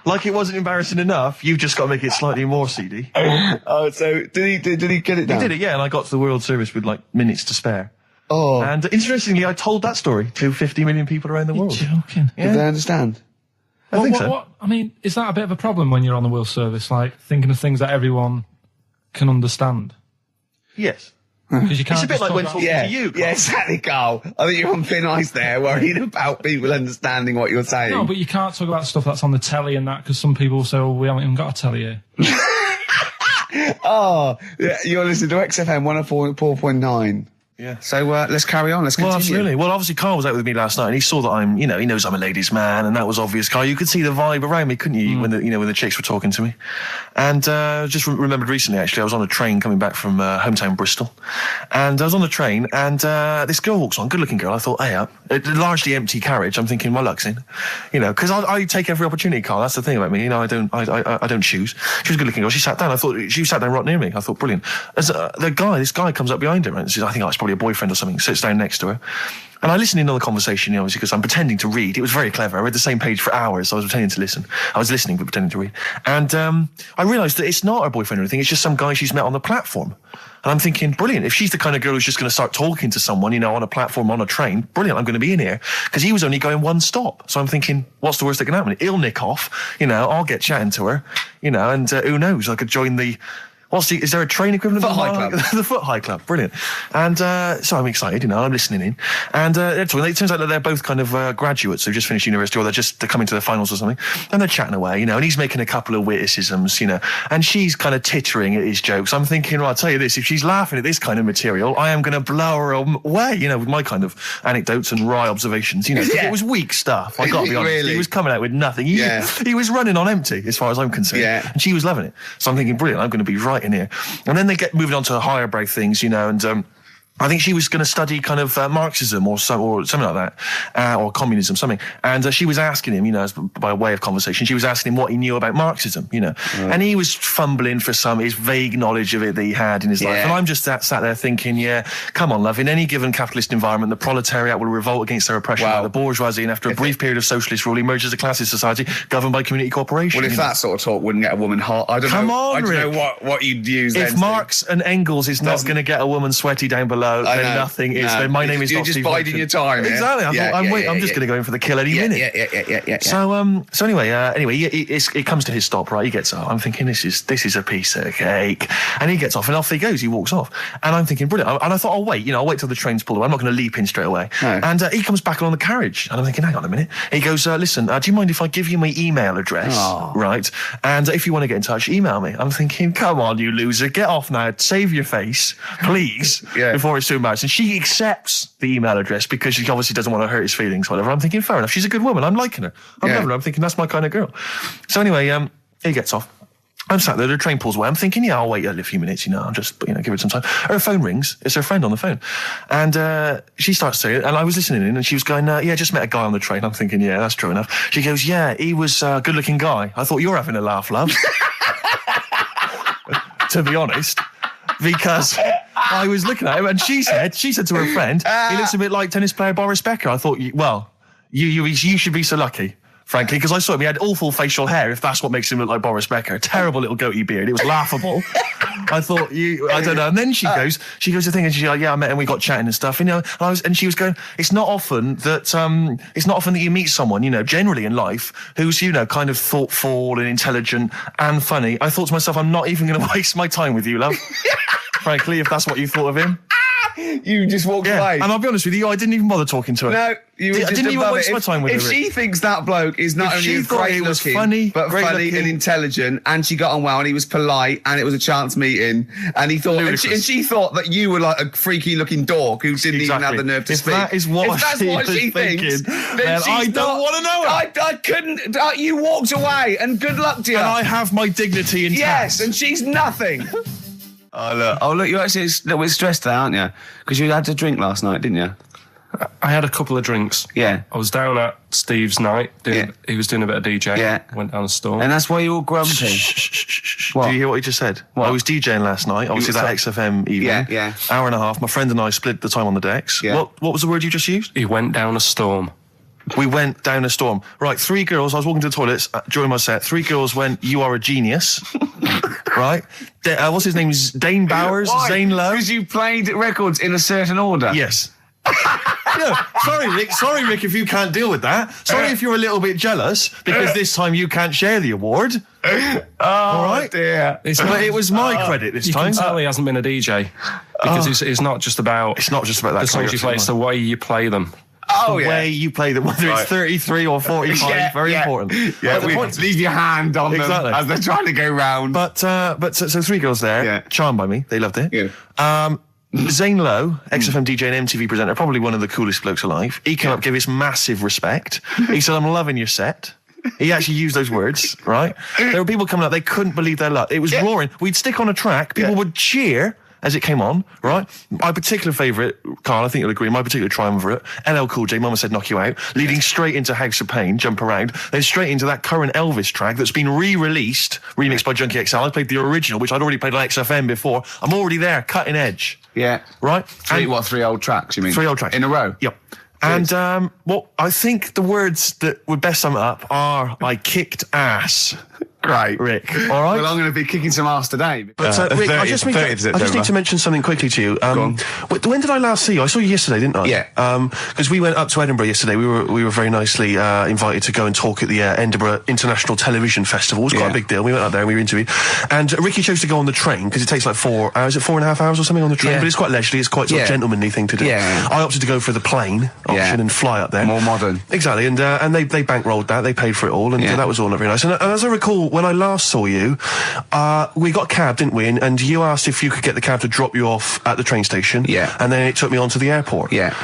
Like it wasn't embarrassing enough, you've just got to make it slightly more seedy. Oh, so did he get it down? He did it, yeah, and I got to the World Service with minutes to spare. Oh. And interestingly, I told that story to 50 million people around the world. You're joking. Yeah. Did they understand? I think so. I mean, is that a bit of a problem when you're on the World Service, like thinking of things that everyone can understand? Yes. Because you can't. It's a bit like when talking to you, Carl. Yeah, exactly, Carl. I think you're on thin ice there, worrying about people understanding what you're saying. No, but you can't talk about stuff that's on the telly and that, because some people say, we haven't even got a telly here. Oh, yeah, you're listening to XFM 104.9. Yeah. So let's carry on. Let's continue. Well, absolutely. Well, obviously, Carl was out with me last night, and he saw that I'm, he knows I'm a ladies' man, and that was obvious. Carl, you could see the vibe around me, couldn't you? When the chicks were talking to me, and just remembered recently, actually, I was on a train coming back from hometown Bristol, and I was on the train, and this girl walks on, good-looking girl. I thought, hey up, a largely empty carriage. I'm thinking, my luck's in, because I take every opportunity, Carl. That's the thing about me, I don't choose. She was a good-looking girl. She sat down. I thought she sat down right near me. I thought, brilliant. As this guy comes up behind her, and says, I think it's probably a boyfriend or something, sits down next to her. And I listened in on the conversation, obviously, because I'm pretending to read. It was very clever. I read the same page for hours, so I was pretending to listen. I was listening, but pretending to read. And I realised that it's not her boyfriend or anything, it's just some guy she's met on the platform. And I'm thinking, brilliant, if she's the kind of girl who's just going to start talking to someone, on a platform, on a train, brilliant, I'm going to be in here. Because he was only going one stop. So I'm thinking, what's the worst that can happen? He'll nick off, I'll get chatting to her, and who knows, I could join the... is there a train equivalent? Foot High Club. The Foot High Club, brilliant. And so I'm excited, I'm listening in. And it turns out that they're both kind of graduates who've just finished university, or they're coming to their finals or something. And they're chatting away, and he's making a couple of witticisms, and she's kind of tittering at his jokes. I'm thinking, well, I'll tell you this, if she's laughing at this kind of material, I am going to blow her away, with my kind of anecdotes and wry observations, It was weak stuff, I got to be honest. Really? He was coming out with nothing. He was running on empty, as far as I'm concerned. Yeah. And she was loving it. So I'm thinking, brilliant, I'm going to be right in here. And then they get moving on to higher brow things, and I think she was going to study kind of Marxism or something like that, or communism, something. And she was asking him, by way of conversation, she was asking him what he knew about Marxism, And he was fumbling for his vague knowledge of it that he had in his life. And I'm just sat there thinking, come on, love, in any given capitalist environment, the proletariat will revolt against their oppression by the bourgeoisie, and after a brief period of socialist rule, emerges a classist society governed by community cooperation. Well, if that sort of talk wouldn't get a woman hot, I don't know what you'd use then. If Marx and Engels is not going to get a woman sweaty down below, hello, I then know. nothing is. No. Then my name is You're not just Steve biding Hodgson. your time. Exactly. Yeah? I'm just going to go in for the kill any minute. Yeah. So anyway, it comes to his stop, right? He gets up. I'm thinking, this is a piece of cake. And he gets off, and off he goes. He walks off. And I'm thinking, brilliant. And I thought, I'll wait. I'll wait till the train's pulled away. I'm not going to leap in straight away. No. And he comes back along the carriage. And I'm thinking, hang on a minute. He goes, listen, do you mind if I give you my email address? Oh. Right? And if you want to get in touch, email me. I'm thinking, come on, you loser. Get off now. Save your face, please, before it's too embarrassing. She accepts the email address because she obviously doesn't want to hurt his feelings, whatever. I'm thinking, fair enough. She's a good woman. I'm liking her. I'm loving her. I'm thinking, that's my kind of girl. So anyway, he gets off. I'm sat there, the train pulls away. I'm thinking, I'll wait a few minutes, I'll just, give it some time. Her phone rings. It's her friend on the phone. And she starts to, and I was listening in, and she was going, just met a guy on the train. I'm thinking, yeah, that's true enough. She goes, yeah, he was a good-looking guy. I thought, you're having a laugh, love. To be honest. Because I was looking at him, and she said to her friend, he looks a bit like tennis player Boris Becker. I thought, you should be so lucky. Frankly, because I saw him, he had awful facial hair, if that's what makes him look like Boris Becker. Terrible little goatee beard. It was laughable. I thought, I don't know. And then she goes to thing, and she's like, yeah, I met him, we got chatting and stuff, and she was going, it's not often that you meet someone, generally in life, who's, kind of thoughtful and intelligent and funny. I thought to myself, I'm not even going to waste my time with you, love. Frankly, if that's what you thought of him. You just walked away. And I'll be honest with you, I didn't even bother talking to her. No, you were I just didn't even above waste it. my time with her. If she thinks that bloke is not only great looking, funny, but funny and intelligent, and she got on well, and he was polite, and it was a chance meeting, and he thought, and she thought that you were like a freaky looking dork who didn't even have the nerve to speak. That is what she thinks, then I don't want to know her. I couldn't. You walked away, and good luck to you. And I have my dignity intact. Yes, and she's nothing. Oh look, you're actually a little bit stressed out, aren't you? Because you had a drink last night, didn't you? I had a couple of drinks. Yeah. I was down at Steve's night. He was doing a bit of DJ. Yeah. Went down a store. And that's why you're all grumpy. What? Do you hear what he just said? What? I was DJing last night. Obviously that XFM evening. Yeah. Hour and a half. My friend and I split the time on the decks. Yeah. What was the word you just used? He went down a storm. We went down a storm. Right, 3 girls, I was walking to the toilets during my set. 3 girls went, you are a genius. Right? What's his name? Dane Bowers? Why? Zane Lowe? Because you played records in a certain order. Yes. Sorry, Rick, if you can't deal with that. Sorry if you're a little bit jealous, because this time you can't share the award. All right? Dear. But it was my credit this time. You can tell he hasn't been a DJ. Because it's not just about... It's not just about that. The songs you play, it's the way you play them. The way you play them, whether it's 33 or 45, very important. Yeah, leave your hand on them as they're trying to go round. But so 3 girls there, charmed by me, they loved it. Yeah. Zane Lowe, XFM DJ and MTV presenter, probably one of the coolest blokes alive. He came up, gave us massive respect. He said, I'm loving your set. He actually used those words, right? There were people coming up, they couldn't believe their luck. It was roaring. We'd stick on a track, people would cheer as it came on, right? My particular favourite, Karl, I think you'll agree, my particular triumvirate, LL Cool J, Mama Said Knock You Out, leading straight into House of Pain, Jump Around, then straight into that current Elvis track that's been re-released, remixed by Junkie XL. I played the original, which I'd already played on XFM before. I'm already there, cutting edge. Yeah. Right? 3 old tracks, you mean? 3 old tracks. In a row? Yep. And I think the words that would best sum it up are, I kicked ass. Great. Rick. All right? Well, I'm going to be kicking some ass today. But Rick, I just need to mention something quickly to you. When did I last see you? I saw you yesterday, didn't I? Yeah. Because we went up to Edinburgh yesterday. We were very nicely invited to go and talk at the Edinburgh International Television Festival. It was quite a big deal. We went up there and we were interviewed. And Ricky chose to go on the train because it takes like 4 hours. Is it 4.5 hours or something on the train? But it's quite leisurely. It's quite sort of gentlemanly thing to do. Yeah. I opted to go for the plane option and fly up there. More modern. Exactly. And they bankrolled that. They paid for it all. And that was all not very nice. And as I recall, when I last saw you, we got a cab, didn't we? And you asked if you could get the cab to drop you off at the train station. Yeah. And then it took me on to the airport. Yeah.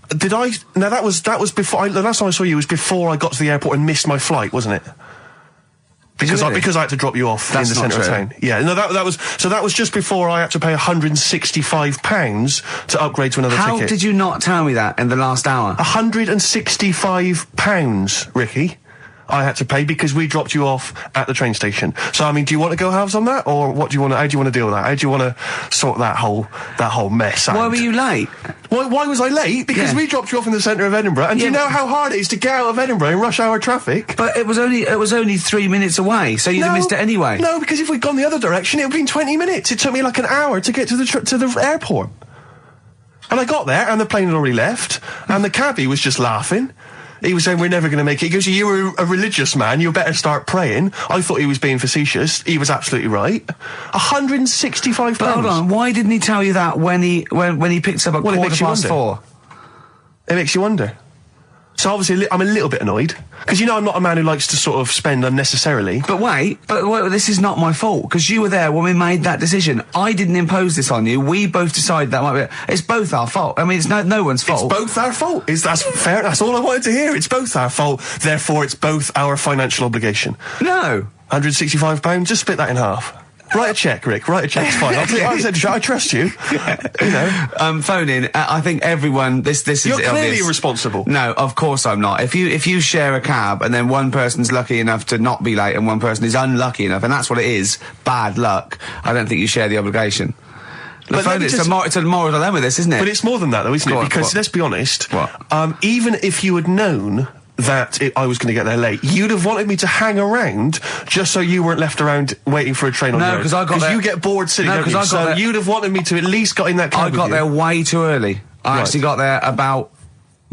Did I? Now that was before. The last time I saw you was before I got to the airport and missed my flight, wasn't it? Because I had to drop you off in the centre of town. Yeah. No, that was just before I had to pay £165 to upgrade to another ticket. How did you not tell me that in the last hour? £165, Ricky. I had to pay because we dropped you off at the train station. So, I mean, do you want to go halves on that, or how do you want to deal with that? How do you want to sort that whole mess out? Why were you late? Why was I late? Because we dropped you off in the centre of Edinburgh, and do you know how hard it is to get out of Edinburgh in rush hour traffic? But it was only 3 minutes away, so you'd have missed it anyway. No, because if we'd gone the other direction, it would have been 20 minutes. It took me like an hour to get to the airport. And I got there, and the plane had already left, and the cabbie was just laughing. He was saying, we're never going to make it. He goes, you were a religious man, you better start praying. I thought he was being facetious. He was absolutely right. £165. But hold on, why didn't he tell you that when he picked up at Well, it makes you wonder. 4:15? It makes you wonder. So obviously I'm a little bit annoyed. Because you know I'm not a man who likes to sort of spend unnecessarily. But wait, this is not my fault, because you were there when we made that decision. I didn't impose this on you. We both decided that might be... It's both our fault. I mean, it's no one's fault. It's both our fault. That's fair. That's all I wanted to hear. It's both our fault. Therefore, it's both our financial obligation. No. £165. Just split that in half. Write a cheque, Rick. Write a cheque. It's fine. I trust you. You know. Phone in. I think everyone. This is. You're clearly obvious. irresponsible. No, of course I'm not. If you share a cab and then one person's lucky enough to not be late and one person is unlucky enough, and that's what it is, bad luck. I don't think you share the obligation. But it's a moral dilemma, this, isn't it? But it's more than that, though, isn't it? Because let's be honest. What? Even if you had known that I was going to get there late, you'd have wanted me to hang around just so you weren't left around waiting for a train on your own. No, because I got there... you get bored sitting, No, don't you? So you'd have wanted me to at least got in that cab I got there way too early. I actually got there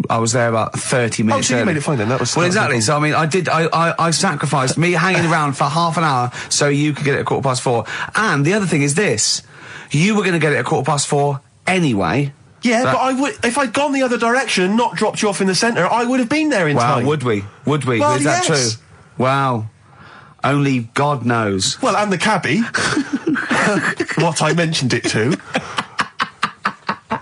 I was there about 30 minutes so early. you made it fine then, that was... Well, exactly, so I mean, I sacrificed me hanging around for half an hour so you could get it at 4:15. And the other thing is this, you were going to get it at 4:15 anyway. Yeah, but I would, if I'd gone the other direction and not dropped you off in the centre, I would have been there in time. Would we? Well, is that yes. true? Wow. Only God knows. Well, and the cabbie. What I mentioned it to.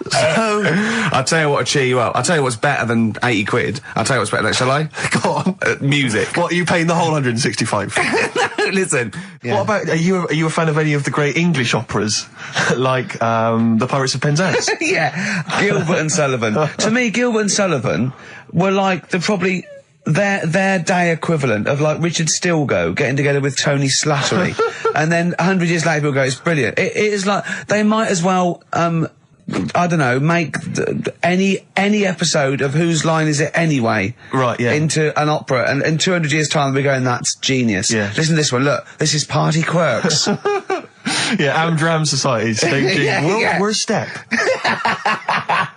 So, I'll tell you what will cheer you up. I'll tell you what's better than 80 quid. I'll tell you what's better than, shall I? Go on. Music. What, are you paying the whole 165? Listen. Yeah. What about, are you a fan of any of the great English operas? Like, the Pirates of Penzance? Yeah. Gilbert and Sullivan. To me, Gilbert and Sullivan were like their day equivalent of like Richard Stilgoe getting together with Tony Slattery. And then 100 years later people go, it's brilliant. It is like, they might as well, I don't know, make any episode of Whose Line Is It Anyway? Right, yeah. Into an opera, and in 200 years' time we're going, that's genius. Yeah. Listen to this one, look, this is Party Quirks. Yeah, Amdram Society staging Worst Step.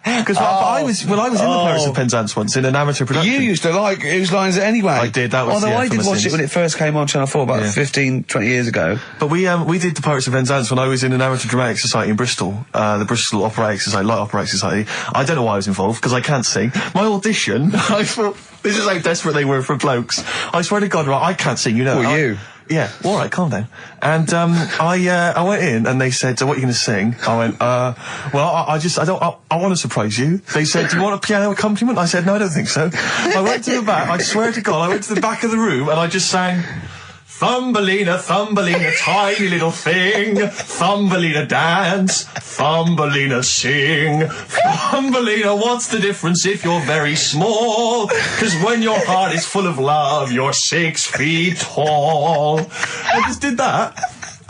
Because I was in the Pirates of Penzance once in an amateur production. You used to like Whose Line Is It Anyway? I did, that was... Although I did watch it when it first came on Channel 4 about 15, 20 years ago. But we did the Pirates of Penzance when I was in an amateur dramatic society in Bristol, the Bristol Operatic Society, Light Operatic Society. I don't know why I was involved, because I can't sing. My audition, I thought, this is how desperate they were for blokes. I swear to God, right, I can't sing, you know. Well, you? Yeah, all right, calm down. And I went in and they said, "What are you going to sing?" I went, "Well, I want to surprise you." They said, "Do you want a piano accompaniment?" I said, "No, I don't think so." I went to the back. I swear to God, I went to the back of the room and I just sang. Thumbelina, Thumbelina, tiny little thing. Thumbelina dance, Thumbelina sing. Thumbelina, what's the difference if you're very small? 'Cause when your heart is full of love, you're 6 feet tall. I just did that.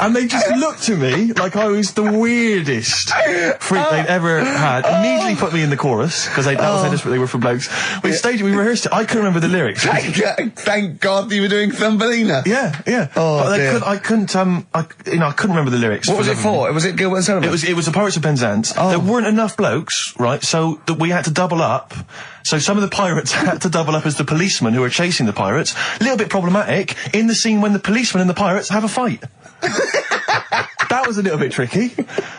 And they just looked at me like I was the weirdest freak they'd ever had. Immediately put me in the chorus, because that was how desperate they were for blokes. We staged it, we rehearsed it. I couldn't remember the lyrics. Thank God you were doing Thumbelina. Yeah. Oh, but dear. I couldn't remember the lyrics. What was it for? Was it Gilbert and Sullivan? It was the Pirates of Penzance. There weren't enough blokes, right? So we had to double up. So some of the pirates had to double up as the policemen who were chasing the pirates. A little bit problematic in the scene when the policemen and the pirates have a fight. That was a little bit tricky.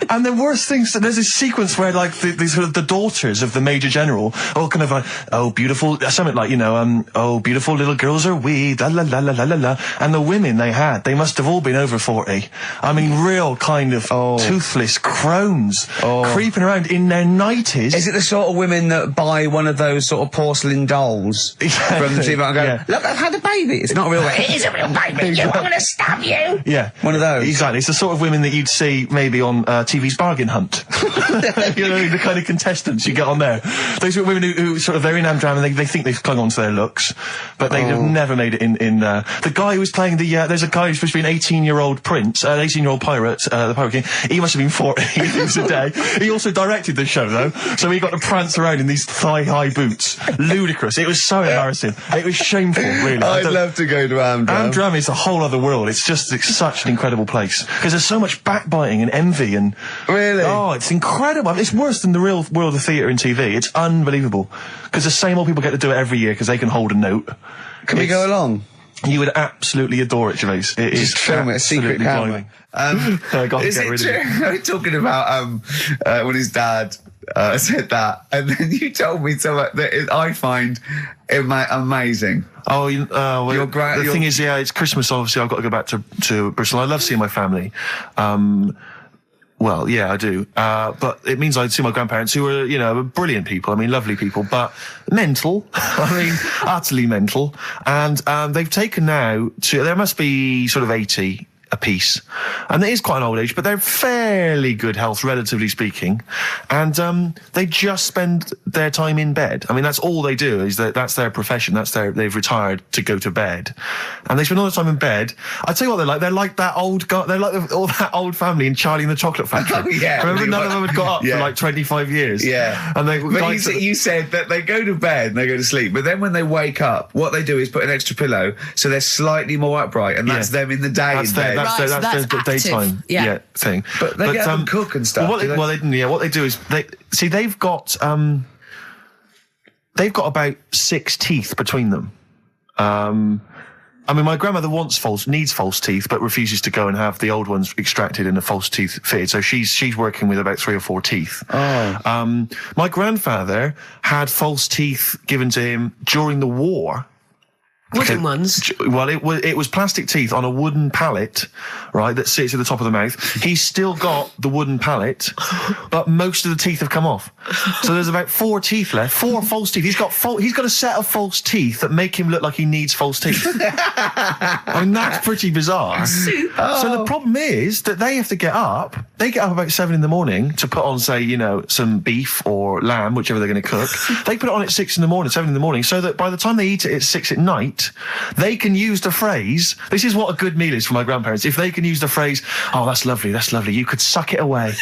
And the worst things, there's this sequence where like the daughters of the Major General all kind of like, oh beautiful, something like, you know, oh beautiful little girls are we, la la la la la la la. And the women they must have all been over 40. I mean, real kind of toothless crones creeping around in their 90s. Is it the sort of women that buy one of those sort of porcelain dolls from the TV and go, look, I've had a baby. It's not a real baby. It is a real baby. I'm going to stab you. Yeah. One of those. Exactly. It's the sort of women that you'd see maybe on TV's Bargain Hunt. You know, the kind of contestants you get on there. Those are women who sort of, they're in Amdram and they think they've clung on to their looks, but they have never made it in the guy who was playing there's a guy who's supposed to be an 18-year-old prince, an 18-year-old pirate, the Pirate King. He must have been 40 years a day. He also directed the show though, so he got to prance around in these thigh-high boots. Ludicrous. It was so embarrassing. It was shameful, really. I'd love to go to Amdram. Amdram is a whole other world. It's such an incredible place. Because there's so much much backbiting and envy and... Really? Oh, it's incredible. I mean, it's worse than the real world of theatre and TV. It's unbelievable. Because the same old people get to do it every year because they can hold a note. Can we go along? You would absolutely adore it, Gervais. It is film it, a secret camera. I got to Is get it rid true? of it. Talking about when his dad said that, and then you told me something that I find amazing. Oh, well, the your- thing is, yeah, it's Christmas. Obviously, I've got to go back to Bristol. I love seeing my family. Well, yeah, I do. But it means I see my grandparents, who are, you know, brilliant people. I mean, lovely people, but mental. I mean, utterly mental. And they've taken now to, there must be sort of 80 a piece. And it is quite an old age, but they're fairly good health, relatively speaking. And they just spend their time in bed. I mean, that's all they do, is that's their profession. They've retired to go to bed. And they spend all the time in bed. I tell you what they're like. They're like that old guy, they're like all that old family in Charlie and the Chocolate Factory. Oh, yeah. Remember, none of them had got up for like 25 years. Yeah. And But you said that they go to bed and they go to sleep, but then when they wake up, what they do is put an extra pillow so they're slightly more upright, and that's them in the day in bed. That's Right, so the that's daytime thing. But they get up and cook and stuff. What they do is they've got about 6 teeth between them. I mean, my grandmother needs false teeth, but refuses to go and have the old ones extracted and the false teeth fitted. So she's working with about 3 or 4 teeth. Oh. My grandfather had false teeth given to him during the war. Wooden ones? Well, it was plastic teeth on a wooden pallet, right, that sits at the top of the mouth. He's still got the wooden pallet, but most of the teeth have come off. So there's about 4 teeth left, 4 false teeth. He's got a set of false teeth that make him look like he needs false teeth. I mean, that's pretty bizarre. So the problem is that they have to get up. They get up about 7 in the morning to put on, say, you know, some beef or lamb, whichever they're going to cook. They put it on at 6 in the morning, 7 in the morning, so that by the time they eat it at 6 at night, they can use the phrase, this is what a good meal is for my grandparents, if they can use the phrase, oh, that's lovely, you could suck it away.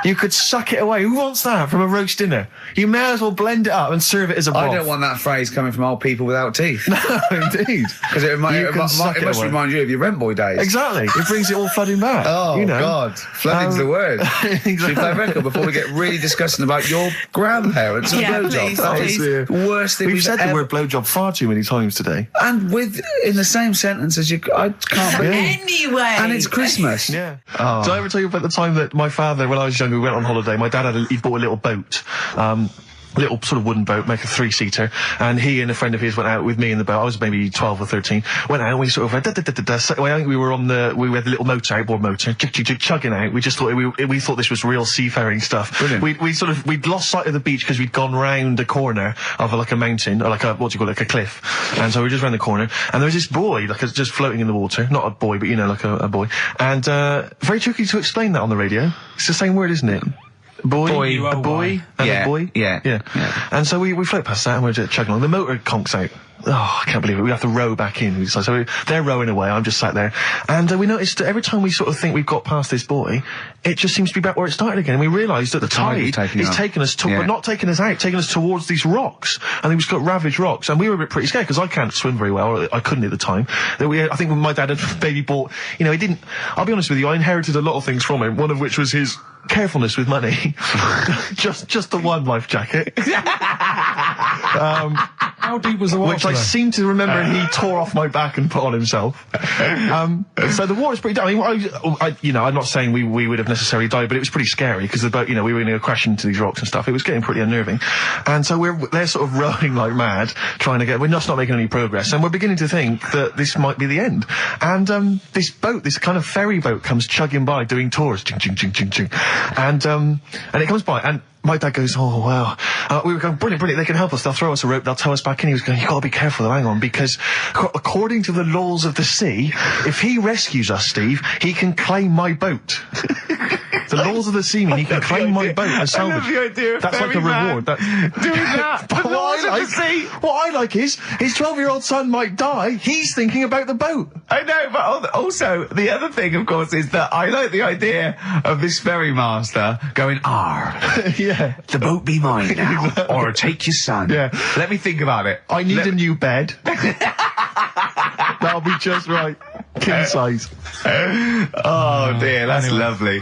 You could suck it away. Who wants that from a roast dinner? You may as well blend it up and serve it as a broth. I don't want that phrase coming from old people without teeth. No, indeed. Because it must remind you of your rent boy days. Exactly. It brings it all flooding back. Oh, you know. God. Flooding's the word. Exactly. Should we play a record before we get really discussing about your grandparents and blowjobs? That is the worst thing we've said the word blowjob far too many times today. And in the same sentence as I can't believe. Anyway. And it's Christmas. Yeah. Oh. Did I ever tell you about the time that my father, when I was younger, we went on holiday, my dad he bought a little boat, little sort of wooden boat, make a 3-seater, and he and a friend of his went out with me in the boat. I was maybe 12 or 13. Went out and we sort of went, so I think we were we had the little motor, outboard motor, chugging out. We just thought we thought this was real seafaring stuff. Brilliant. We'd lost sight of the beach because we'd gone round a corner of like a mountain, or like a, what do you call it, like a cliff. And so we were just round the corner, and there was this boy, like just floating in the water. Not a boy, but you know, like a boy. And very tricky to explain that on the radio. It's the same word, isn't it? Boy, a boy, and a boy. Yeah. And so we float past that and we're just chugging along. The motor conks out. Oh, I can't believe it. We have to row back in. So they're rowing away. I'm just sat there. And we noticed that every time we sort of think we've got past this buoy, it just seems to be back where it started again. And we realised that the tide is taking us to, but not taking us out, taking us towards these rocks. And we've got ravaged rocks. And we were a bit pretty scared because I can't swim very well, or I couldn't at the time. I think when my dad had maybe bought, you know, I'll be honest with you, I inherited a lot of things from him, one of which was his carefulness with money. just the one life jacket. How deep was the water? Which I seem to remember he tore off my back and put on himself. So the water's pretty down. I'm not saying we would have necessarily died, but it was pretty scary because the boat, you know, we were going to crash into these rocks and stuff. It was getting pretty unnerving. And so they're sort of rowing like mad, we're just not making any progress. And we're beginning to think that this might be the end. And this boat, this kind of ferry boat, comes chugging by doing tours. Ching, ching, ching, ching, ching. And it comes by, and my dad goes, oh, wow. We were going, brilliant, they can help us. They'll throw us a rope, they'll tow us back in. He was going, you've got to be careful though, hang on, because according to the laws of the sea, if he rescues us, Steve, he can claim my boat. The laws of the sea mean he can claim my boat as salvage. I love the idea of that's like a reward. Doing that. But The laws of the sea. What I like is, his 12-year-old son might die, he's thinking about the boat. I know, but also, the other thing, of course, is that I like the idea of this ferry master going, Yeah. the boat be mine now, or take your son. Yeah. Let me think about it. I need a new bed. That'll be just right. King size. Oh dear, that's lovely.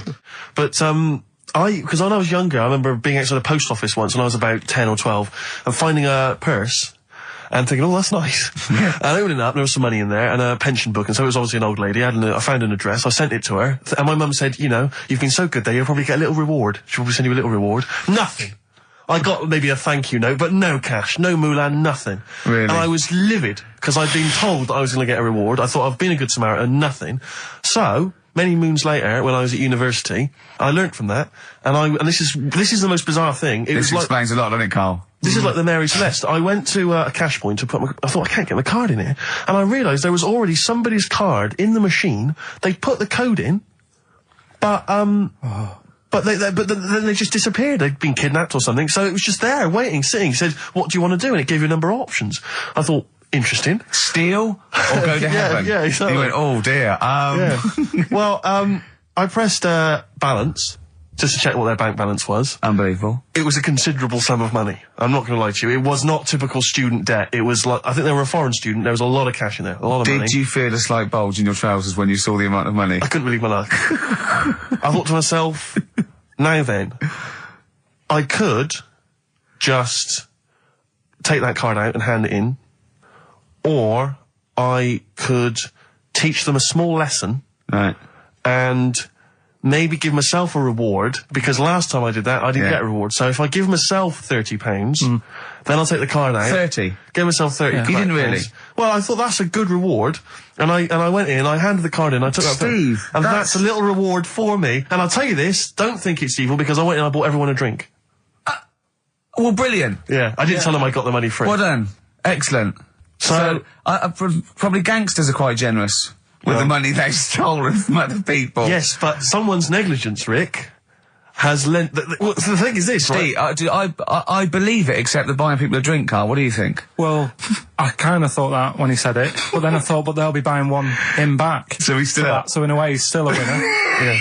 But, because when I was younger, I remember being outside the post office once when I was about 10 or 12 and finding a purse and thinking, oh, that's nice. And opening it up, there was some money in there and a pension book, and so it was obviously an old lady. I found an address, I sent it to her, and my mum said, you know, you've been so good there, you'll probably get a little reward. She'll probably send you a little reward. Nothing. I got maybe a thank you note, but no cash, no moolah, nothing. Really? And I was livid, because I'd been told that I was going to get a reward. I thought I've been a good Samaritan, nothing. So, many moons later, when I was at university, I learnt from that, and this is the most bizarre thing. This explains a lot, doesn't it, Carl? This is like the Mary Celeste. I went to a cash point to I thought, I can't get the card in here. And I realised there was already somebody's card in the machine. They put the code in, but then they just disappeared. They'd been kidnapped or something. So it was just there, waiting, sitting. It said, what do you want to do? And it gave you a number of options. I thought, interesting. Steal or go to heaven? Yeah, exactly. You went, oh dear. Yeah. Well, I pressed balance just to check what their bank balance was. Unbelievable. It was a considerable sum of money. I'm not going to lie to you. It was not typical student debt. It was like, I think they were a foreign student. There was a lot of cash in there, a lot of money. Did you feel a slight bulge in your trousers when you saw the amount of money? I couldn't believe my luck. I thought to myself, now then, I could just take that card out and hand it in, or I could teach them a small lesson. Right. And maybe give myself a reward, because last time I did that, I didn't get a reward. So if I give myself £30, then I'll take the card out. 30? Give myself 30. You didn't really? Well, I thought that's a good reward. And I went in, I handed the card in, I took that. Steve, and that's a little reward for me. And I'll tell you this, don't think it's evil, because I went in and I bought everyone a drink. Well, brilliant. Yeah, I didn't tell them I got the money free. Well done. Excellent. So probably gangsters are quite generous with the money they've stolen from other people. Yes, but someone's negligence, Rick, has lent... the thing is this, Steve, right? I believe it, except they're buying people a drink, Carl. What do you think? Well, I kind of thought that when he said it, but then I thought, but they'll be buying him back. So he's still so in a way, he's still a winner. Yeah.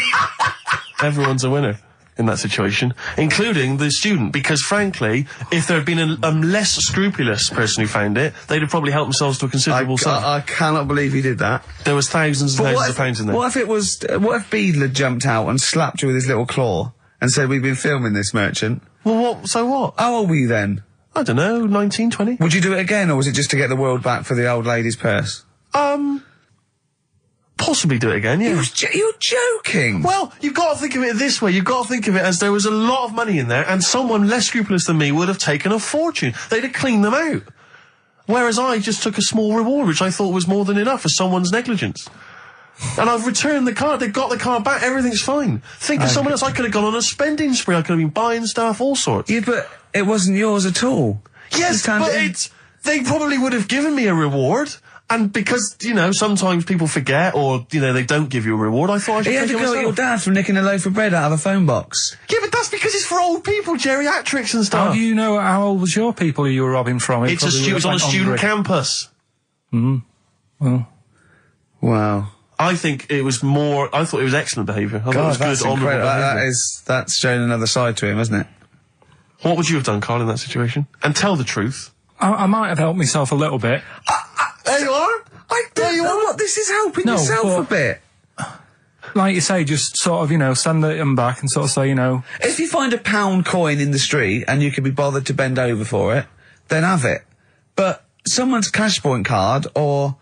Everyone's a winner in that situation, including the student, because frankly, if there had been a less scrupulous person who found it, they'd have probably helped themselves to a considerable sum. I cannot believe he did that. There was thousands and thousands of pounds in there. What if Beadle had jumped out and slapped you with his little claw and said, we've been filming this, merchant? Well, so what? How old were you then? I don't know, 19, 20? Would you do it again, or was it just to get the world back for the old lady's purse? Possibly do it again, yeah. You're joking! Well, you've got to think of it this way. You've got to think of it as there was a lot of money in there, and someone less scrupulous than me would have taken a fortune. They'd have cleaned them out. Whereas I just took a small reward, which I thought was more than enough for someone's negligence. And I've returned the card. They've got the card back. Everything's fine. Think of someone else. I could have gone on a spending spree. I could have been buying stuff, all sorts. Yeah, but it wasn't yours at all. Yes, but they probably would have given me a reward. And because, you know, sometimes people forget or, you know, they don't give you a reward, I thought I should take it myself. You had to go at your dad for nicking a loaf of bread out of a phone box. Yeah, but that's because it's for old people, geriatrics and stuff. How do you know how old was your people who you were robbing from? It was on a student campus. Well. Wow. I think it was I thought it was excellent behaviour. I thought it was that's good, honourable behaviour. That's shown another side to him, hasn't it? What would you have done, Karl, in that situation? And tell the truth. I might have helped myself a little bit. There you are. I don't know what this is helping yourself a bit. Like you say, just sort of, you know, send them back and sort of say, you know... If you find a £1 coin in the street and you can be bothered to bend over for it, then have it. But someone's cash point card or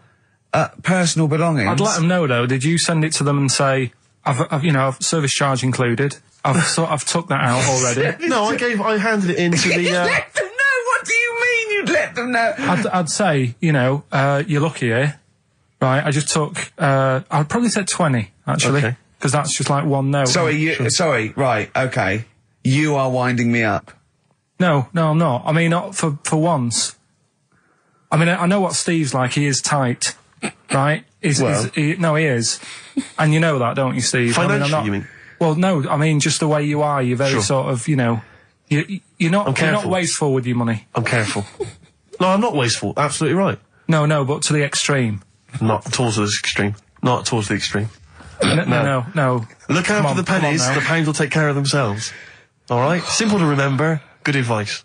personal belongings... I'd let them know, though. Did you send it to them and say, I've service charge included. I've took that out already. No, I handed it in to the... You let them know? What do you mean you'd let them know? I'd say, you know, you're lucky here. Right, I just took, I'd probably said 20, actually. Because that's just like one note. Sorry, right, okay. You are winding me up. No, I'm not. I mean, not for once. I mean, I know what Steve's like. He is tight, right? He is. And you know that, don't you, Steve? Financially, you mean? Well, no, I mean, just the way you are. You're very sort of, you know, you're not wasteful with your money. I'm careful. No, I'm not wasteful. Absolutely right. No, but to the extreme. Not towards the extreme. Not towards the extreme. No. Look after the pennies, the pounds will take care of themselves. Alright? Simple to remember, good advice.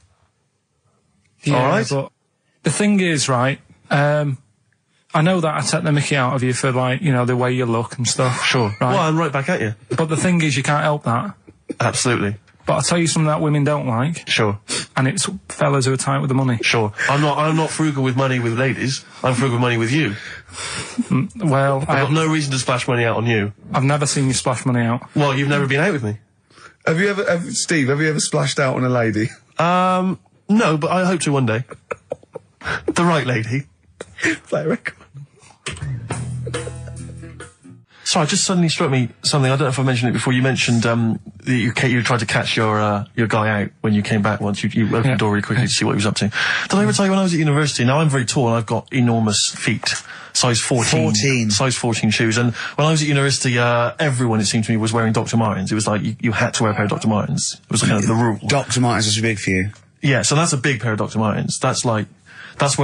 Yeah, alright? But the thing is, right, I know that I take the mickey out of you for, like, you know, the way you look and stuff. Sure. Right? Well, I'm right back at you. But the thing is, you can't help that. Absolutely. But I'll tell you something that women don't like. Sure. And it's fellas who are tight with the money. Sure. I'm not frugal with money with ladies. I'm frugal with money with you. Well, I've got no reason to splash money out on you. I've never seen you splash money out. Well, you've never been out with me. Steve, have you ever splashed out on a lady? No, but I hope to one day. The right lady. Play a record. Sorry, just suddenly struck me something. I don't know if I mentioned it before. You mentioned that you tried to catch your guy out when you came back once. You opened the door really quickly to see what he was up to. Did I ever tell you when I was at university? Now, I'm very tall and I've got enormous feet. Size 14. Size 14 shoes. And when I was at university, everyone, it seemed to me, was wearing Dr. Martens. It was like you had to wear a pair of Dr. Martens. It was kind of the rule. Dr. Martens was big for you. Yeah, so that's a big pair of Dr. Martens. That's where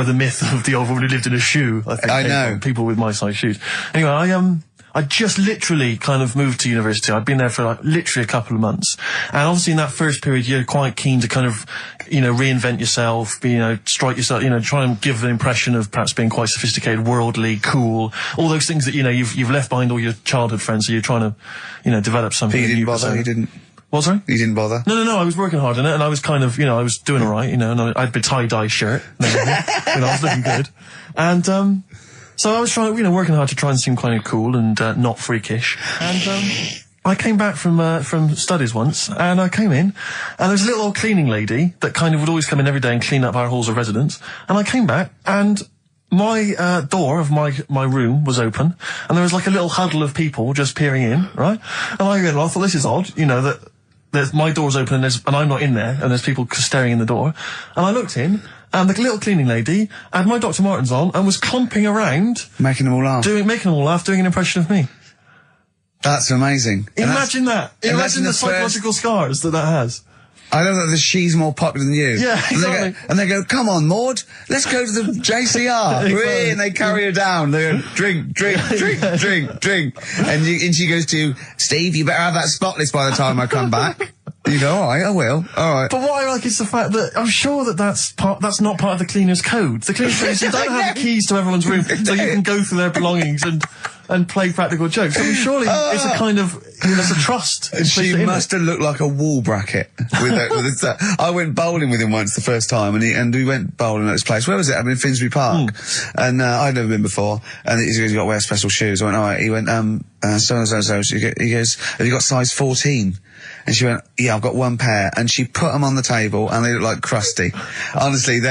the myth of the old woman who lived in a shoe, I think, I know. People with my size shoes. Anyway, I just literally kind of moved to university. I'd been there for like literally a couple of months. And obviously in that first period, you're quite keen to kind of, you know, reinvent yourself, strike yourself, try and give an impression of perhaps being quite sophisticated, worldly, cool, all those things that, you've left behind all your childhood friends. So you're trying to, develop something. But you didn't bother? You didn't? What, sorry? You didn't bother? No, I was working hard on it, and I was kind of, I was doing alright, and I had a tie-dye shirt, and I was looking good. And, so I was trying, working hard to try and seem kind of cool and, not freakish. And, I came back from studies once, and I came in, and there was a little old cleaning lady that kind of would always come in every day and clean up our halls of residence. And I came back, and my door of my room was open, and there was like a little huddle of people just peering in, right? And I thought, this is odd, that my door's open and I'm not in there, and there's people staring in the door. And I looked in, and the little cleaning lady had my Dr. Martens on and was clumping around. Making them all laugh. Making them all laugh, doing an impression of me. That's amazing. Imagine that. Imagine the psychological scars that has. I don't know that she's more popular than you. Yeah, exactly. And they go, come on, Maud, let's go to the JCR. Exactly. And they carry her down. They go, drink. And she goes to, Steve, you better have that spotless by the time I come back. You go, all right, I will. All right. But what I like is the fact that I'm sure that's not part of the cleaner's code. The cleaner's code is you don't have the keys to everyone's room so you can go through their belongings and play practical jokes. I mean, surely it's a kind of, there's a trust. She must have looked like a wall bracket. I went bowling with him once the first time, and we went bowling at this place. Where was it? I mean, Finsbury Park. And I'd never been before. And he goes, you got to wear special shoes. I went, all right. He went, so. He goes, have you got size 14? And she went, yeah, I've got one pair. And she put them on the table, and they look like crusty. Honestly,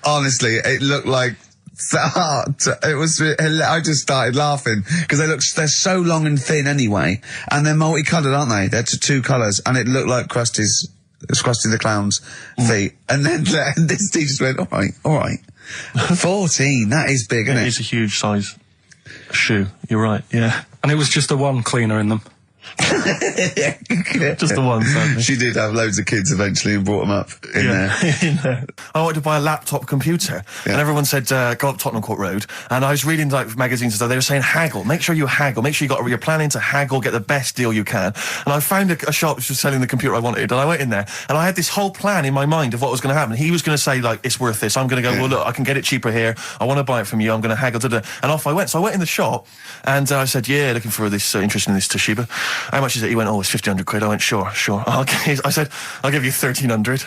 honestly, it looked like it was. I just started laughing because they're so long and thin anyway, and they're multicoloured, aren't they? They're two colours, and it looked like Krusty the Clown's feet. And then this teacher just went, all right, 14. That is big, isn't it? It is a huge size shoe. You're right. Yeah, and it was just the one cleaner in them. Just the one, sadly. She did have loads of kids eventually and brought them up in there. I wanted to buy a laptop computer, and everyone said, go up Tottenham Court Road, and I was reading like magazines and stuff. They were saying haggle, make sure you haggle, make sure you're planning to haggle, get the best deal you can. And I found a shop which was selling the computer I wanted, and I went in there, and I had this whole plan in my mind of what was going to happen. He was going to say, like, it's worth this. I'm going to go, well, look, I can get it cheaper here. I want to buy it from you. I'm going to haggle, and off I went. So I went in the shop, and I said, yeah, looking for this, interested in this Toshiba. How much is it? He went, it's 1,500 quid. I went, sure. Okay. I said, I'll give you 1,300.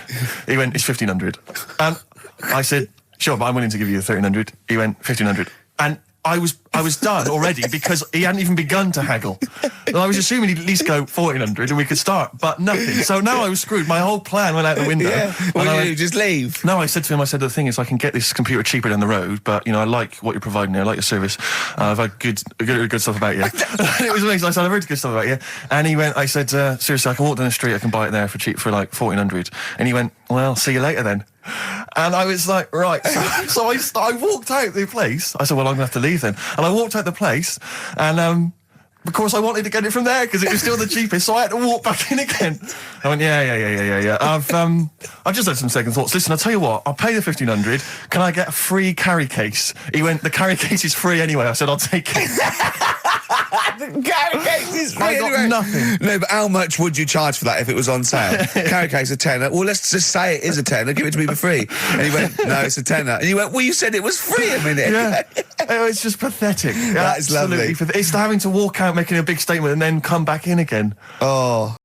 He went, it's 1,500. And I said, sure, but I'm willing to give you 1,300. He went, 1,500. And I was done already because he hadn't even begun to haggle. And I was assuming he'd at least go 1,400 and we could start, but nothing. So now I was screwed. My whole plan went out the window. Yeah. What did you do? Just leave? No, I said to him, the thing is I can get this computer cheaper down the road, but, I like what you're providing here. I like your service. I've had good stuff about you. It was amazing. I said, I've heard good stuff about you. And he went, I said, seriously, I can walk down the street, I can buy it there for cheap for like 1,400. And he went, well, see you later then. And I was like, right. So I walked out the place. I said, well, I'm going to have to leave then. And I walked out the place, and of course I wanted to get it from there because it was still the cheapest, so I had to walk back in again. I went, yeah. I've just had some second thoughts. Listen, I'll tell you what, I'll pay the 1,500. Can I get a free carry case? He went, the carry case is free anyway. I said, I'll take it. The carry case is free. I got nothing. No, but how much would you charge for that if it was on sale? Carry case a tenner. Well, let's just say it is a tenner. Give it to me for free. And he went, no, it's a tenner. And he went, well, you said it was free a minute. Yeah. It's just pathetic. That is lovely. It's having to walk out making a big statement and then come back in again. Oh.